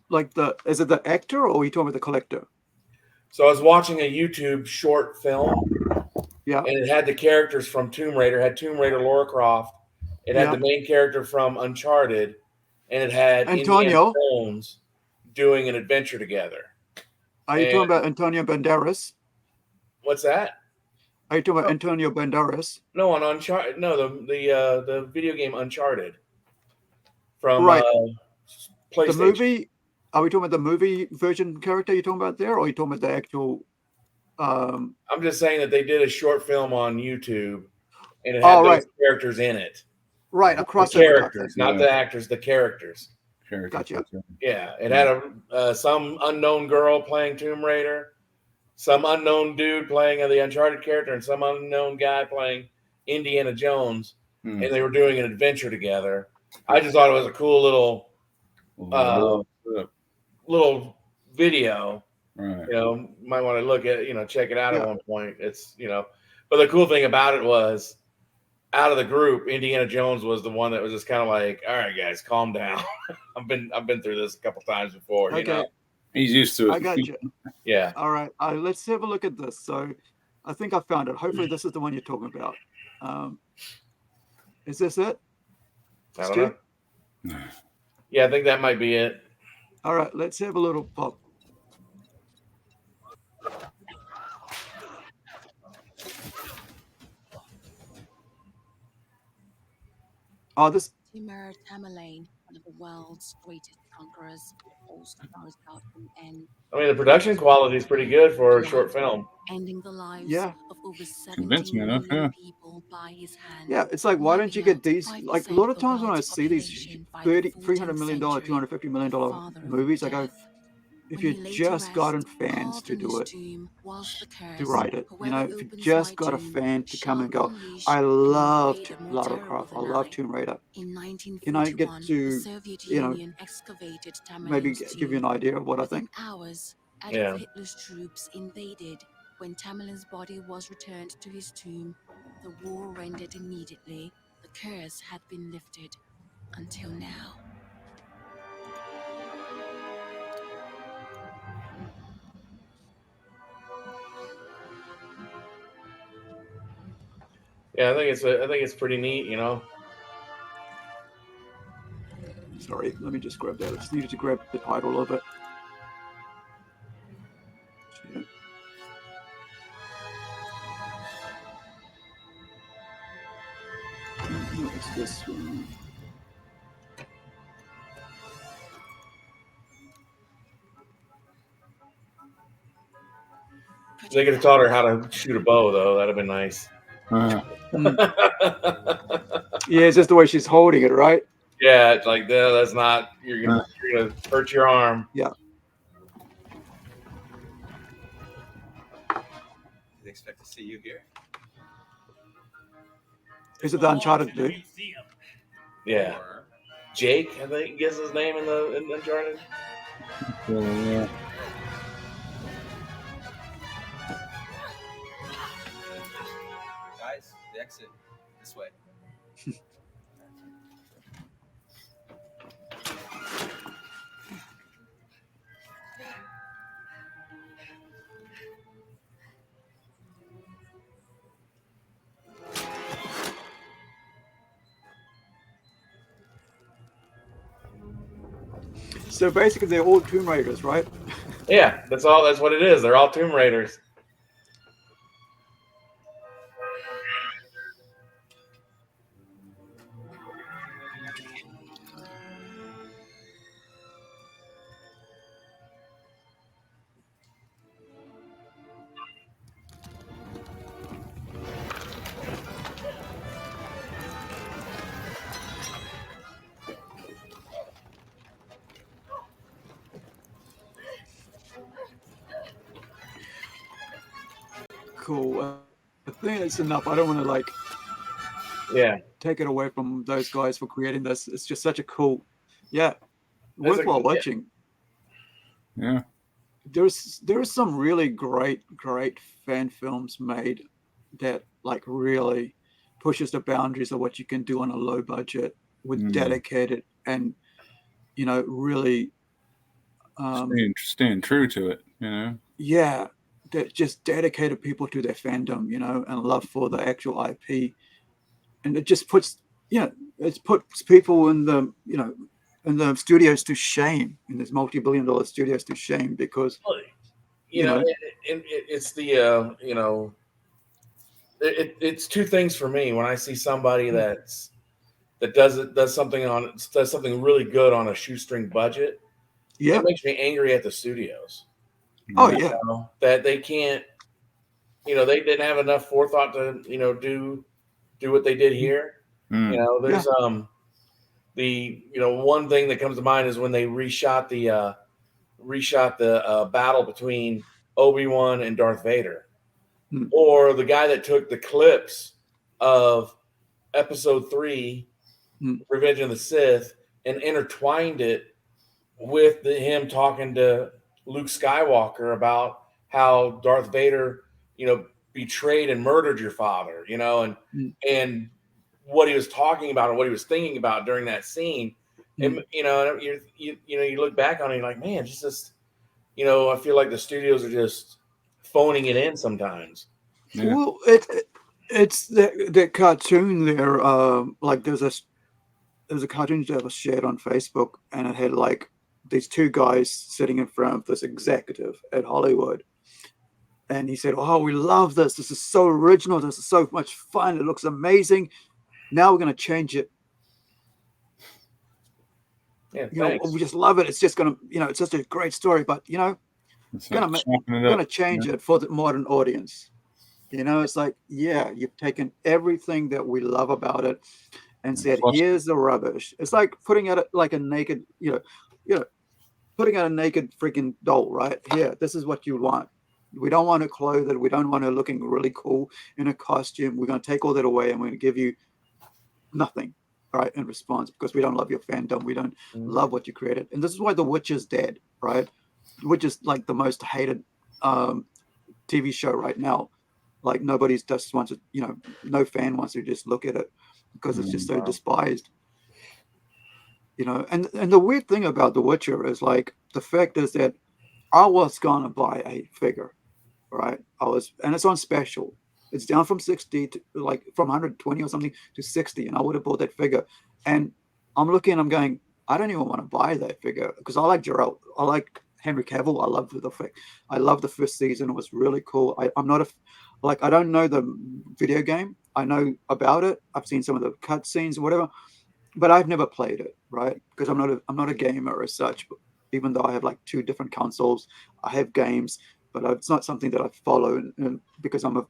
like is it the actor, or are you talking about the collector? So I was watching a YouTube short film. Yeah. And it had the characters from Tomb Raider. It had Tomb Raider Lara Croft. It had the main character from Uncharted. And it had Antonio Jones doing an adventure together. Are you talking about Antonio Banderas? What's that? Are you talking about Antonio Banderas? No, on Uncharted. No, the video game Uncharted. From PlayStation. The movie? Are we talking about the movie version character you're talking about there, or are you talking about the actual Um, I'm just saying that they did a short film on YouTube, and it had Oh, those right. characters in it. right, a The crossover type thing. characters, not the actors, the characters. Gotcha. Yeah, it had some unknown girl playing Tomb Raider, some unknown dude playing the Uncharted character, and some unknown guy playing Indiana Jones, and they were doing an adventure together. I just thought it was a cool little video. Right. You know, might want to look at, check it out Yeah. at one point. It's, but the cool thing about it was, out of the group, Indiana Jones was the one that was just kind of like, all right, guys, calm down. I've been through this a couple times before. Okay. He's used to it. I got you. Yeah. All right. Let's have a look at this. So I think I found it. Hopefully this is the one you're talking about. Is this it? I don't Stu? know. Yeah, I think that might be it. All right. Let's have a little pop. Oh, this. Timur Tamerlane, one of the world's greatest conquerors, also knows out from end. I mean, the production quality is pretty good for a short film. Ending the lives Yeah. of over 17 Convincing enough, million yeah. people by his hand. Yeah, it's like, why don't you get these? Like, a lot of times when I see these $300 million, $250 million movies, I go, if you just gotten fans to do it, to write it, if you just got a fan to come and go, I loved Lara Croft, I love Tomb Raider. Can I get to, maybe give you an idea of what I think? Hours Yeah. Hitler's troops invaded. When Tamerlane's body was returned to his tomb, the war ended immediately. The curse had been lifted until now. Yeah, I think it's pretty neat. Sorry, let me just grab that. I just needed to grab the title of it. What's this one? They could have taught her how to shoot a bow, though. That'd have been nice. Yeah, it's just the way she's holding it, right? Yeah, it's like, no, that's not. You're gonna hurt your arm. Yeah. They expect to see you here. Is it the Uncharted dude? Yeah. Jake, I think, is his name in Uncharted. Yeah. Guys, the exit this way. So basically, they're all Tomb Raiders, right? Yeah, that's all. That's what it is. They're all Tomb Raiders. Cool. I think it's enough. I don't want to take it away from those guys for creating this. It's just such a cool, worthwhile watching. Yeah. There's some really great fan films made that really pushes the boundaries of what you can do on a low budget with dedicated and really staying true to it, Yeah, that just dedicated people to their fandom, and love for the actual IP, and it just puts people in the in the studios to shame, in these multi-billion-dollar studios to shame, because it's the it's two things for me when I see somebody that does something really good on a shoestring budget. Yeah, it makes me angry at the studios. Oh yeah, that they can't they didn't have enough forethought to do what they did here. There's the one thing that comes to mind is when they reshot the battle between Obi-Wan and Darth Vader, or the guy that took the clips of Episode 3, Revenge of the Sith, and intertwined it with him talking to Luke Skywalker about how Darth Vader, betrayed and murdered your father, and what he was talking about and what he was thinking about during that scene. And, you look back on it, and you're like, man, just I feel like the studios are just phoning it in sometimes. Yeah. Well, it's that cartoon there. Like there's a cartoon that was shared on Facebook, and it had like these two guys sitting in front of this executive at Hollywood, and he said, "Oh, we love this. This is so original. This is so much fun. It looks amazing. Now we're going to change it. Yeah, we just love it. It's just going to, it's just a great story, but going to change it for the modern audience. It's like, yeah, you've taken everything that we love about it and said, here's the rubbish. It's like putting out like a naked, putting out a naked freaking doll, right? Here, this is what you want. We don't want to clothe it. We don't want her looking really cool in a costume. We're going to take all that away, and we're going to give you nothing, right, in response, because we don't love your fandom. We don't love what you created. And this is why The Witcher's dead, right? Which is like the most hated TV show right now. Like nobody's just wants to, no fan wants to just look at it because it's just so despised. And the weird thing about The Witcher is like the fact is that I was gonna buy a figure, right? And it's on special. It's down from 60 to like from 120 or something to 60, and I would have bought that figure. And I'm looking and I'm going, I don't even want to buy that figure because I like Geralt. I like Henry Cavill. I love the first season. It was really cool. I'm not I don't know the video game. I know about it. I've seen some of the cutscenes or whatever, but I've never played it, right? Because I'm not a gamer as such. Even though I have like 2 different consoles, I have games, but it's not something that I follow because I'm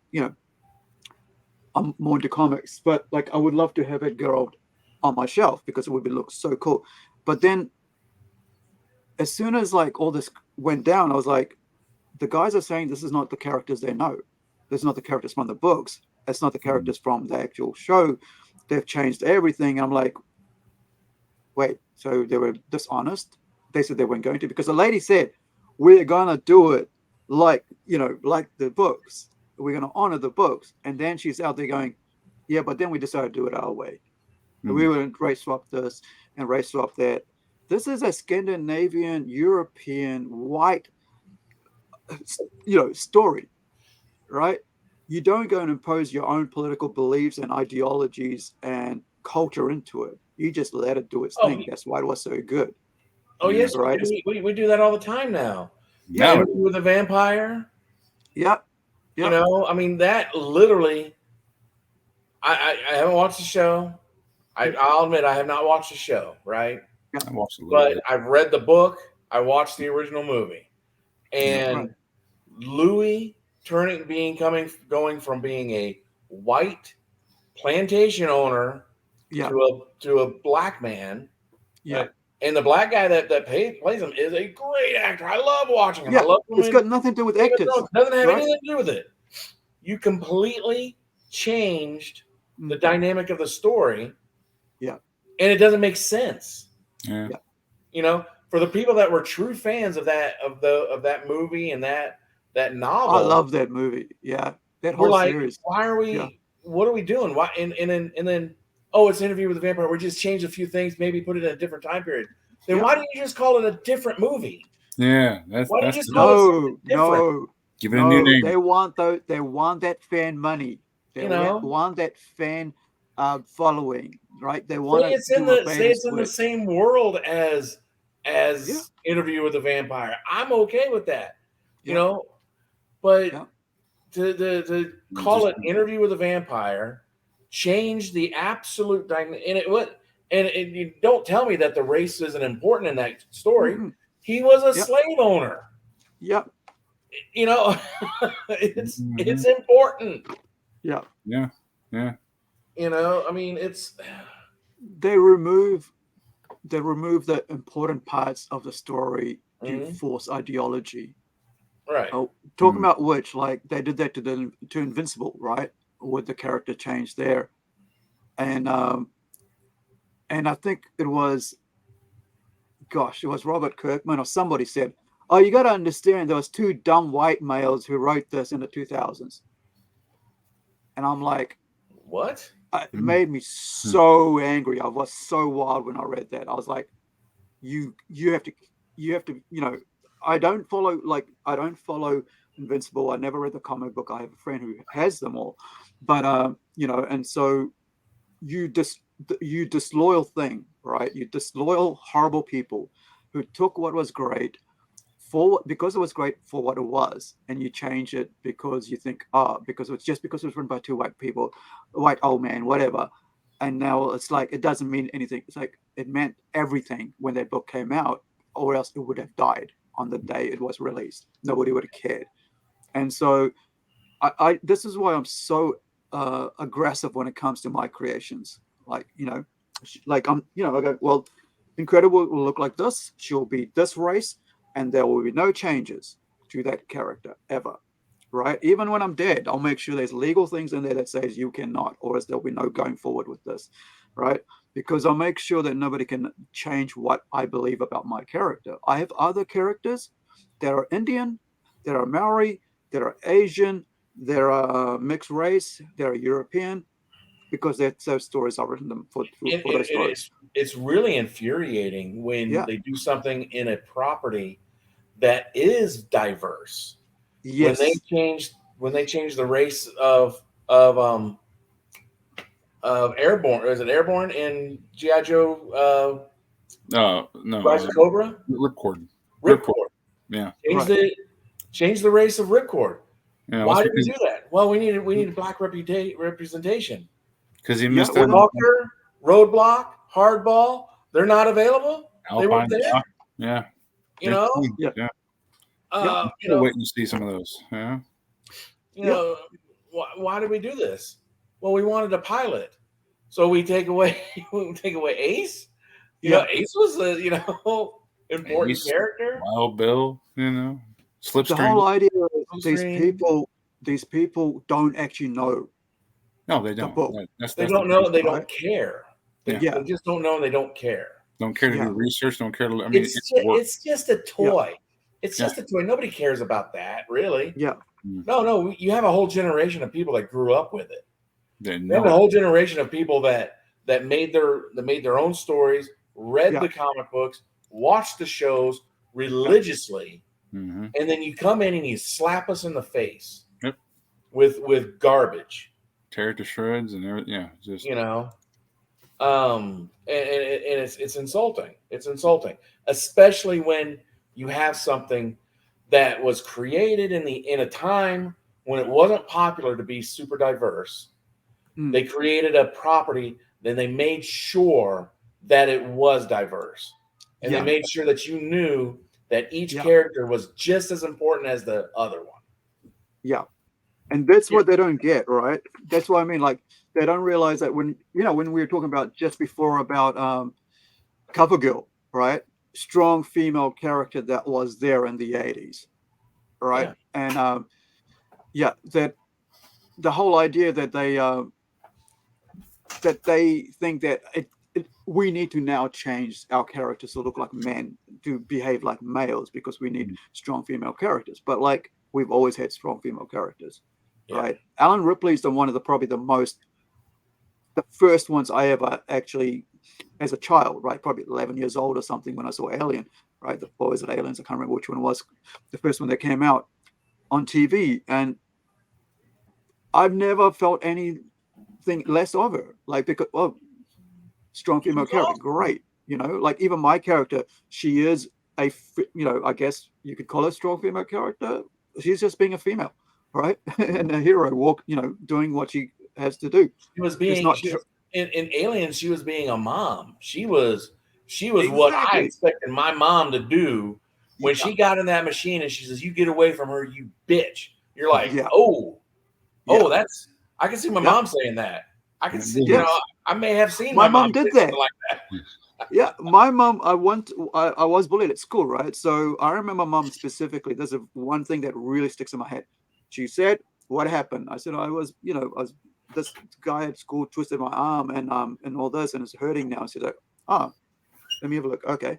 more into comics. But like, I would love to have that girl on my shelf because it would look so cool. But then, as soon as like all this went down, I was like, the guys are saying this is not the characters they know. This is not the characters from the books. It's not the characters from the actual show. They've changed everything. And I'm like, wait, so they were dishonest? They said they weren't going to, because the lady said, we're going to do it like the books. We're going to honor the books. And then she's out there going, yeah, but then we decided to do it our way. We were race swap this and race swap that. This is a Scandinavian, European, white, story, right? You don't go and impose your own political beliefs and ideologies and culture into it. You just let it do its thing. That's why it was so good. Oh, yes, right. We do that all the time now. Yeah, with a vampire. Yeah. I mean, that literally. I haven't watched the show. I'll admit I have not watched the show. Right. I watched a little But bit. I've read the book. I watched the original movie, and Louis going from being a white plantation owner to a black man. Yeah. And the black guy that plays him is a great actor. I love watching him. Yeah, I love him. it's got nothing to do with actors. It doesn't have anything to do with it. You completely changed the dynamic of the story. Yeah. And it doesn't make sense. Yeah. For the people that were true fans of that movie and that novel. I love that movie. Yeah. That whole series. Why are we what are we doing? Why and then it's an Interview with the Vampire. We just changed a few things, maybe put it in a different time period. Then why didn't you just call it a different movie? Yeah, why did you just call it different? Give it a new name. They want that fan money. They want that fan following, right? They want it's in the same world as Interview with the Vampire. I'm okay with that. But to call it Interview with a Vampire, change the absolute dynamic. And you don't tell me that the race isn't important in that story. He was a slave owner. Yep. you know, it's important. Yeah. Yeah. Yeah. You know, I mean, they remove the important parts of the story to force ideology. Right. Oh, talking about which, like they did that to Invincible, right? With the character change there, and I think it was Robert Kirkman or somebody said, "Oh, you got to understand, there was two dumb white males who wrote this in the 2000s," and I'm like, what? It made me so angry. I was so wild when I read that. I was like, you have to, you know, I don't follow Invincible. I never read the comic book. I have a friend who has them all, but you know, and so you disloyal thing, right? You disloyal, horrible people who took what was great because it was great for what it was, and you change it because you think, because it was written by two white people, white old man, whatever. And now it's like it doesn't mean anything. It's like it meant everything when that book came out, or else it would have died on the day it was released. Nobody would have cared. And so I this is why I'm so aggressive when it comes to my creations. Like, you know, like I go, well, Incredible will look like this. She'll be this race, and there will be no changes to that character ever. Right? Even when I'm dead, I'll make sure there's legal things in there that says you cannot, or else there'll be no going forward with this. Right? Because I'll make sure that nobody can change what I believe about my character. I have other characters that are Indian, that are Maori, that are Asian, they're mixed race, they're European, because those stories are written for those stories. It's really infuriating when they do something in a property that is diverse. Yes. When they change the race of Airborne, is it Airborne in G.I. Joe? No, Rise of Cobra? Ripcord. Yeah. Change the race of Ripcord. Yeah, why did we do that? Well, we need black representation. Because he missed that. Walker, Roadblock, Hardball, they're not available. Alpine, they weren't there. Yeah. You know? Yeah. You know, waiting to see some of those. Yeah. You know, why did we do this? Well, we wanted a pilot. So we take away Ace. You know, Ace was a, important character. Wild Bill, Slipstream. The whole idea of these people don't actually know. No, they don't. They don't know. They don't care. They just don't know. And they don't care. Don't care to do research. Don't care to. I mean, it's just a toy. It's just a toy. Nobody cares about that, really. Yeah. No. You have a whole generation of people that grew up with it. They have a whole generation of people that made their own stories, read the comic books, watched the shows religiously, and then you come in and you slap us in the face with garbage, tear it to shreds, and everything. Yeah, just and it's insulting. It's insulting, especially when you have something that was created in a time when it wasn't popular to be super diverse. They created a property, then they made sure that it was diverse. And they made sure that you knew that each character was just as important as the other one. Yeah. And that's what they don't get, right? That's what I mean. Like, they don't realize that when we were talking about just before about CoverGirl, right? Strong female character that was there in the 80s, right? Yeah. And that the whole idea that they think that we need to now change our characters to look like men, to behave like males, because we need strong female characters. But like, we've always had strong female characters, right? Alan Ripley's probably the first ones I ever actually, as a child, right? Probably 11 years old or something, when I saw Alien, right? The Boys and Aliens, I can't remember which one was the first one that came out on TV. And I've never felt anything less of her, like, because strong female character, great, like even my character, she is I guess you could call her a strong female character. She's just being a female, right? And a hero doing what she has to do. She was being in Aliens, she was being a mom. She was what I expected my mom to do when she got in that machine and she says, "You get away from her, you bitch." You're like, Yeah. oh, Yeah. that's. I can see my Yeah. mom saying that. I can see, Yes. I may have seen My my mom did say that. something like that. Yeah, my mom. I was bullied at school, right? So I remember mom specifically. There's one thing that really sticks in my head. She said, "What happened?" I said, "I was this guy at school twisted my arm and all this, and it's hurting now." She's like, "Oh, let me have a look." Okay,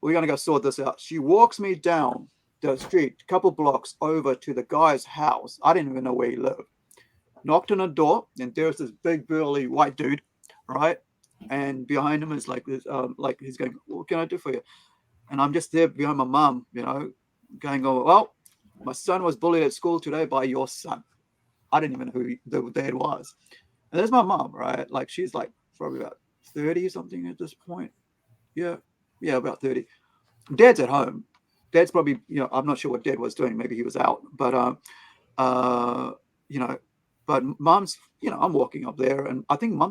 we're gonna go sort this out. She walks me down the street, a couple blocks over to the guy's house. I didn't even know where he lived. Knocked on a door, and there's this big burly white dude, right? And behind him is like this, like he's going, "What can I do for you?" And I'm just there behind my mom, going, "Oh, well, my son was bullied at school today by your son." I didn't even know who the dad was. And there's my mom, right? Like she's like probably about 30 or something at this point. Yeah, about 30. Dad's at home. Dad's probably, I'm not sure what Dad was doing. Maybe he was out, but you know, but mom's, I'm walking up there, and I think my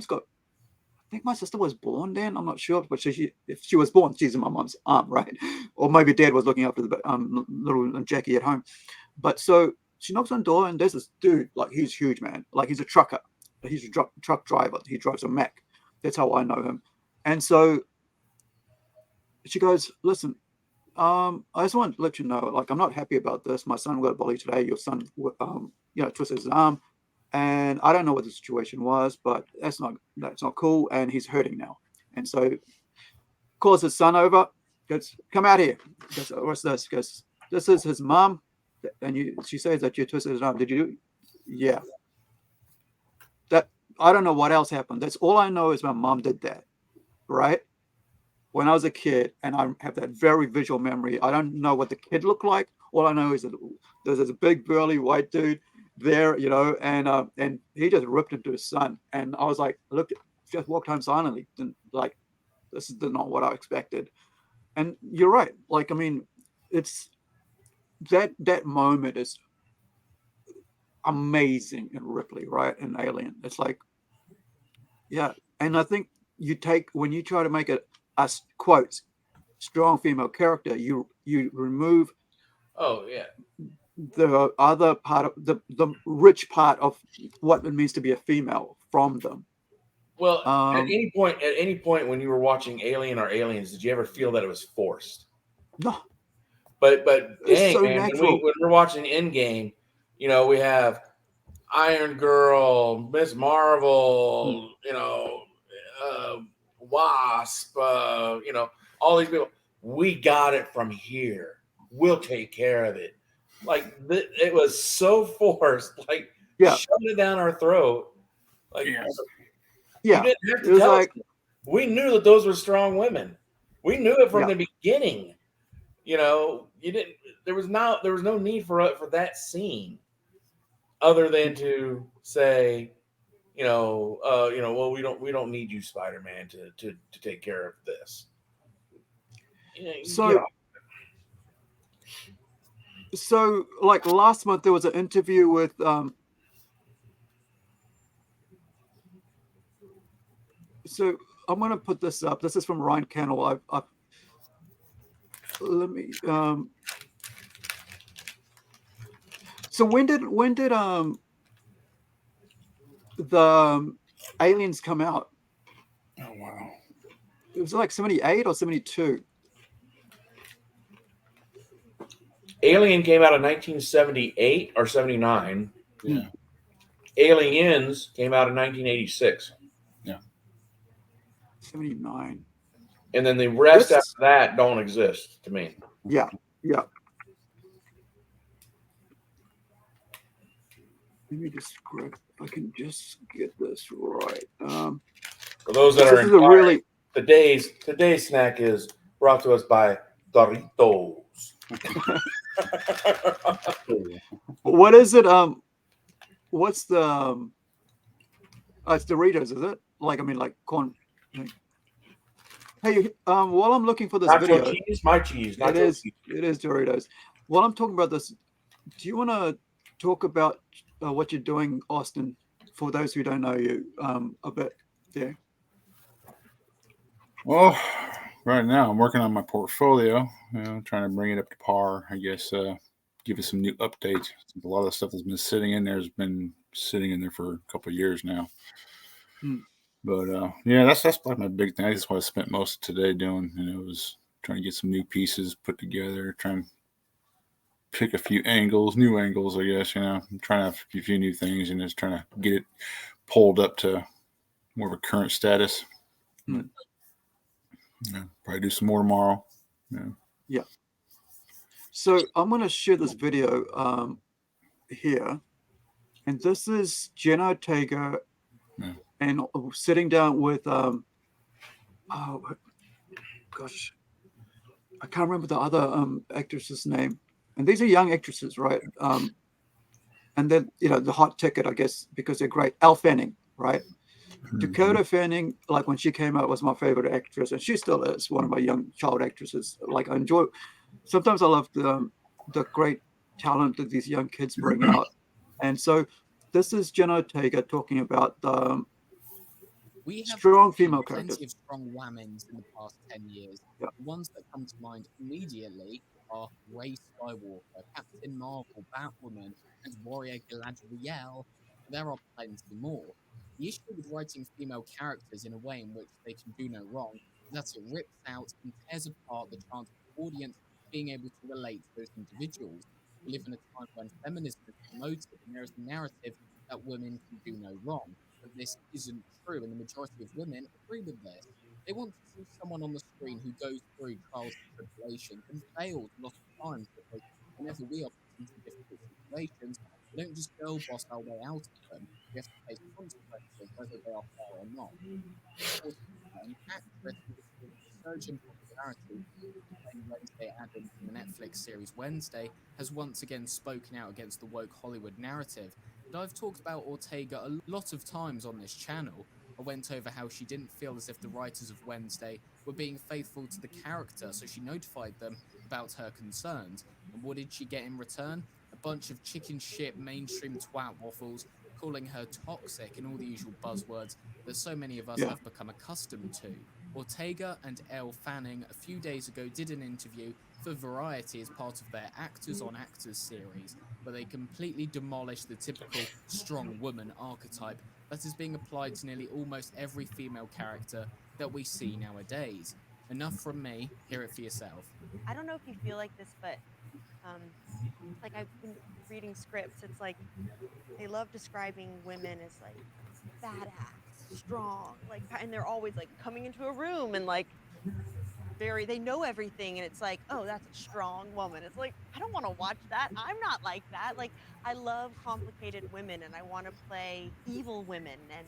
sister was born then. I'm not sure, but if she was born, she's in my mom's arm, right? Or maybe Dad was looking after the little Jackie at home. But so she knocks on the door, and there's this dude, like he's huge, man. Like he's a trucker. He's a truck driver. He drives a Mack. That's how I know him. And so she goes, "Listen, I just want to let you know, like, I'm not happy about this. My son got bullied today. Your son, twisted his arm, and I don't know what the situation was, but that's not cool, and he's hurting now." And so calls his son over, goes, "Come out here." Goes, "What's this?" Goes, "This is his mom, and she says that you twisted his arm. Did you do it?" "Yeah." That I don't know what else happened. That's all I know is my mom did that, right? When I was a kid, and I have that very visual memory. I don't know what the kid looked like. All I know is that there's this big burly white dude there, and he just ripped into his son. And I was like, just walked home silently, and like, this is not what I expected. And you're right. Like, I mean, it's that moment is amazing in Ripley, right? In Alien, it's like, yeah. And I think when you try to make it a quotes strong female character, you remove the other part of the rich part of what it means to be a female from them. Well, at any point when you were watching Alien or Aliens, did you ever feel that it was forced? No. But dang, so man, when we're watching Endgame, we have Iron Girl, Miss Marvel, Wasp, all these people. We got it from here. We'll take care of it. Like it was so forced, like shoved it down our throat. Like, you didn't have to tell us. We knew that those were strong women. We knew it from the beginning. You didn't. There was no need for that scene, other than to say, well, we don't need you, Spider-Man, to take care of this. So like last month there was an interview with so I'm going to put this up. This is from Ryan Kennel. Let me so when did the Aliens come out? Oh wow. It was like 78 or 72. Alien came out in 1978 or 79. Yeah. Aliens came out in 1986. Yeah. 79. And then the rest after that don't exist to me. Yeah. Let me just I can just get this right. For those that are inquiring, today's snack is brought to us by Doritos. What is it? What's the? It's Doritos, is it? Like, I mean, like corn. Hey, while I'm looking for this video, cheese, my cheese. It is Doritos. While I'm talking about this, do you want to talk about what you're doing, Austin? For those who don't know you, a bit there. Well, Right now, I'm working on my portfolio. Trying to bring it up to par. I guess give it some new updates. A lot of the stuff that's been sitting in there has been sitting in there for a couple of years now. But yeah, that's like my big thing. That's what I spent most of today doing. Was trying to get some new pieces put together, trying to pick a few new angles, I guess. I'm trying to have a few new things and just trying to get it pulled up to more of a current status. But, probably do some more tomorrow. Yeah. So I'm going to share this video here, and this is Jenna Ortega, and sitting down with oh gosh, I can't remember the other actress's name, and these are young actresses, right? And then the hot ticket, I guess, because they're great. Elle Fanning, right? Dakota Fanning, like when she came out, was my favorite actress, and she still is one of my young child actresses. Like I enjoy. Sometimes I love the great talent that these young kids bring out, and so this is Jenna Ortega talking about the We have strong female plenty characters. of strong women's in the past 10 years. Yeah. The ones that come to mind immediately are Rey Skywalker, Captain Marvel, Batwoman, and Warrior Galadriel. There are plenty more. The issue with writing female characters in a way in which they can do no wrong is that it rips out and tears apart the chance of the audience being able to relate to those individuals. We live in a time when feminism is promoted and there is a narrative that women can do no wrong. But this isn't true, and the majority of women agree with this. They want to see someone on the screen who goes through trials and tribulations and fails a lot of times, because whenever we are put into difficult situations, we don't just girl boss our way out of them. We have to face consequences, whether they are fair or not. Of course, an actress who has seen a surge in popularity playing Wednesday Addams in the Netflix series Wednesday has once again spoken out against the woke Hollywood narrative. And I've talked about Ortega a lot of times on this channel. I went over how she didn't feel as if the writers of Wednesday were being faithful to the character, so she notified them about her concerns. And what did she get in return? A bunch of chicken shit mainstream twat waffles calling her toxic and all the usual buzzwords that so many of us have become accustomed to. Ortega and Elle Fanning a few days ago did an interview for Variety as part of their Actors on Actors series, where they completely demolished the typical strong woman archetype that is being applied to nearly almost every female character that we see nowadays. Enough from me, hear it for yourself. I don't know if you feel like this, but like I've been reading scripts, it's like they love describing women as like badass, strong, like, and they're always like coming into a room and like they know everything, and it's like, oh, that's a strong woman. It's like, I don't want to watch that. I'm not like that. Like, I love complicated women, and I want to play evil women, and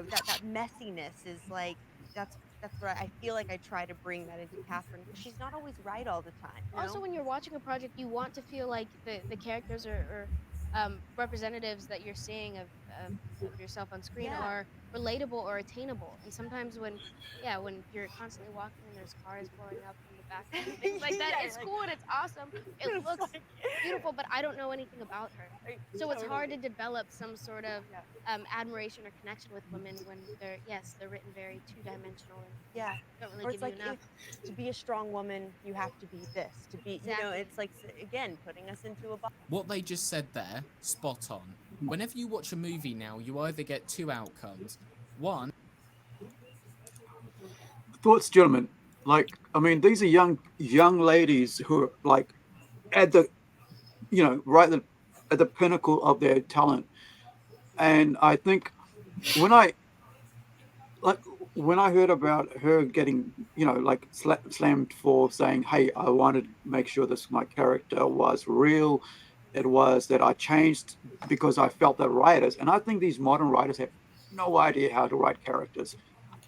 that messiness is like that's what I feel like I try to bring that into Catherine, because she's not always right all the time. Also, when you're watching a project, you want to feel like the characters are representatives that you're seeing of yourself on screen are relatable or attainable. And sometimes when you're constantly walking and there's cars blowing up in the back and things like that, it's cool and it's awesome. It looks beautiful, but I don't know anything about her. So it's hard to develop some sort of admiration or connection with women when they're written very two-dimensional and don't really Or give it's you like, enough. to be a strong woman, you have to be this. To be, it's like, again, putting us into a box. What they just said there, spot on. Whenever you watch a movie now, you either get two outcomes. One, Thoughts, gentlemen. Like, I mean, these are young ladies who are like at the, right at the pinnacle of their talent. And I think when I heard about her getting, like slammed for saying, hey, I wanted to make sure my character was real. It was that I changed because I felt that writers, and I think these modern writers have no idea how to write characters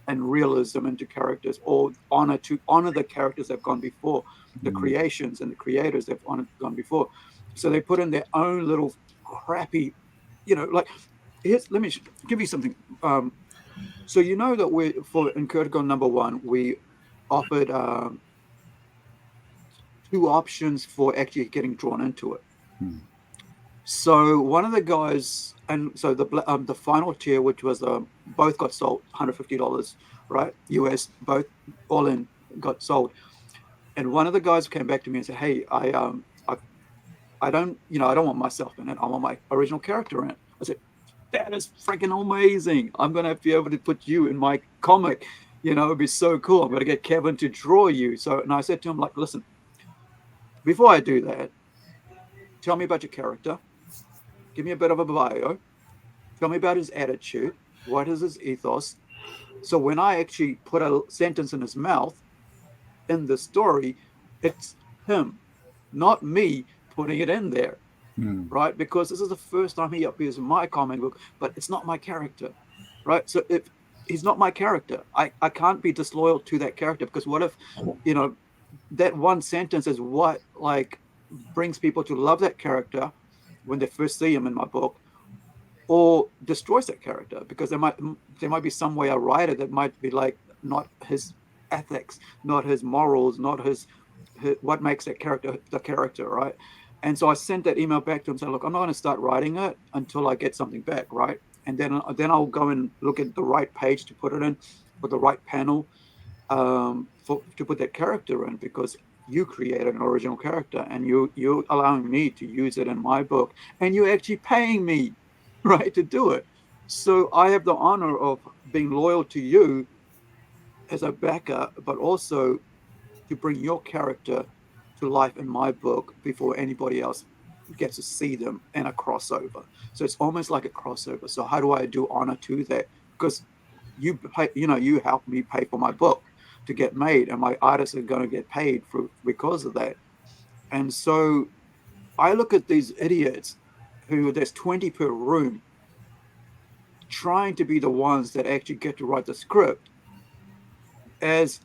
and realism into characters, or honor the characters that have gone before, the creations and the creators that have gone before. So they put in their own little crappy, like, let me give you something. So that for Incredi-Girl #1, we offered 2 options for actually getting drawn into it. So one of the guys, and so the final tier, which was both got sold $150, right? US, both all in. got sold. And one of the guys came back to me and said, "Hey, I don't, I don't want myself in it. I want my original character in it." I said, "That is freaking amazing. I'm gonna be able to put you in my comic. It'd be so cool. I'm gonna get Kevin to draw you." So, and I said to him, like, "Listen, before I do that, tell me about your character. Give me a bit of a bio. Tell me about his attitude. What is his ethos? So when I actually put a sentence in his mouth in the story, it's him, not me putting it in there." Right? Because this is the first time he appears in my comic book, but it's not my character, right? So if he's not my character, I can't be disloyal to that character, because what if, that one sentence is what like brings people to love that character when they first see him in my book, or destroys that character, because there might be some way I write it that might be like not his ethics, not his morals, not his what makes that character the character, right? And so I sent that email back to him saying, "Look, I'm not going to start writing it until I get something back, right? And then I'll go and look at the right page to put it in, or the right panel to put that character in, because you created an original character, and you're allowing me to use it in my book, and you're actually paying me, right, to do it. So I have the honor of being loyal to you as a backer, but also to bring your character to life in my book before anybody else gets to see them in a crossover." So it's almost like a crossover. So how do I do honor to that? Because you helped me pay for my book to get made, and my artists are going to get paid because of that. And so I look at these idiots who there's 20 per room trying to be the ones that actually get to write the script as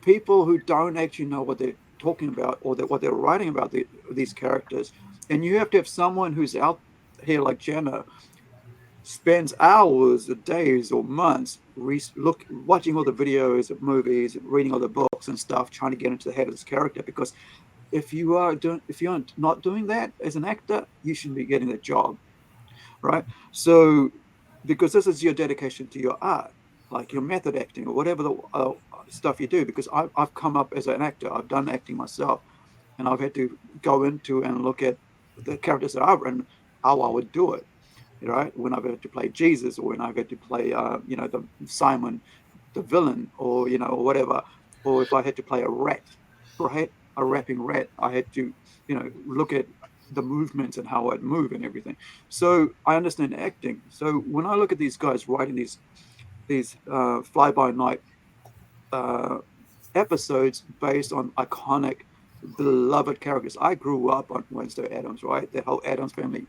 people who don't actually know what they're talking about, or what they're writing about these characters. And you have to have someone who's out here like Jenna, spends hours or days or months watching all the videos of movies, reading all the books and stuff, trying to get into the head of this character. Because if you're not doing that as an actor, you shouldn't be getting the job, right? So because this is your dedication to your art, like your method acting or whatever the stuff you do. Because I've come up as an actor, I've done acting myself, and I've had to go into and look at the characters that I've written, how I would do it, right? When I've had to play Jesus, or when I've had to play, the Simon, the villain, or or whatever, or if I had to play a rat, right, a rapping rat, I had to, look at the movements and how I'd move and everything. So I understand acting. So when I look at these guys writing these fly by night episodes based on iconic, beloved characters, I grew up on Wednesday Addams, right? That whole Addams family,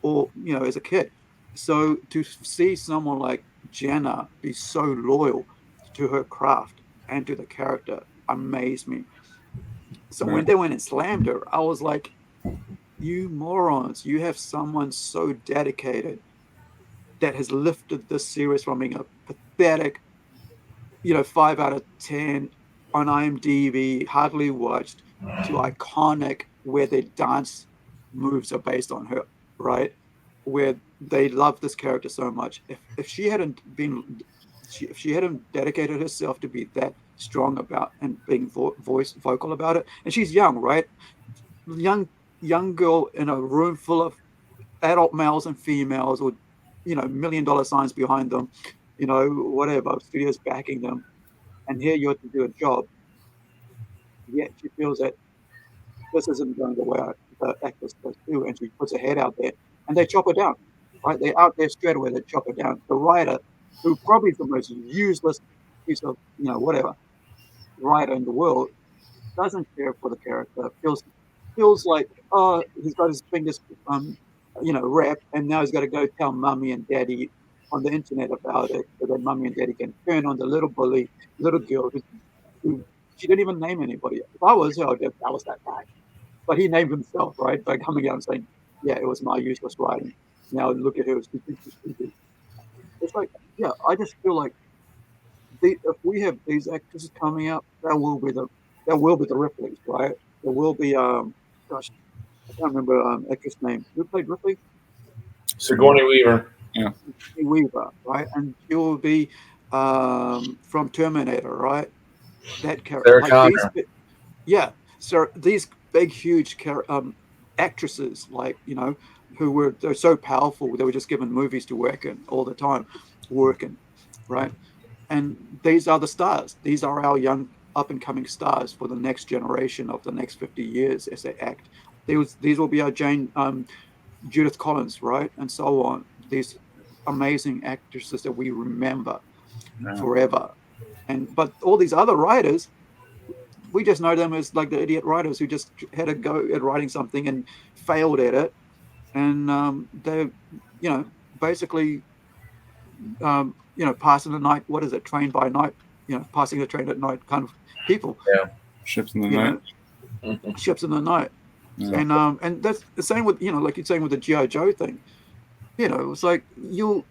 or as a kid. So to see someone like Jenna be so loyal to her craft and to the character amazed me. So when they went and slammed her, I was like, you morons, you have someone so dedicated that has lifted this series from being a pathetic, 5 out of 10 on IMDb, hardly watched, to iconic, where their dance moves are based on her, right? Where they love this character so much. If she hadn't if she hadn't dedicated herself to be that strong about and being vocal about it, and she's young, right? Young girl in a room full of adult males and females with, $1 million signs behind them, whatever, studios backing them, and here you have to do a job, yet she feels that this isn't going the way the actor's supposed to, and she puts her head out there, and they chop her down, right? They're out there straight away, they chop her down. The writer, who probably is the most useless piece of, whatever, writer in the world, doesn't care for the character, feels like, oh, he's got his fingers, wrapped, and now he's got to go tell mommy and daddy on the internet about it, so that mommy and daddy can turn on the little bully, little girl who she didn't even name anybody. If I was her, I'd go, that was that guy. But he named himself, right? By coming out and saying, yeah, it was my useless writing. Now look at her. She thinks she's stupid. It's like, yeah, I just feel like if we have these actresses coming out, there will be the Ripleys, right? There will be gosh, I can't remember actress name. Who played Ripley? Sigourney Weaver. Yeah. Weaver, right? And she will be from Terminator, right? That character, Sarah like Connor. so these big, huge actresses, like they're so powerful, they were just given movies to work in all the time, working, right? And these are the stars. These are our young up and coming stars for the next generation of the next 50 years as they act. These will be our Judith Collins, right, and so on. These amazing actresses that we remember forever. But all these other writers, we just know them as like the idiot writers who just had a go at writing something and failed at it, and they're basically passing the night. What is it? Train by night. Passing the train at night kind of people. Yeah, ships in the night. Ships in the night. Yeah. And that's the same with like you're saying with the G.I. Joe thing. It's like you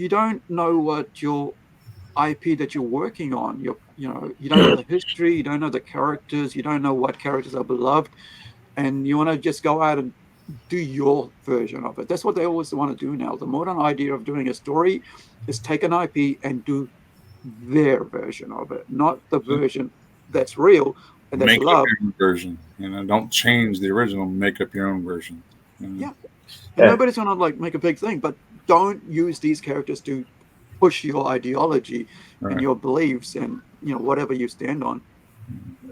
don't know what your IP that you're working on. You don't know the history, you don't know the characters, you don't know what characters are beloved, and you want to just go out and do your version of it. That's what they always want to do now. The modern idea of doing a story is take an IP and do their version of it, not the version that's real and that's Make up loved. your own version. Don't change the original. Make up your own version. Yeah. And nobody's gonna make a big thing, but don't use these characters to push your ideology and your beliefs and whatever you stand on.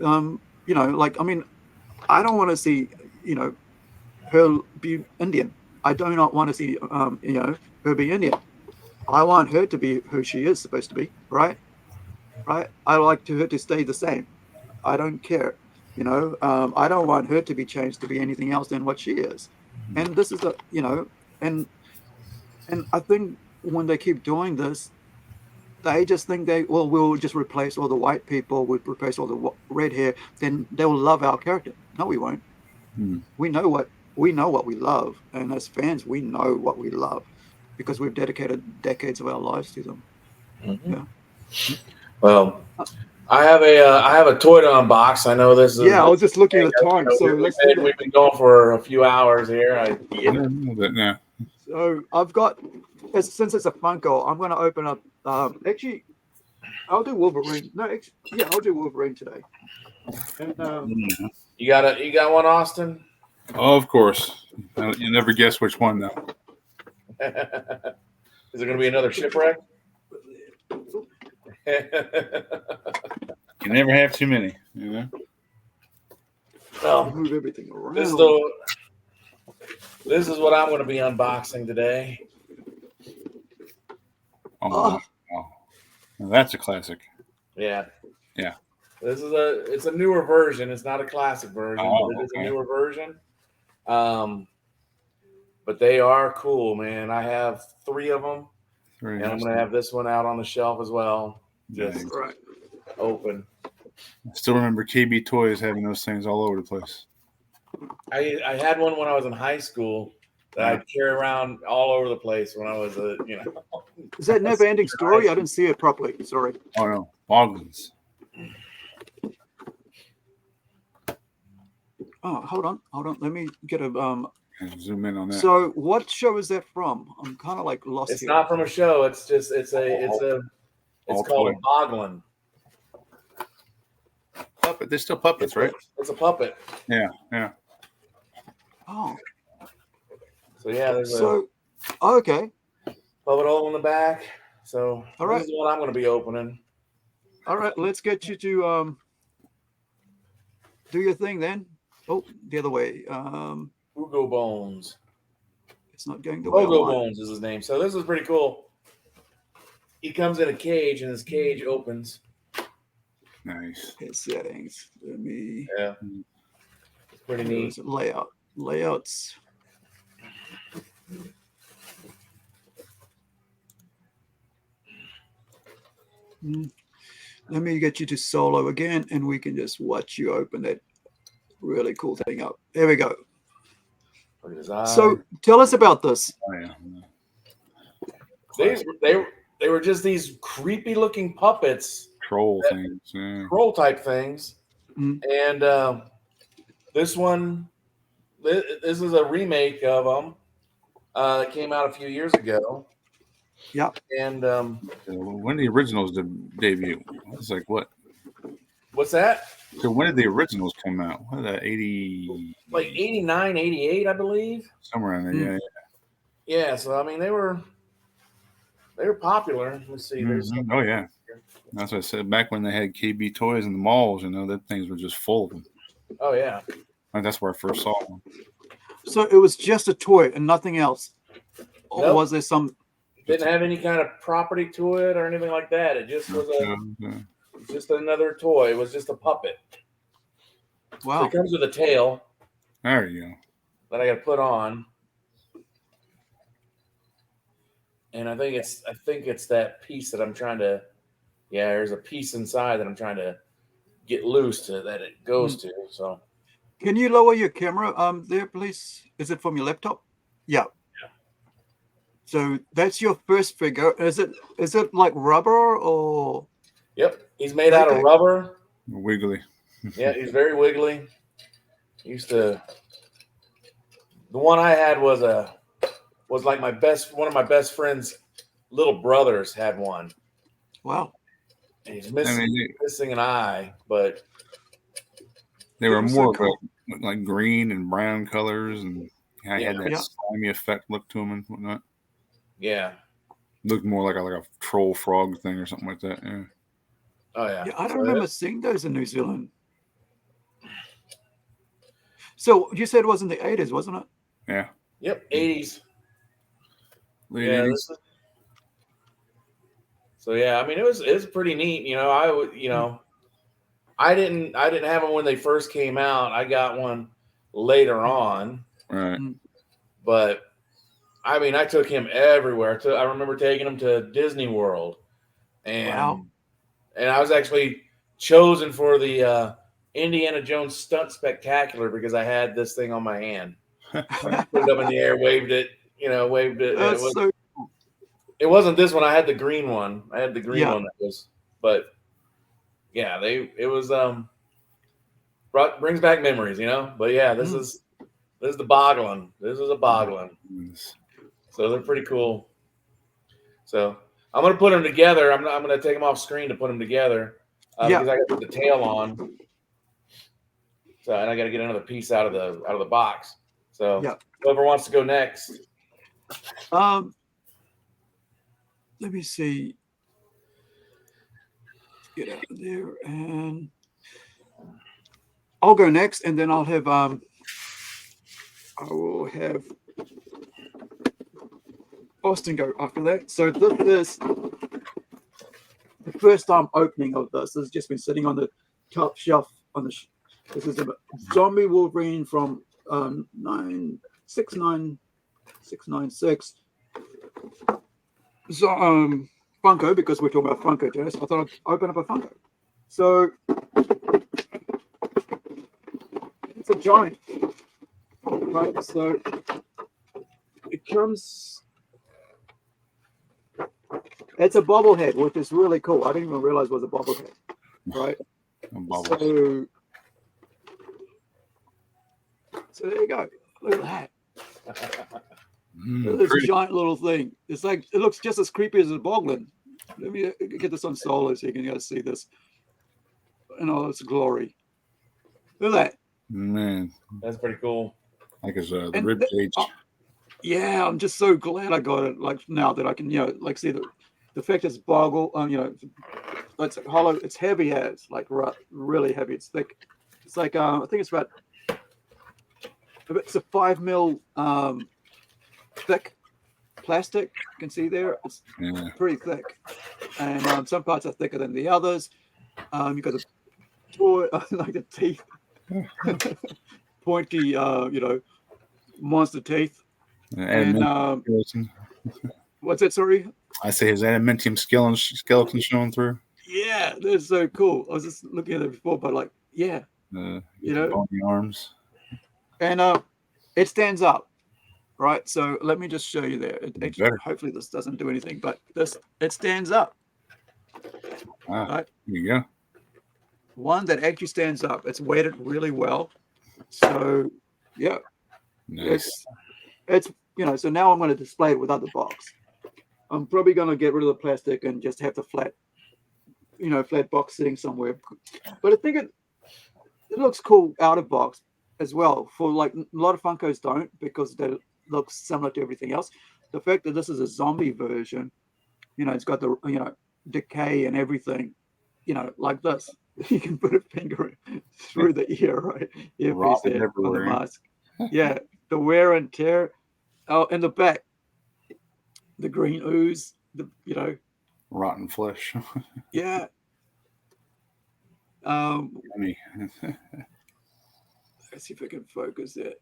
I don't want to see her be Indian. I do not want to see her be Indian. I want her to be who she is supposed to be, right? I like her to stay the same. I don't care. I don't want her to be changed to be anything else than what she is. And this is and I think when they keep doing this, they just think we'll just replace all the white people, we'll replace all the red hair, then they will love our character. No, we won't. We know what we love, and as fans, we know what we love because we've dedicated decades of our lives to them. Yeah. Well, I have a toy to unbox. I know this is. Yeah, I was just looking at the time, so let's do that. We've been going for a few hours here. So I've got, since it's a Funko, I'm going to open up. Actually, I'll do Wolverine. No, I'll do Wolverine today. And, you got one, Austin? Oh, of course. You never guess which one though. Is there going to be another shipwreck? You never have too many, Well, move everything around. This is what I'm going to be unboxing today. Oh. Well, that's a classic. Yeah. Yeah. It's a newer version. It's not a classic version, but it is a newer version. But they are cool, man. I have 3 of them, and I'm going to have this one out on the shelf as well. Just open. I still remember KB Toys having those things all over the place. I had one when I was in high school that I'd carry around all over the place when I was Is that Never Ending Story? I didn't see it properly. Sorry. Oh no, Boglins. Oh, hold on. Let me get a zoom in on that. So, what show is that from? I'm kind of lost. It's here. not from a show. It's just it's called a Boglin. Puppet. They're still puppets, right? It's a puppet. Yeah. Oh. So yeah, there's okay. Puppet hole in the back. So all right. This is what I'm going to be opening. All right, let's get you to do your thing then. Oh, the other way. Hugo Bones. It's not going the way. Hugo Bones is his name. So this is pretty cool. He comes in a cage, and his cage opens. Nice. His settings. Let me. Yeah. It's pretty neat. Layouts. Let me get you to solo again, and we can just watch you open that really cool thing up. There we go. Look at his eye. So tell us about this. Oh, yeah. They were just these creepy looking puppets. Troll things. Yeah. Troll type things. And this is a remake of them that came out a few years ago. Yeah. And when the originals debut? It was like what? what's that? So when did the originals come out? What, 80? Like 89, 88, I believe. Somewhere in there, yeah. Yeah, so I mean they were popular. Let's see. There's Oh yeah, that's what I said. Back when they had KB toys in the malls, that things were just full of them. Oh yeah. And that's where I first saw them. So it was just a toy and nothing else, or Nope. was there some? Didn't have any kind of property to it or anything like that. It just was just another toy. It was just a puppet. Wow. So it comes with a tail. There you go. That I got to put on. And I think it's that piece that I'm trying to. Yeah, there's a piece inside that I'm trying to get loose to that it goes to. So. Can you lower your camera there, please? Is it from your laptop? Yeah. So that's your first figure. Is it like rubber or? Yep, he's made out of rubber. Wiggly. Yeah, he's very wiggly. The one I had was like one of my best friend's little brothers had one. Wow. And he's missing an eye, but they were more of like green and brown colors, and I had that slimy effect look to them and whatnot. Yeah. Looked more like a troll frog thing or something like that. Yeah. Oh yeah. I don't remember seeing those in New Zealand. So you said it was in the 80s, wasn't it? Yeah. Yep, 80s. Late 80s. So yeah, I mean it was pretty neat. I didn't have them when they first came out. I got one later on. Right. But I mean, I took him everywhere. I remember taking him to Disney World, and I was actually chosen for the Indiana Jones Stunt Spectacular because I had this thing on my hand. I put it up in the air, waved it. It wasn't this one. I had the green one. I had the green one that was, but yeah, brings back memories, But yeah, this is the Boglin. This is a Boglin. So they're pretty cool. So I'm gonna put them together. I'm gonna take them off screen to put them together because I got to put the tail on. So and I got to get another piece out of the box. So whoever wants to go next. Let me see. Get out of there, and I'll go next, and then I'll have I will have Austin go after that. So this is the first time opening of this. This has just been sitting on the top shelf on the. This is a Zombie Wolverine from 696. So Funko, because we're talking about Funko, Jess. I thought I'd open up a Funko. So it's a giant, right? So it comes. It's a bobblehead, which is really cool. I didn't even realize it was a bobblehead, right? So there you go. Look at that. Look at this giant little thing. It's like it looks just as creepy as a boglin. Let me get this on solo so you can guys see this. In all its glory. Look at that. Man, that's pretty cool. Like his the rib cage. Yeah, I'm just so glad I got it. Like now that I can, see the fact it's boggle. It's hollow. It's heavy as like really heavy. It's thick. It's like I think it's about. It's a 5 mil thick plastic. You can see there. It's pretty thick, and some parts are thicker than the others. You got the toy, like the teeth, pointy, monster teeth. And what's that? Sorry, I say his adamantium skeleton showing through. Yeah, that's so cool. I was just looking at it before, but like, yeah, bony arms. And it stands up, right? So let me just show you there. Hopefully this doesn't do anything, but it stands up. Right? There you go. One that actually stands up. It's weighted really well. So yeah, nice. It's so now I'm going to display it without the box. I'm probably going to get rid of the plastic and just have the flat, flat box sitting somewhere. But I think it looks cool out of box as well. For like a lot of Funkos don't, because they look similar to everything else. The fact that this is a zombie version, it's got the decay and everything, like this. You can put a finger through the ear, right? Earpiece there on the mask. Yeah, the wear and tear. Oh, in the back, the green ooze. Rotten flesh. Yeah. Let's see if I can focus it.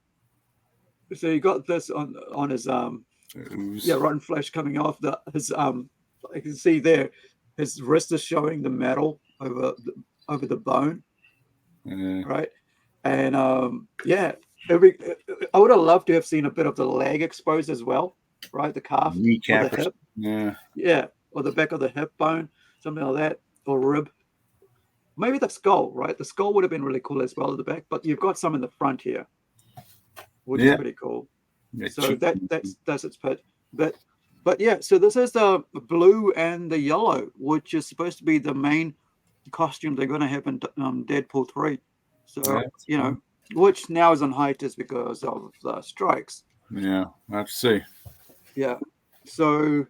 So you got this on his rotten flesh coming off his I can see there his wrist is showing the metal over the bone, right? And I would have loved to have seen a bit of the leg exposed as well, right? The calf, kneecap, or the hip, or the back of the hip bone, something like that, or rib. Maybe the skull, right? The skull would have been really cool as well at the back, but you've got some in the front here, which is pretty cool. Yeah, so that's its pit. But yeah, so this is the blue and the yellow, which is supposed to be the main costume they're going to have in Deadpool 3. So which now is on hiatus because of the strikes. Yeah, I have to see. Yeah. So,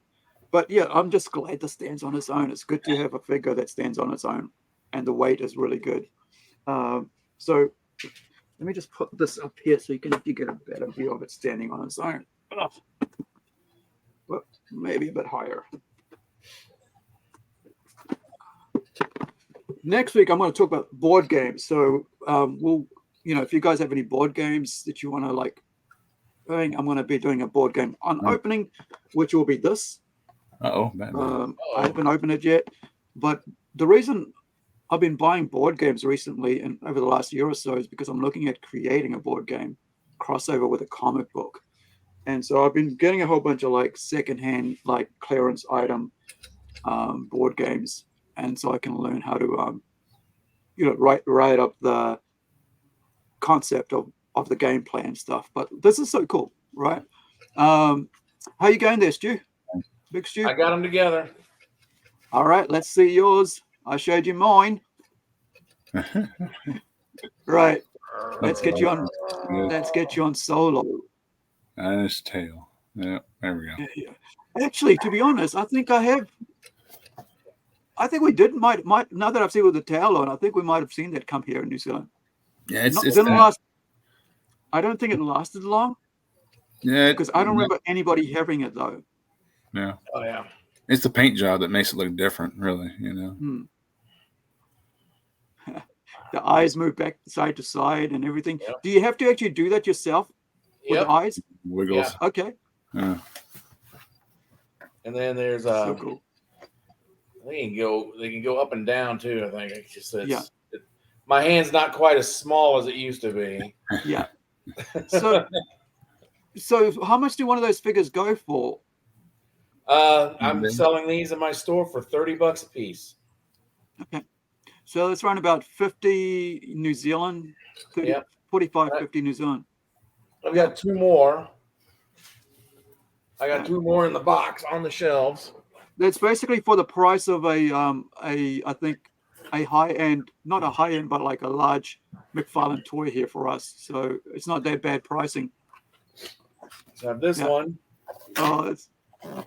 but yeah, I'm just glad this stands on its own. It's good to have a figure that stands on its own, and the weight is really good. So let me just put this up here so you get a better view of it standing on its own. Well, maybe a bit higher. Next week, I'm going to talk about board games. So we'll, if you guys have any board games that you want to like, I'm going to be doing a board game opening, which will be this. I haven't opened it yet, but the reason I've been buying board games recently and over the last year or so is because I'm looking at creating a board game crossover with a comic book. And so I've been getting a whole bunch of like secondhand, like clearance item board games. And so I can learn how to, write up the concept of the gameplay and stuff. But this is so cool, right? How you going there, Stu? Big Stu? I got them together. All right, let's see yours. I showed you mine. Right. Let's get you on. Let's get you on solo. And his tail. Yeah, there we go. Yeah. Actually, to be honest, I think we might now that I've seen with the tail on, I think we might have seen that come here in New Zealand. Yeah, it's didn't last. I don't think it lasted long. Yeah, because I don't remember anybody having it though. Yeah. Oh yeah. It's the paint job that makes it look different, really. The eyes move back side to side and everything. Yep. Do you have to actually do that yourself with the eyes? Wiggles. Yeah. Okay. Yeah. And then there's so cool. They can go up and down too. I think it's just my hand's not quite as small as it used to be. Yeah. So how much do one of those figures go for? I'm selling these in my store for $30 a piece. Okay. So it's around about 50 New Zealand, 45, 50 New Zealand. I've got two more. I got two more in the box on the shelves. That's basically for the price of I think a high end, not a high end, but like a large McFarlane toy here for us. So it's not that bad pricing. So I have this one. Oh,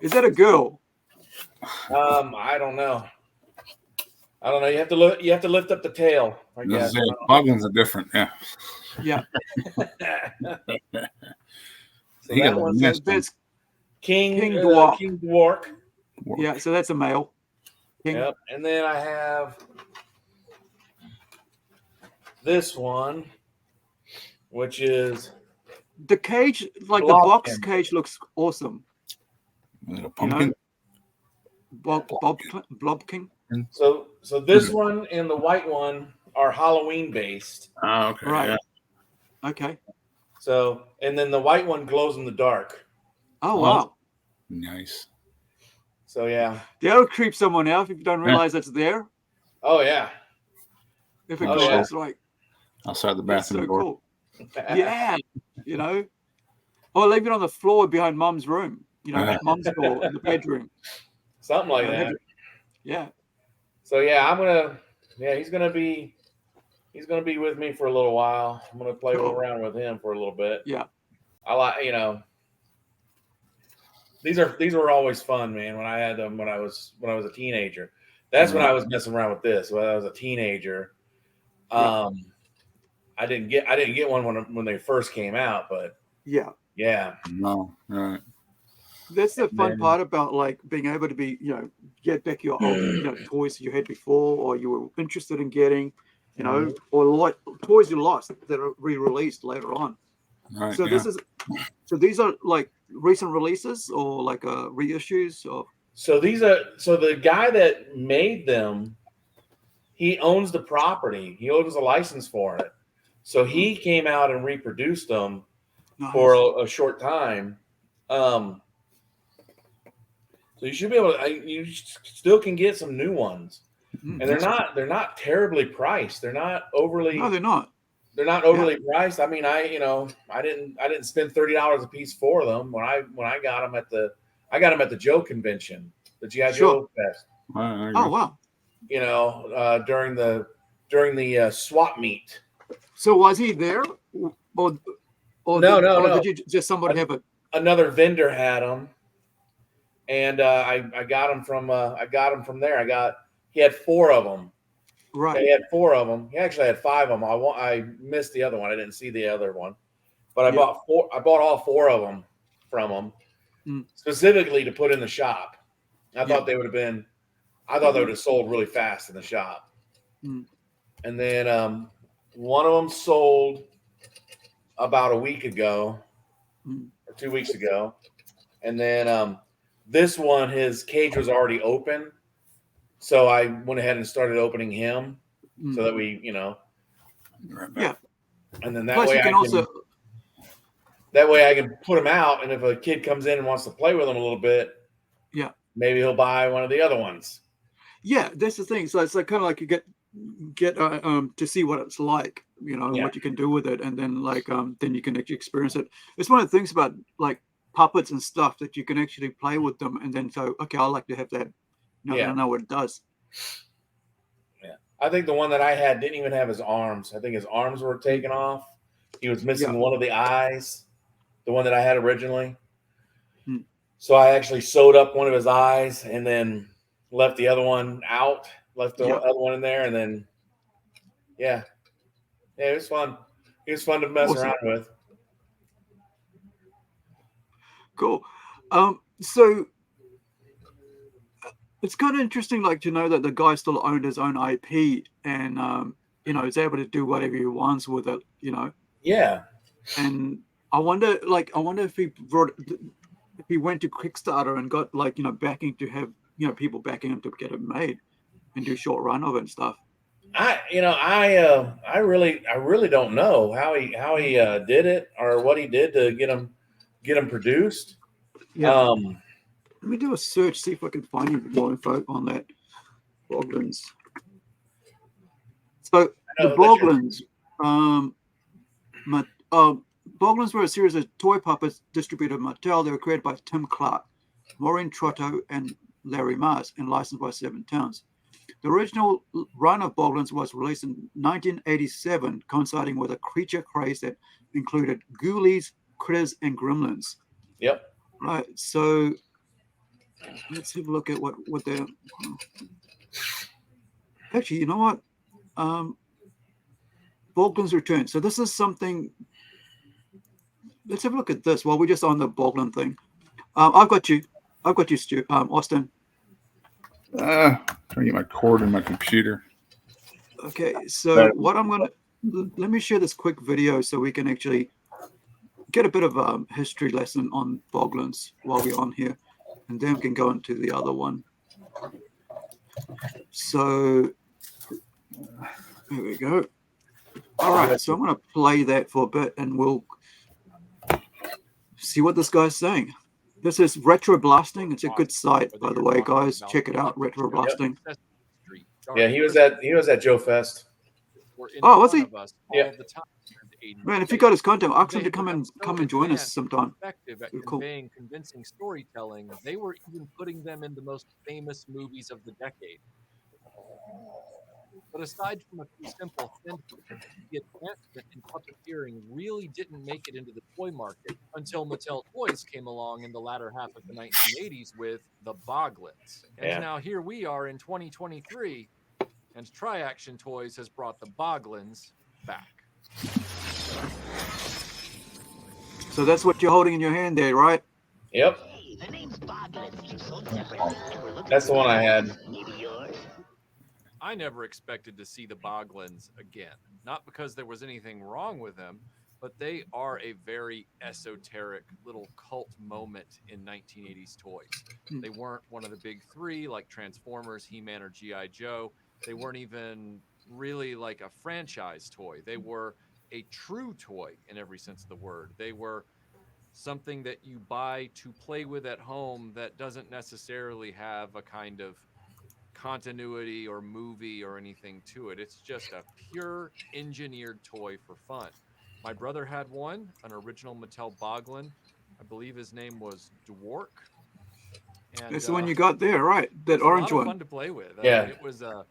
is that a girl? I don't know. You have to lift up the tail. I guess. Buggins are different. Yeah. Yeah. So that's King Dwarf. King Dwarf. Yeah, so that's a male. Yep. And then I have this one, which is the cage, like the box cage looks awesome. Little pumpkin. Blobkin. So this one and the white one are Halloween based. Oh, okay. Right. Yeah. Okay. So, and then the white one glows in the dark. Oh, wow. Nice. So, yeah. That'll creep someone out if you don't realize it's there. Oh, yeah. If it glows like outside the bathroom door. Cool. Yeah. Or leave it on the floor behind Mum's room. at mom's door in the bedroom. Something like that. Yeah. So yeah, he's gonna be with me for a little while. I'm gonna play Cool. around with him for a little bit. Yeah. I like, these were always fun, man. When I had them when I was a teenager. That's when I was messing around with this. When I was a teenager. I didn't get one when they first came out, but yeah. No, right. That's the fun part about like being able to be, get back your old, toys you had before, or you were interested in getting, or like toys you lost that are re-released later on. Right. So these are like recent releases or like reissues or. So the guy that made them, he owns the property. He owns a license for it. So he came out and reproduced them for a short time. So you should be able to. You still can get some new ones, and they're not terribly priced. They're not overly. No, they're not. They're not overly priced. I mean, I didn't spend $30 a piece for them when I got them at the Joe convention, the G.I. Joe Fest. Oh wow! During the swap meet. So was he there, or no? Did you just somebody have it? Another vendor had them, and I got them from there. He had 4 of them. Right. He had 4 of them. He actually had 5 of them. I missed the other one. I didn't see the other one, but I bought all 4 of them from him specifically to put in the shop. I thought they would have sold really fast in the shop. And then one of them sold about a week ago or 2 weeks ago. And then this one, his cage was already open. So I went ahead and started opening him so that we, Yeah. And then Plus that way I can put him out. And if a kid comes in and wants to play with him a little bit, maybe he'll buy one of the other ones. Yeah, that's the thing. So it's like kind of like you get to see what it's like, what you can do with it, and then then you can actually experience it. It's one of the things about like puppets and stuff that you can actually play with them, and then so I like to have that. I don't know what it does. Yeah, I think the one that I had didn't even have his arms. I think his arms were taken off. He was missing one of the eyes. The one that I had originally. So I actually sewed up one of his eyes and then left the other one out. Left the other one in there, and then it was fun. It was fun to mess around with. Cool. So it's kind of interesting, like to know that the guy still owned his own IP and is able to do whatever he wants with it. Yeah. And I wonder if he went to Kickstarter and got backing to have people backing him to get it made and do short run of it and stuff. I really don't know how he did it or what he did to get them produced. Yeah. Let me do a search, see if I can find any more info on that. Boglins. So the Boglins, Boglins were a series of toy puppets distributed by Mattel. They were created by Tim Clark, Maureen Trotto, and Larry Mars, and licensed by 7 Towns. The original run of Boglins was released in 1987, coinciding with a creature craze that included ghoulies, critters, and gremlins. Yep. Right. So let's have a look at what they're. Actually, you know what? Boglins Return. So this is something. Let's have a look at this while we're just on the Boglin thing. I've got you, Stu. Austin. Trying to get my cord in my computer. Okay, so what I'm gonna let me share this quick video so we can actually get a bit of a history lesson on Boglins while we're on here, and then we can go into the other one. So there we go. All right, so I'm going to play that for a bit, and we'll see what this guy's saying. This is Retro Blasting. It's a good site, by the way, guys. Check it out, Retro Blasting. Yeah, he was at Joe Fest. Oh, was he? Yeah. decade. Man, if you got his content, ask They him to had come become and so come and join us advanced and sometime. effective at Be cool. conveying convincing storytelling, they were even putting them in the most famous movies of the decade. But aside from a few simple sentences, the advancement in puppeteering really didn't make it into the toy market until Mattel Toys came along in the latter half of the 1980s with the Boglins. And Yeah. now here we are in 2023, and Tri-Action Toys has brought the Boglins back. So that's what you're holding in your hand there, right? Yep. That's the one I had. I never expected to see the Boglins again. Not because there was anything wrong with them, but they are a very esoteric little cult moment in 1980s toys. They weren't one of the big three like Transformers, He-Man, or G.I. Joe. They weren't even really like a franchise toy. They were a true toy in every sense of the word. They were something that you buy to play with at home that doesn't necessarily have a kind of continuity or movie or anything to it. It's just a pure engineered toy for fun. My brother had one, an original Mattel Boglin. I believe his name was Dwark. And That's the one you got there, right? That orange a lot one. of fun to play with. Yeah. It was a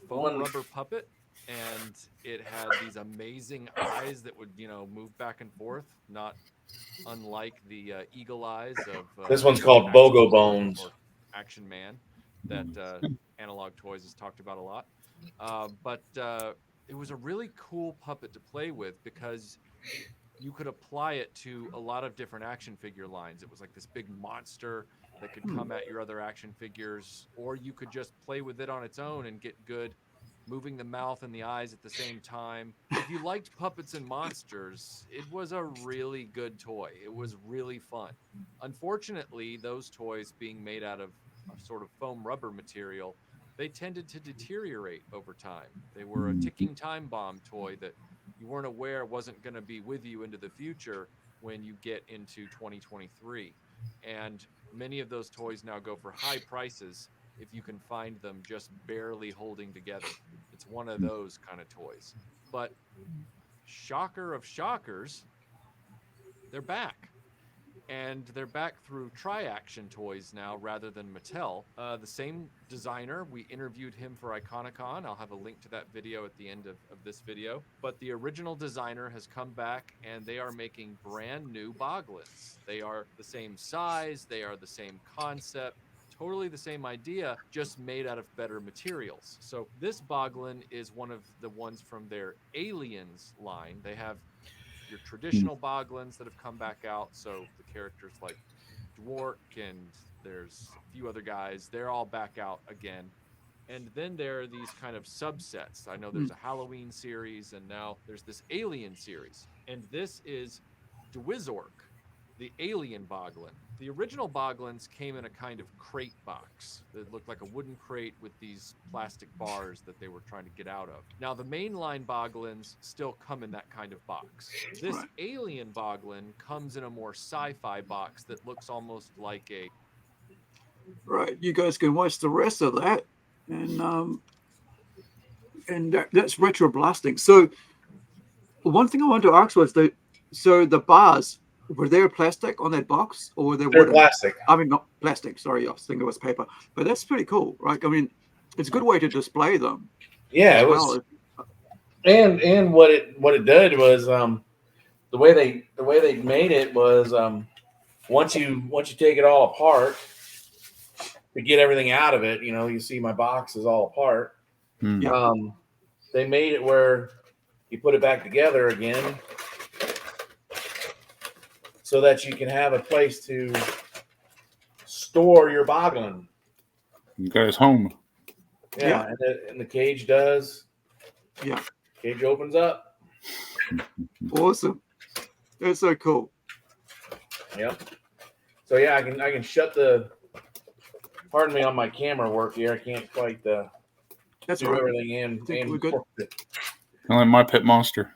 foam rubber puppet, and it had these amazing eyes that would, move back and forth, not unlike the eagle eyes of This one's called Action Bogo Man Bones. or Action Man that Analog Toys has talked about a lot. But it was a really cool puppet to play with because you could apply it to a lot of different action figure lines. It was like this big monster that could come at your other action figures, or you could just play with it on its own and get good moving the mouth and the eyes at the same time. If you liked puppets and monsters, it was a really good toy. It was really fun. Unfortunately, those toys being made out of a sort of foam rubber material, they tended to deteriorate over time. They were a ticking time bomb toy that you weren't aware wasn't going to be with you into the future when you get into 2023. And many of those toys now go for high prices if you can find them just barely holding together. It's one of those kind of toys. But shocker of shockers, they're back. And they're back through Tri-Action Toys now rather than Mattel. The same designer, we interviewed him for Iconicon. I'll have a link to that video at the end of this video. But the original designer has come back, and they are making brand new Boglins. They are the same size, they are the same concept, totally the same idea, just made out of better materials. So this Boglin is one of the ones from their Aliens line. They have your traditional Boglins that have come back out. So the characters like Dwark and there's a few other guys, they're all back out again. And then there are these kind of subsets. I know there's a Halloween series, and now there's this Alien series. And this is Dwizork, the Alien Boglin. The original Boglins came in a kind of crate box that looked like a wooden crate with these plastic bars that they were trying to get out of. Now, the mainline Boglins still come in that kind of box. This Alien Boglin comes in a more sci-fi box that looks almost like a... Right. You guys can watch the rest of that. And that's retro blasting. So one thing I wanted to ask was the bars, were they plastic on that box, or were they They're wooden? plastic. I mean, not plastic. Sorry, I was thinking it was paper. But that's pretty cool, right? I mean, it's a good way to display them. Yeah, it was. And what it did was the way they made it was once you take it all apart to get everything out of it, you see my box is all apart. They made it where you put it back together again so that you can have a place to store your Boglin. You guys home. Yeah. And the cage does. Yeah. Cage opens up. Awesome. That's so cool. Yep. So yeah, I can shut the. Pardon me on my camera work here. I can't quite do everything in. I think we're good. Only my pet monster.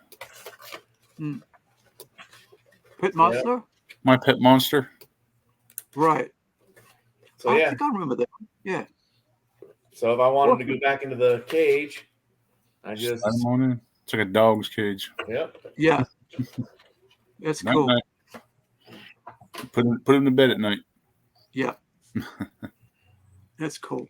Pet monster? Yep. My pet monster. Right. So yeah, I think I remember that. Yeah. So if I wanted to go back into the cage, I just It's like a dog's cage. Yep. Yeah. That's Night, cool. night. Put him to bed at night. Yeah. That's cool.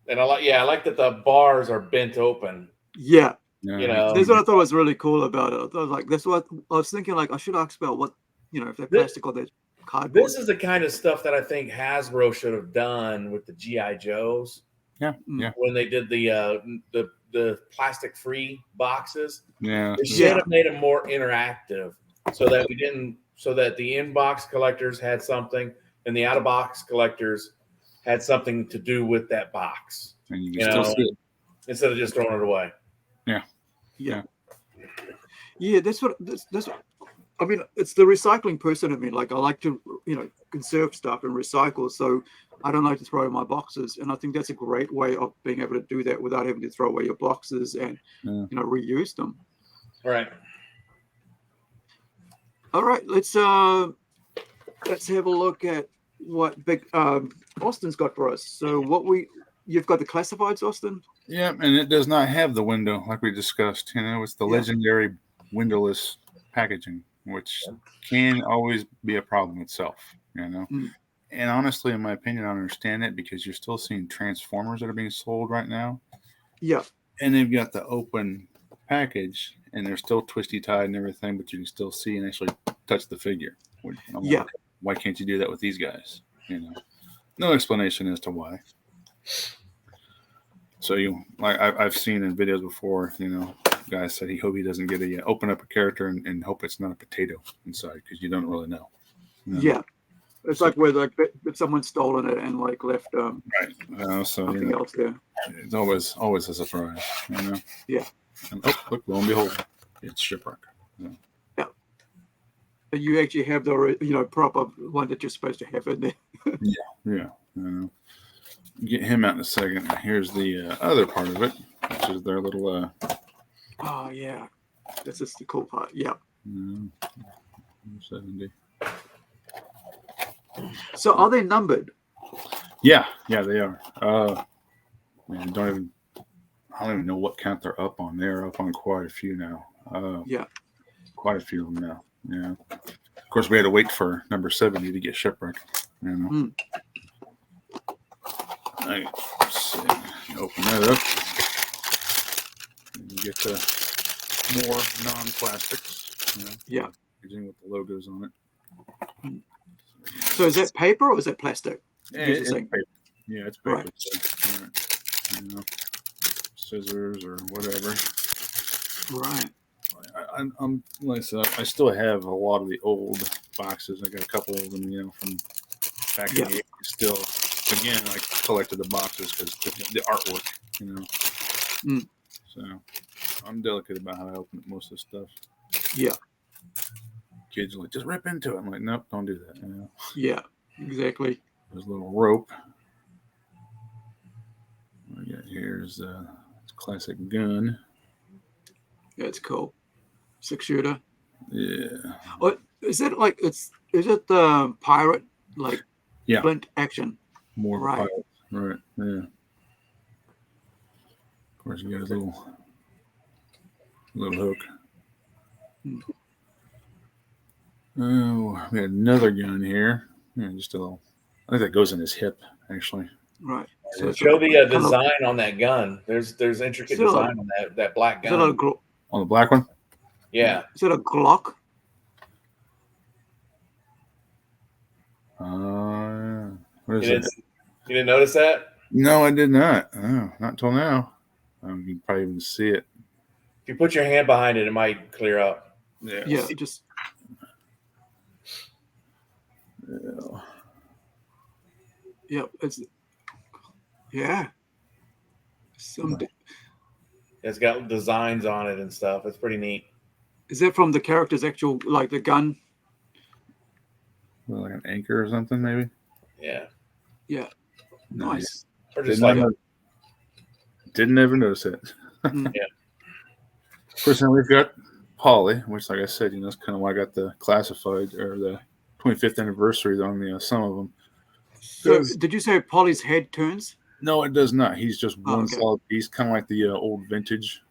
And I like that the bars are bent open. Yeah. You know, That's what I thought was really cool about it. I thought, like, that's what I was thinking. Like, I should ask about what, if they're plastic or they're cardboard. this is the kind of stuff that I think Hasbro should have done with the GI Joes. Yeah. When they did the plastic free boxes. Yeah. They should have made them more interactive so that the in-box collectors had something and the out-of-box collectors had something to do with that box. And you can still see it. Instead of just throwing it away. Yeah, that's what I mean. It's the recycling person in me. Like, I like to, conserve stuff and recycle. So I don't like to throw in my boxes. And I think that's a great way of being able to do that without having to throw away your boxes and, reuse them. Right. All right. Let's have a look at what big Austin's got for us. So you've got the classifieds, Austin? Yeah, and it does not have the window like we discussed. It's the legendary windowless packaging, which can always be a problem itself. And honestly, in my opinion, I don't understand it because you're still seeing Transformers that are being sold right now. Yeah, and they've got the open package, and they're still twisty tied and everything, but you can still see and actually touch the figure. I'm like, why can't you do that with these guys? No explanation as to why. So I've seen in videos before, guys said he hope he doesn't get open up a character and hope it's not a potato inside because you don't really know. Yeah, it's like where someone's stolen it and left right. Something else there. It's always a surprise. Yeah. And, look, lo and behold, it's shipwreck. Yeah. You actually have the proper one that you're supposed to have in there. Yeah. Get him out in a second. Here's the other part of it, which is their little. Oh yeah, this is the cool part. Yeah. 70. So are they numbered? Yeah, they are. Man, I don't even know what count they're up on. They're up on quite a few now. Quite a few of them now. Yeah. Of course, we had to wait for number 70 to get shipwrecked. Let's see. Open that up. And you get the more non-plastics. Packaging with the logos on it. So is that paper or is it plastic? It's paper. Yeah, it's paper. Right. Scissors or whatever. Right. I'm like I said, I still have a lot of the old boxes. I got a couple of them, from back in the 80s still. Again, I collected the boxes because the artwork, So I'm delicate about how I open up most of the stuff. Yeah. Kids are like, just rip into it. I'm like, nope, don't do that. Yeah, exactly. There's a little rope. What we got here's a classic gun. Yeah, it's cool. 6-shooter. Yeah. What is it like? Is it the pirate Flint action? More right. Pilot. Right. Yeah. Of course, you got a little hook. Oh, we got another gun here. Just a little. I think that goes in his hip, actually. Right. So show the design on that gun. There's intricate design on that black gun. On the black one? Yeah. Is it a Glock? What is it? You didn't notice that? No, I did not. Oh, not until now. You can probably even see it. If you put your hand behind it, it might clear up. Yeah. Yeah, just. Yeah. Yep. Yeah. It's got designs on it and stuff. It's pretty neat. Is that from the character's actual, the gun? Like an anchor or something, maybe? Yeah. Yeah. Nice. Or just didn't ever notice it. Yeah. Of course, now we've got Polly, which, like I said, that's kind of why I got the classified or the 25th anniversary on some of them. So, did you say Polly's head turns? No, it does not. He's just one solid piece, kind of like the old vintage,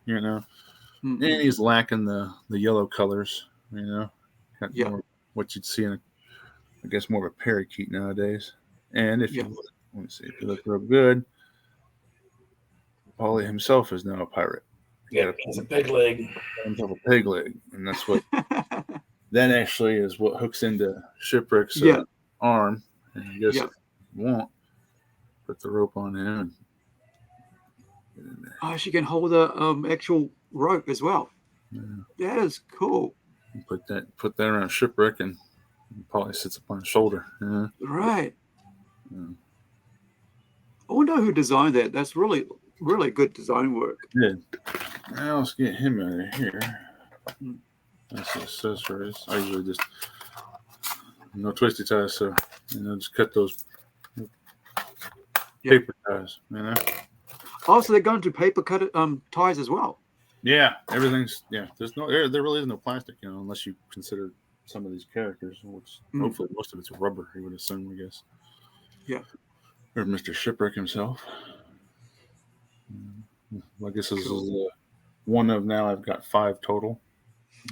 Mhm. And he's lacking the yellow colors, you know. Got Yeah. more what you'd see in I guess more of a parakeet nowadays. And if Yeah. you let me see, if you look real good, Paulie himself is now a pirate. Yeah, he's a pig leg. Himself a pig leg, and that's what that actually is what hooks into Shipwreck's Yeah. arm. And I guess Yeah. if you want, put the rope on him. Oh, she can hold a actual rope as well. Yeah. That is cool. And put that around Shipwreck, and Paulie sits up on his shoulder. Yeah. Right. Yeah. I wonder who designed that. That's really, really good design work. Good. Now let's get him out of here. Mm. That's the accessories. I usually just no twisty ties, so just cut those paper ties. Also, they're going to paper cut ties as well. Yeah, everything's There's there really is no plastic, unless you consider some of these characters, which hopefully most of it's rubber. You would assume, I guess. Yeah. Or Mr. Shipwreck himself. I guess this is one of now. I've got 5 total.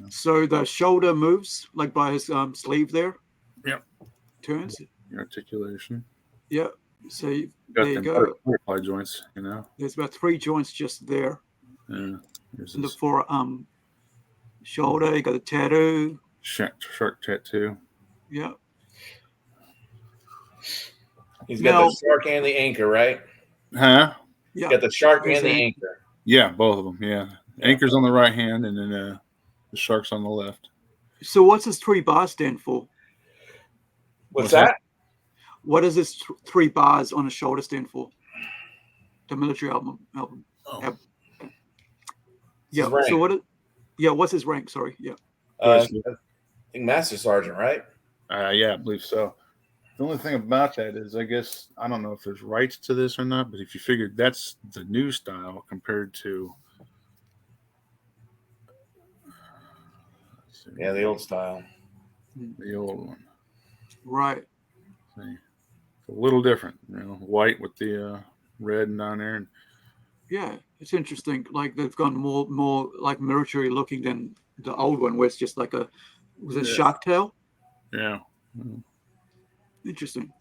So the shoulder moves like by his sleeve there. Yep. Turns. Articulation. Yeah. So Got there you them go. butterfly joints, There's about 3 joints just there. Yeah. In the forearm, shoulder. You got a tattoo. Shark tattoo. Yeah. He's got the shark and the anchor, right? Huh? Yeah. He's got the shark and the anchor. Yeah, both of them. Yeah. Anchor's on the right hand, and then the shark's on the left. So what's this 3 bars stand for? What's that? What does this 3 bars on a shoulder stand for? The military album. Oh. Yeah. So what's his rank? Sorry. Yeah. I think Master Sergeant, right? Yeah, I believe so. The only thing about that is, I guess, I don't know if there's rights to this or not, but if you figured that's the new style compared to the old style. The old one. Right. See, it's a little different, white with the red down there. And yeah, it's interesting. Like they've gone more like military looking than the old one, where it's just like a shark tail. Yeah. Interesting.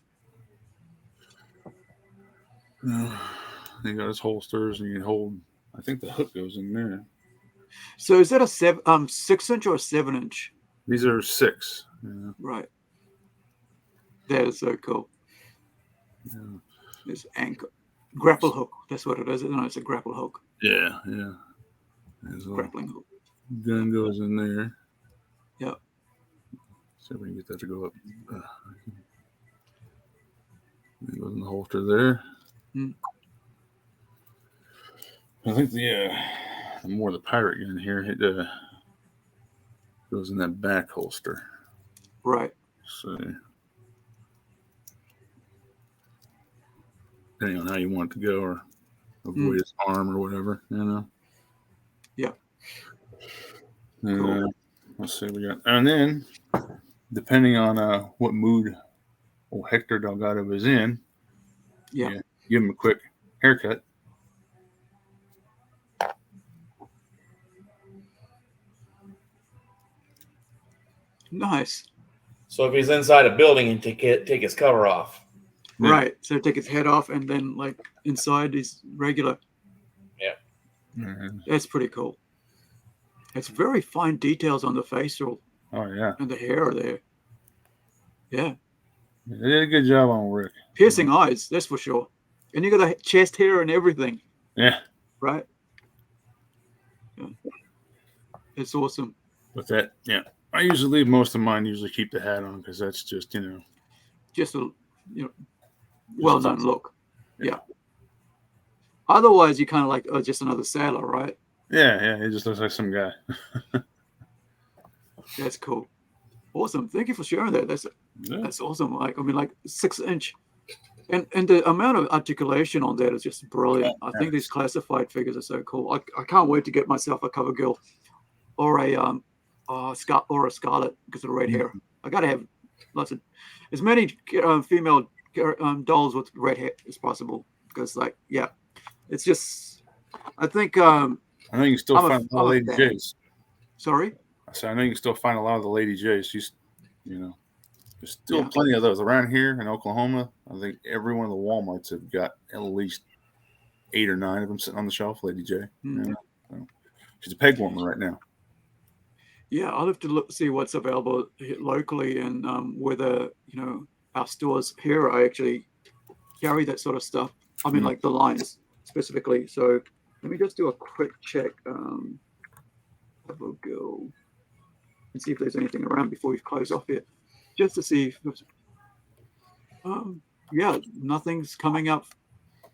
He got his holsters, and you can hold. I think the hook goes in there. So is that a 6-inch or a 7-inch? These are 6. Yeah. Right. That is so cool. Yeah. This anchor, grapple hook. That's what it is. No, it's a grapple hook. Yeah, yeah. There's a grappling hook. Gun goes in there. Yeah. See if we can get that to go up. It goes in the holster there. Mm. I think the more the pirate gun here, it goes in that back holster. Right. So, depending on how you want it to go, or avoid his arm or whatever, Yeah. Cool. Let's see what we got. And then, depending on what mood old Hector Delgado is in, yeah, give him a quick haircut. Nice. So if he's inside a building, and take his cover off. Right. So take his head off, and then like inside is regular. Yeah. Mm-hmm. That's pretty cool. It's very fine details on the facial. Oh yeah. And the hair there. Yeah. They did a good job on Rick. Piercing eyes, that's for sure. And you got the chest hair and everything. Yeah. Right. Yeah. It's awesome. With that, yeah. I usually leave most of mine. Usually keep the hat on because that's just just a well done look. Yeah. Otherwise, you kind of like just another sailor, right? Yeah. He just looks like some guy. That's cool. Awesome. Thank you for sharing that. That's awesome. Like 6-inch, and the amount of articulation on that is just brilliant. I think these classified figures are so cool. I can't wait to get myself a cover girl or a Scarlet because of the red hair. I gotta have as many female dolls with red hair as possible because it's just I think I know you can still I'm find a lot of a Lady fan. J's. Sorry. I said I know you can still find a lot of the Lady J's. She's, there's still Yeah. plenty of those around here in Oklahoma. I think every one of the WalMarts have got at least 8 or 9 of them sitting on the shelf. Lady J. So she's a peg warmer right now. Yeah, I'll have to see what's available locally and whether our stores here I actually carry that sort of stuff. I mean, like the lines specifically. So let me just do a quick check. We'll go and see if there's anything around before we close off here, just to see if nothing's coming up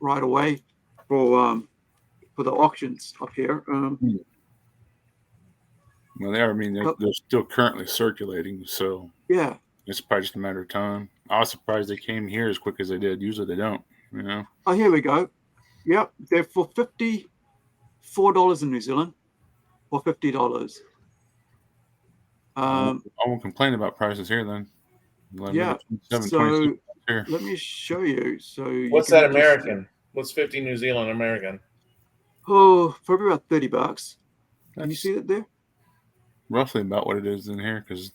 right away for the auctions up here. Well, they are. I mean, they're still currently circulating, so yeah, it's probably just a matter of time. I was surprised they came here as quick as they did. Usually they don't. Oh, here we go. Yep, they're for $54 in New Zealand, or $50. I won't complain about prices here then. Yeah. So let me show you. So what's that American? What's 50 New Zealand American? Oh, probably about $30. Can you see that there? Roughly about what it is in here, because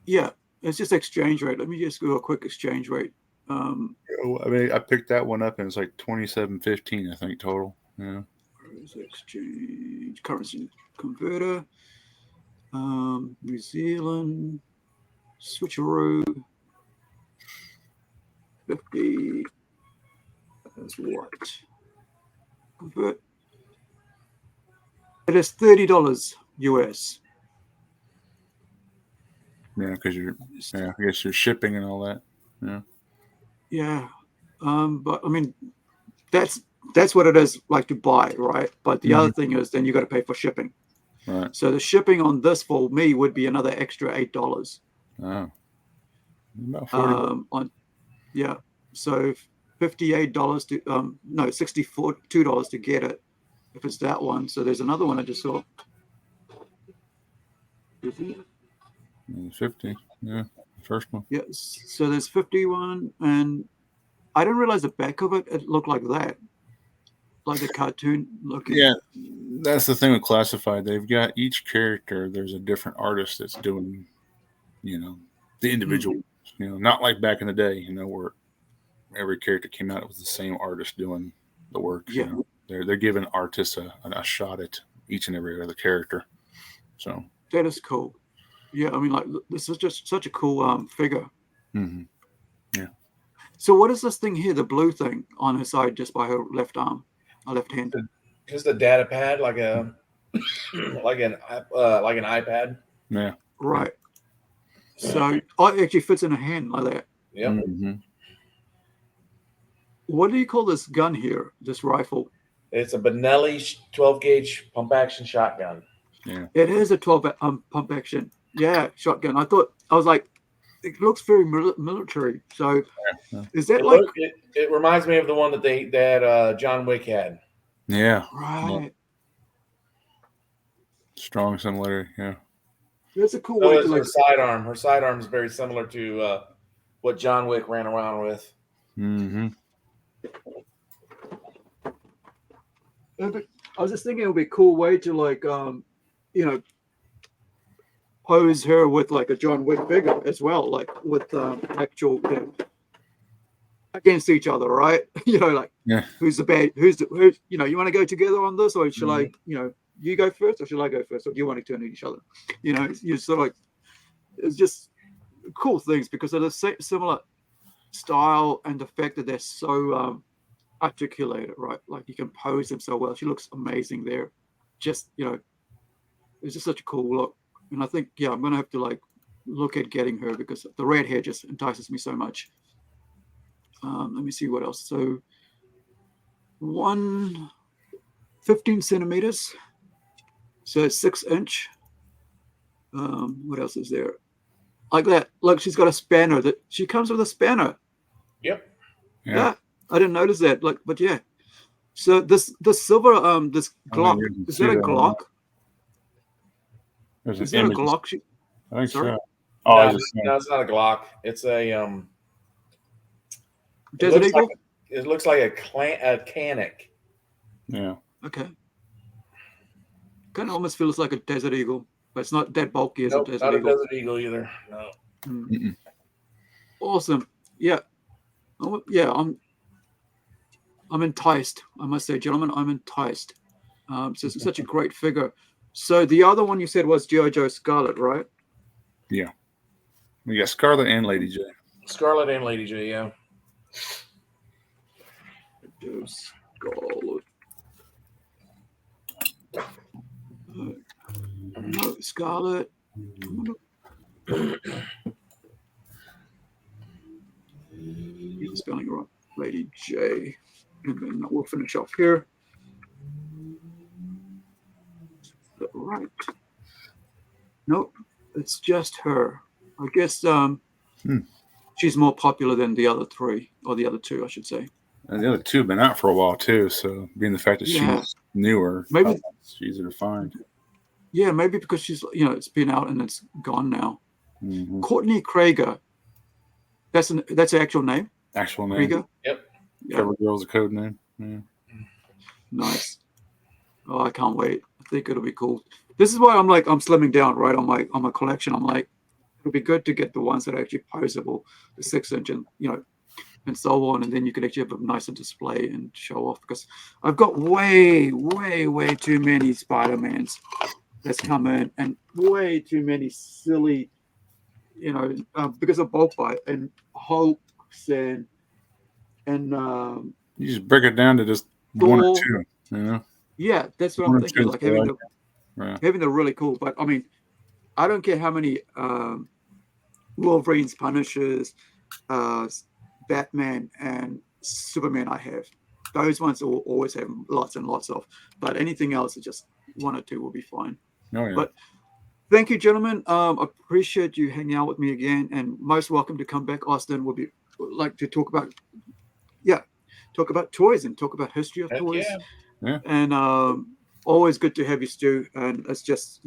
yeah, it's just exchange rate. Let me just do a quick exchange rate. I mean, I picked that one up and it's like $27.15, I think, total. Yeah. Where's exchange currency converter? New Zealand switcheroo 50. That's what convert. It is $30 US. Yeah, because I guess you're shipping and all that. Yeah. Yeah. But I mean, that's what it is like to buy, right? But the other thing is then you got to pay for shipping. Right. So the shipping on this for me would be another extra $8. Oh. About 40. So $58 to $62 to get it if it's that one. So there's another one I just saw. 50. Yeah. First one. Yes. So there's 51, and I didn't realize the back of it. It looked like that, like the cartoon looking. Yeah, that's the thing with Classified. They've got each character. There's a different artist that's doing, the individual. Not like back in the day, where every character came out with the same artist doing the work. Yeah. They're giving artists a shot at each and every other character. So that is cool. Yeah, I mean, like this is just such a cool figure. Mm-hmm. Yeah. So what is this thing here? The blue thing on her side, just by her left arm, her left hand. Just a data pad, like an iPad. Yeah. Right. So it actually fits in her hand like that. Yep. Mm-hmm. What do you call this gun here? This rifle? It's a Benelli 12 gauge pump action shotgun. Yeah. It is a 12 pump action. Yeah, shotgun. I was like, it looks very military. So is that it reminds me of the one that John Wick had. Yeah. Right. Yeah. Strong similarity. Yeah. That's a cool So way is to her sidearm. Her sidearm is very similar to what John Wick ran around with. Mm-hmm. I was just thinking it would be a cool way to pose her with like a John Wick figure as well, like with actual against each other, right? Who's the bad? Who's you want to go together on this, or should I, you go first, or should I go first, or do you want to turn at each other? You're sort of like, it's just cool things because of the similar style and the fact that they're so articulated, right? Like you can pose them so well. She looks amazing there. Just it's just such a cool look. And I think I'm gonna have to look at getting her because the red hair just entices me so much. Let me see what else. So 15 centimeters. So 6 inch. What else is there? Like that. Look, she's got a spanner. That she comes with a spanner. Yep. Yeah. I didn't notice that. But yeah. So this silver this Glock, is that a Glock? There's is that a Glock? I think Sorry? so. Oh, no, it's not a Glock. It's a Desert Eagle? It looks like a Canic. Yeah. Okay. Kind of almost feels like a desert eagle, but it's not that bulky as Nope, a desert not eagle. a desert eagle either. No. Awesome. Yeah. Yeah, I'm enticed. I must say, gentlemen, I'm enticed. So it's such a great figure. So the other one you said was G.I. Joe Scarlet, right? Yeah. We got Scarlet and Lady J. Scarlet and Lady J, yeah. Joe Scarlet. No, Scarlet. Spelling it wrong. Lady J. And then we'll finish off here. Right. Nope. It's just her. I guess she's more popular than the other three, or the other two, I should say. And the other two have been out for a while too, so being the fact that she's newer, maybe it's easier to find. Yeah, maybe because she's, it's been out and it's gone now. Mm-hmm. Courtney Krieger. That's an actual name. Actual name. Krieger. Yep. Cover Girl's a code name. Yeah. Nice. Oh, I can't wait. I think it'll be cool. This is why I'm slimming down right on my collection. I'm like, it'll be good to get the ones that are actually poseable, the 6-inch and and so on, and then you can actually have a nicer display and show off, because I've got way too many Spider-Mans that's come in, and way too many silly, because of bulk buy and Hulks and you just break it down to just one or two, Yeah, that's what I'm thinking. Like having the really cool, but I mean, I don't care how many Wolverines, Punishers, Batman, and Superman I have. Those ones will always have lots and lots of. But anything else, just one or two will be fine. Oh, yeah. But thank you, gentlemen. Appreciate you hanging out with me again, and most welcome to come back. Austin would like to talk about toys and talk about history of toys. Yeah. And always good to have you, Stu. And let's just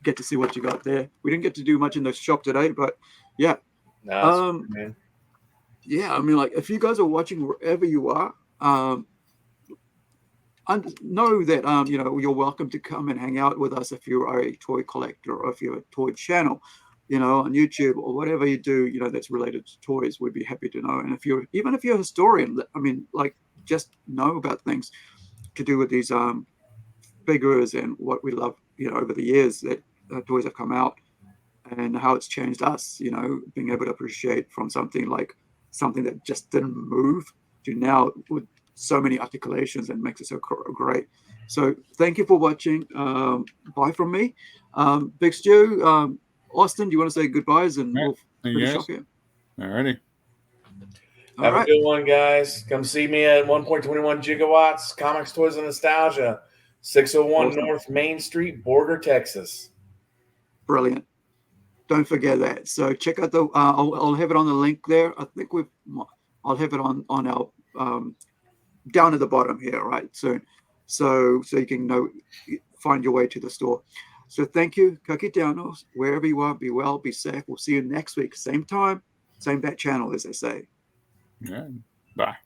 get to see what you got there. We didn't get to do much in the shop today, but yeah. No, man. Yeah, I mean, like, if you guys are watching wherever you are, know that you're welcome to come and hang out with us if you're a toy collector, or if you're a toy channel, on YouTube or whatever you do, that's related to toys. We'd be happy to know. And even if you're a historian, I mean, like, just know about things to do with these figures and what we love, over the years that toys have come out, and how it's changed us, being able to appreciate from something that just didn't move to now with so many articulations, and makes it so great. So thank you for watching. Bye from me. Big Stu, Austin, do you want to say goodbyes, and we'll finish off here? Alrighty. Have a good one, guys. Come see me at 1.21 gigawatts, Comics, Toys, and Nostalgia, 601 North Main Street, Borger, Texas. Brilliant. Don't forget that. So check out the. I'll have it on the link there. I think I'll have it on our down at the bottom here, right, soon. So you can find your way to the store. So thank you, Kakitanos. Wherever you are, be well, be safe. We'll see you next week, same time, same bat channel, as they say. Yeah. Bye.